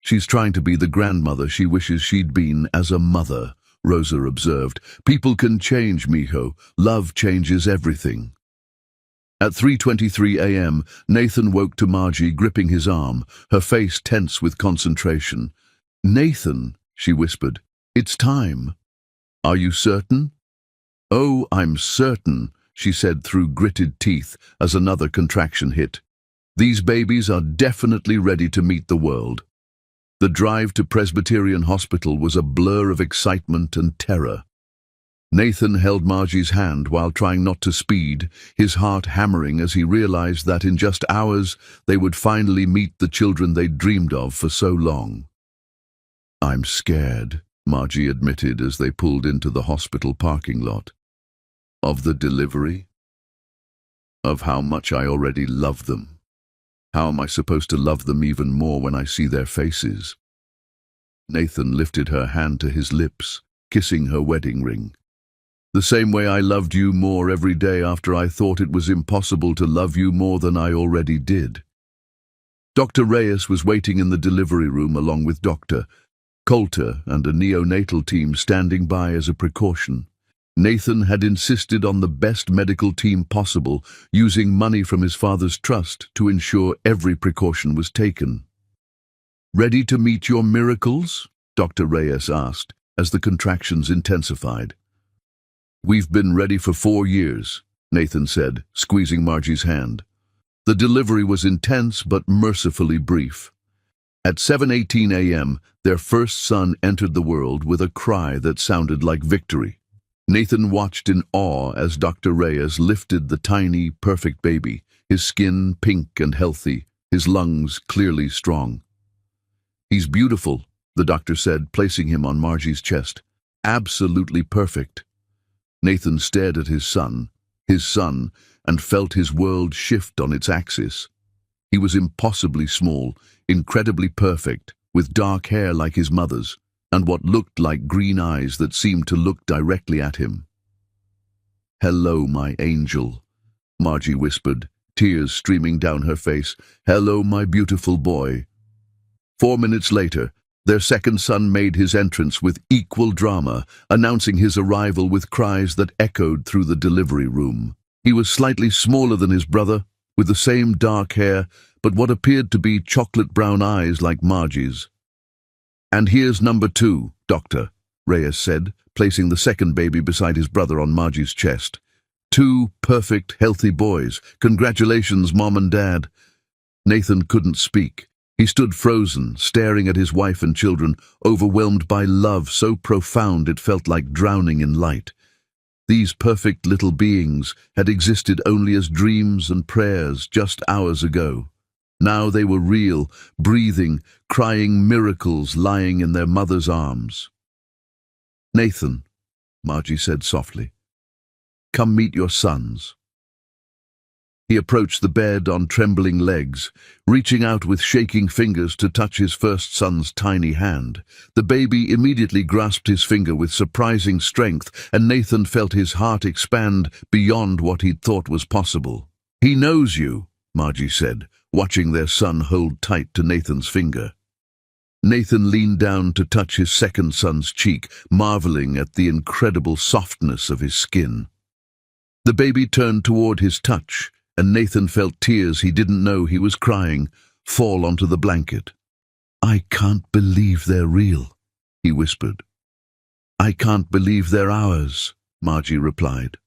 She's trying to be the grandmother she wishes she'd been as a mother," Rosa observed. "People can change, mijo. Love changes everything." At 3:23 a.m., Nathan woke to Margie gripping his arm, her face tense with concentration. "Nathan," she whispered, "it's time." "Are you certain?" "Oh, I'm certain," she said through gritted teeth as another contraction hit. "These babies are definitely ready to meet the world." The drive to Presbyterian Hospital was a blur of excitement and terror. Nathan held Margie's hand while trying not to speed, his heart hammering as he realized that in just hours they would finally meet the children they'd dreamed of for so long. "I'm scared," Margie admitted as they pulled into the hospital parking lot. "Of the delivery? Of how much I already love them. How am I supposed to love them even more when I see their faces?" Nathan lifted her hand to his lips, kissing her wedding ring. "The same way I loved you more every day after I thought it was impossible to love you more than I already did." Dr. Reyes was waiting in the delivery room along with Dr. Coulter and a neonatal team standing by as a precaution. Nathan had insisted on the best medical team possible, using money from his father's trust to ensure every precaution was taken. "Ready to meet your miracles?" Dr. Reyes asked, as the contractions intensified. "We've been ready for 4 years, Nathan said, squeezing Margie's hand. The delivery was intense but mercifully brief. At 7:18 a.m., their first son entered the world with a cry that sounded like victory. Nathan watched in awe as Dr. Reyes lifted the tiny, perfect baby, his skin pink and healthy, his lungs clearly strong. "He's beautiful," the doctor said, placing him on Margie's chest. "Absolutely perfect." Nathan stared at his son, and felt his world shift on its axis. He was impossibly small, incredibly perfect, with dark hair like his mother's, and what looked like green eyes that seemed to look directly at him. "Hello, my angel," Margie whispered, tears streaming down her face. "Hello, my beautiful boy." 4 minutes later, their second son made his entrance with equal drama, announcing his arrival with cries that echoed through the delivery room. He was slightly smaller than his brother, with the same dark hair, but what appeared to be chocolate-brown eyes like Margie's. "And here's number 2, Doctor," Reyes said, placing the second baby beside his brother on Margie's chest. "2 perfect, healthy boys. Congratulations, Mom and Dad." Nathan couldn't speak. He stood frozen, staring at his wife and children, overwhelmed by love so profound it felt like drowning in light. These perfect little beings had existed only as dreams and prayers just hours ago. Now they were real, breathing, crying miracles lying in their mother's arms. "Nathan," Margie said softly, "come meet your sons." He approached the bed on trembling legs, reaching out with shaking fingers to touch his first son's tiny hand. The baby immediately grasped his finger with surprising strength, and Nathan felt his heart expand beyond what he'd thought was possible. "He knows you," Margie said, watching their son hold tight to Nathan's finger. Nathan leaned down to touch his second son's cheek, marveling at the incredible softness of his skin. The baby turned toward his touch, and Nathan felt tears he didn't know he was crying fall onto the blanket. "I can't believe they're real," he whispered. "I can't believe they're ours," Margie replied.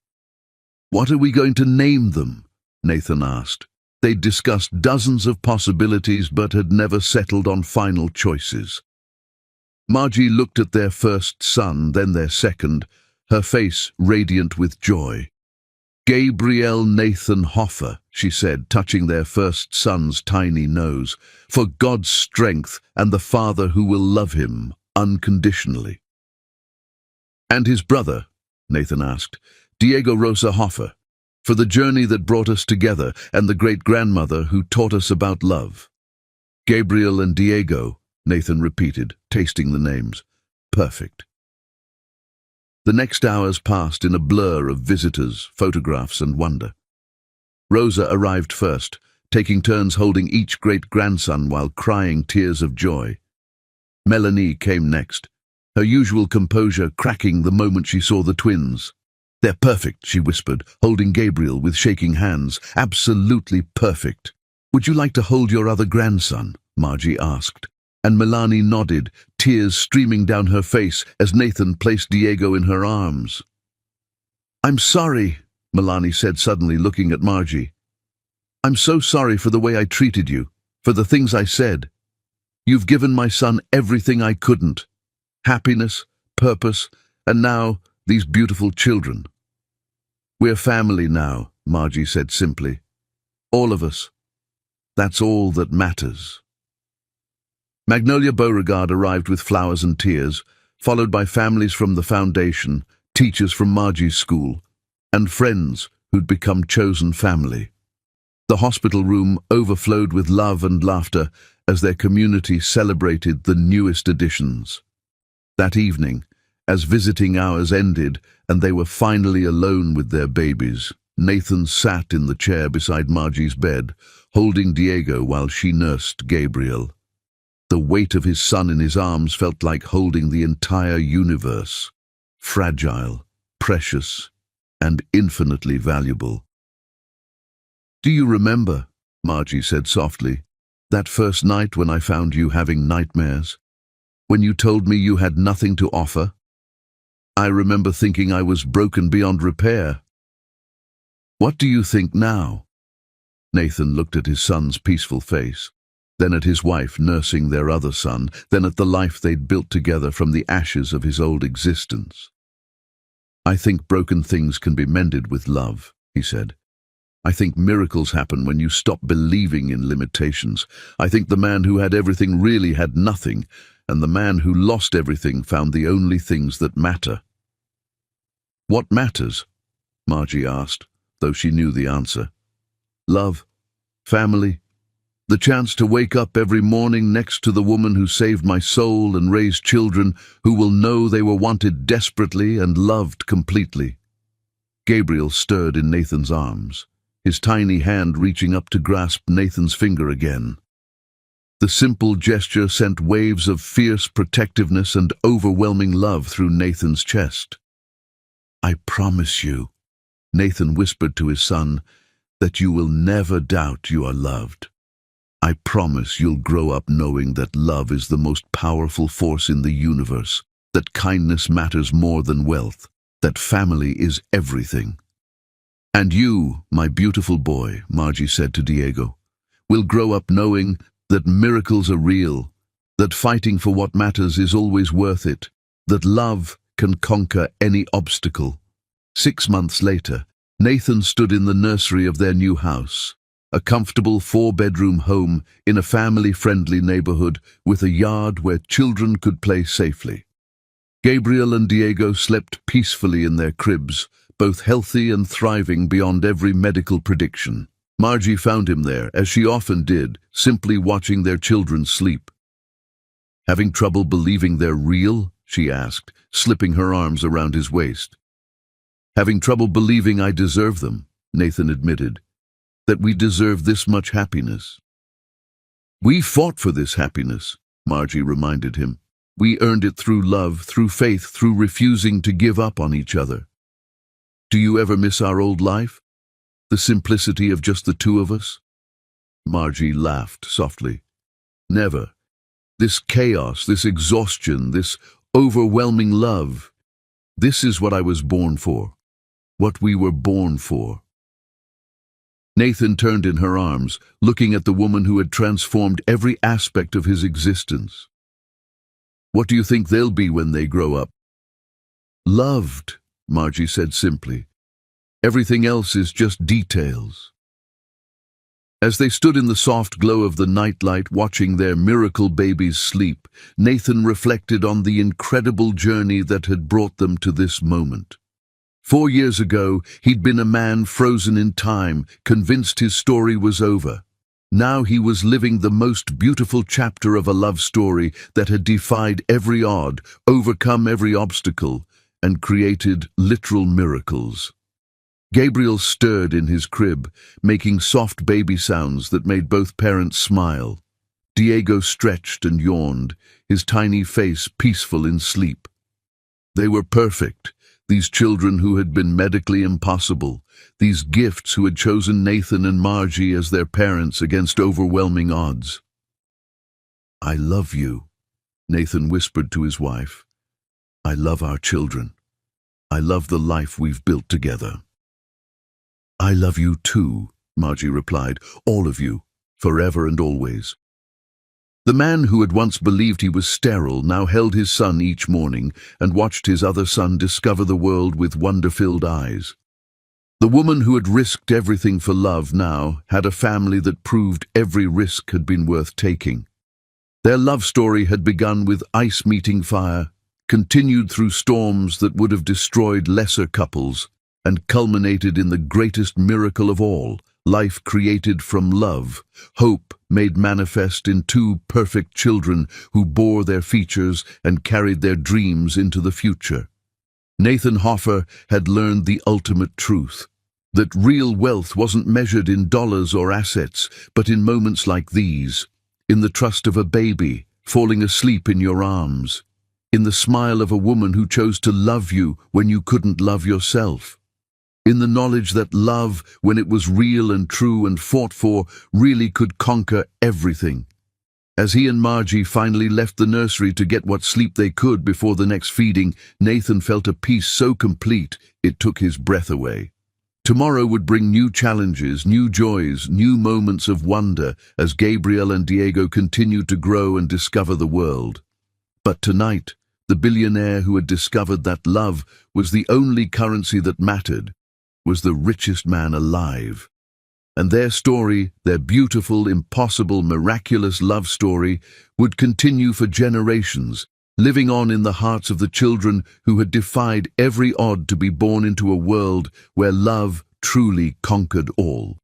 "What are we going to name them?" Nathan asked. They'd discussed dozens of possibilities but had never settled on final choices. Margie looked at their first son, then their second, her face radiant with joy. Gabriel Nathan Hoffer, she said, touching their first son's tiny nose, for God's strength and the Father who will love him unconditionally. And his brother, Nathan asked, Diego Rosa Hoffer, for the journey that brought us together and the great-grandmother who taught us about love. Gabriel and Diego, Nathan repeated, tasting the names. Perfect. The next hours passed in a blur of visitors, photographs, and wonder. Rosa arrived first, taking turns holding each great-grandson while crying tears of joy. Melanie came next, her usual composure cracking the moment she saw the twins. They're perfect, she whispered, holding Gabriel with shaking hands. Absolutely perfect. Would you like to hold your other grandson? Margie asked. And Melanie nodded, tears streaming down her face as Nathan placed Diego in her arms. I'm sorry, Melanie said suddenly, looking at Margie. I'm so sorry for the way I treated you, for the things I said. You've given my son everything I couldn't. Happiness, purpose, and now these beautiful children. We're family now, Margie said simply. All of us. That's all that matters. Magnolia Beauregard arrived with flowers and tears, followed by families from the foundation, teachers from Margie's school, and friends who'd become chosen family. The hospital room overflowed with love and laughter as their community celebrated the newest additions. That evening, as visiting hours ended and they were finally alone with their babies, Nathan sat in the chair beside Margie's bed, holding Diego while she nursed Gabriel. The weight of his son in his arms felt like holding the entire universe, fragile, precious, and infinitely valuable. Do you remember, Margie said softly, that first night when I found you having nightmares? When you told me you had nothing to offer? I remember thinking I was broken beyond repair. What do you think now? Nathan looked at his son's peaceful face, then at his wife nursing their other son, then at the life they'd built together from the ashes of his old existence. I think broken things can be mended with love, he said. I think miracles happen when you stop believing in limitations. I think the man who had everything really had nothing, and the man who lost everything found the only things that matter. What matters? Margie asked, though she knew the answer. Love, family, the chance to wake up every morning next to the woman who saved my soul and raised children who will know they were wanted desperately and loved completely. Gabriel stirred in Nathan's arms, his tiny hand reaching up to grasp Nathan's finger again. The simple gesture sent waves of fierce protectiveness and overwhelming love through Nathan's chest. I promise you, Nathan whispered to his son, that you will never doubt you are loved. I promise you'll grow up knowing that love is the most powerful force in the universe, that kindness matters more than wealth, that family is everything. And you, my beautiful boy, Margie said to Diego, will grow up knowing that miracles are real, that fighting for what matters is always worth it, that love can conquer any obstacle. 6 months later, Nathan stood in the nursery of their new house, a comfortable 4-bedroom home in a family-friendly neighborhood with a yard where children could play safely. Gabriel and Diego slept peacefully in their cribs, both healthy and thriving beyond every medical prediction. Margie found him there, as she often did, simply watching their children sleep. Having trouble believing they're real? She asked, slipping her arms around his waist. Having trouble believing I deserve them, Nathan admitted, that we deserve this much happiness. We fought for this happiness, Margie reminded him. We earned it through love, through faith, through refusing to give up on each other. Do you ever miss our old life? The simplicity of just the two of us? Margie laughed softly. Never. This chaos, this exhaustion, this overwhelming love. This is what I was born for. What we were born for. Nathan turned in her arms, looking at the woman who had transformed every aspect of his existence. What do you think they'll be when they grow up? Loved, Margie said simply. Everything else is just details. As they stood in the soft glow of the nightlight watching their miracle babies sleep, Nathan reflected on the incredible journey that had brought them to this moment. 4 years ago, he'd been a man frozen in time, convinced his story was over. Now he was living the most beautiful chapter of a love story that had defied every odd, overcome every obstacle, and created literal miracles. Gabriel stirred in his crib, making soft baby sounds that made both parents smile. Diego stretched and yawned, his tiny face peaceful in sleep. They were perfect, these children who had been medically impossible, these gifts who had chosen Nathan and Margie as their parents against overwhelming odds. "I love you," Nathan whispered to his wife. "I love our children. I love the life we've built together." "I love you too," Margie replied, "all of you, forever and always." The man who had once believed he was sterile now held his son each morning and watched his other son discover the world with wonder-filled eyes. The woman who had risked everything for love now had a family that proved every risk had been worth taking. Their love story had begun with ice meeting fire, continued through storms that would have destroyed lesser couples, and culminated in the greatest miracle of all, life created from love, hope made manifest in 2 perfect children who bore their features and carried their dreams into the future. Nathan Hoffer had learned the ultimate truth, that real wealth wasn't measured in dollars or assets, but in moments like these, in the trust of a baby falling asleep in your arms, in the smile of a woman who chose to love you when you couldn't love yourself, in the knowledge that love, when it was real and true and fought for, really could conquer everything. As he and Margie finally left the nursery to get what sleep they could before the next feeding, Nathan felt a peace so complete it took his breath away. Tomorrow would bring new challenges, new joys, new moments of wonder as Gabriel and Diego continued to grow and discover the world. But tonight, the billionaire who had discovered that love was the only currency that mattered, was the richest man alive. And their story, their beautiful, impossible, miraculous love story, would continue for generations, living on in the hearts of the children who had defied every odd to be born into a world where love truly conquered all.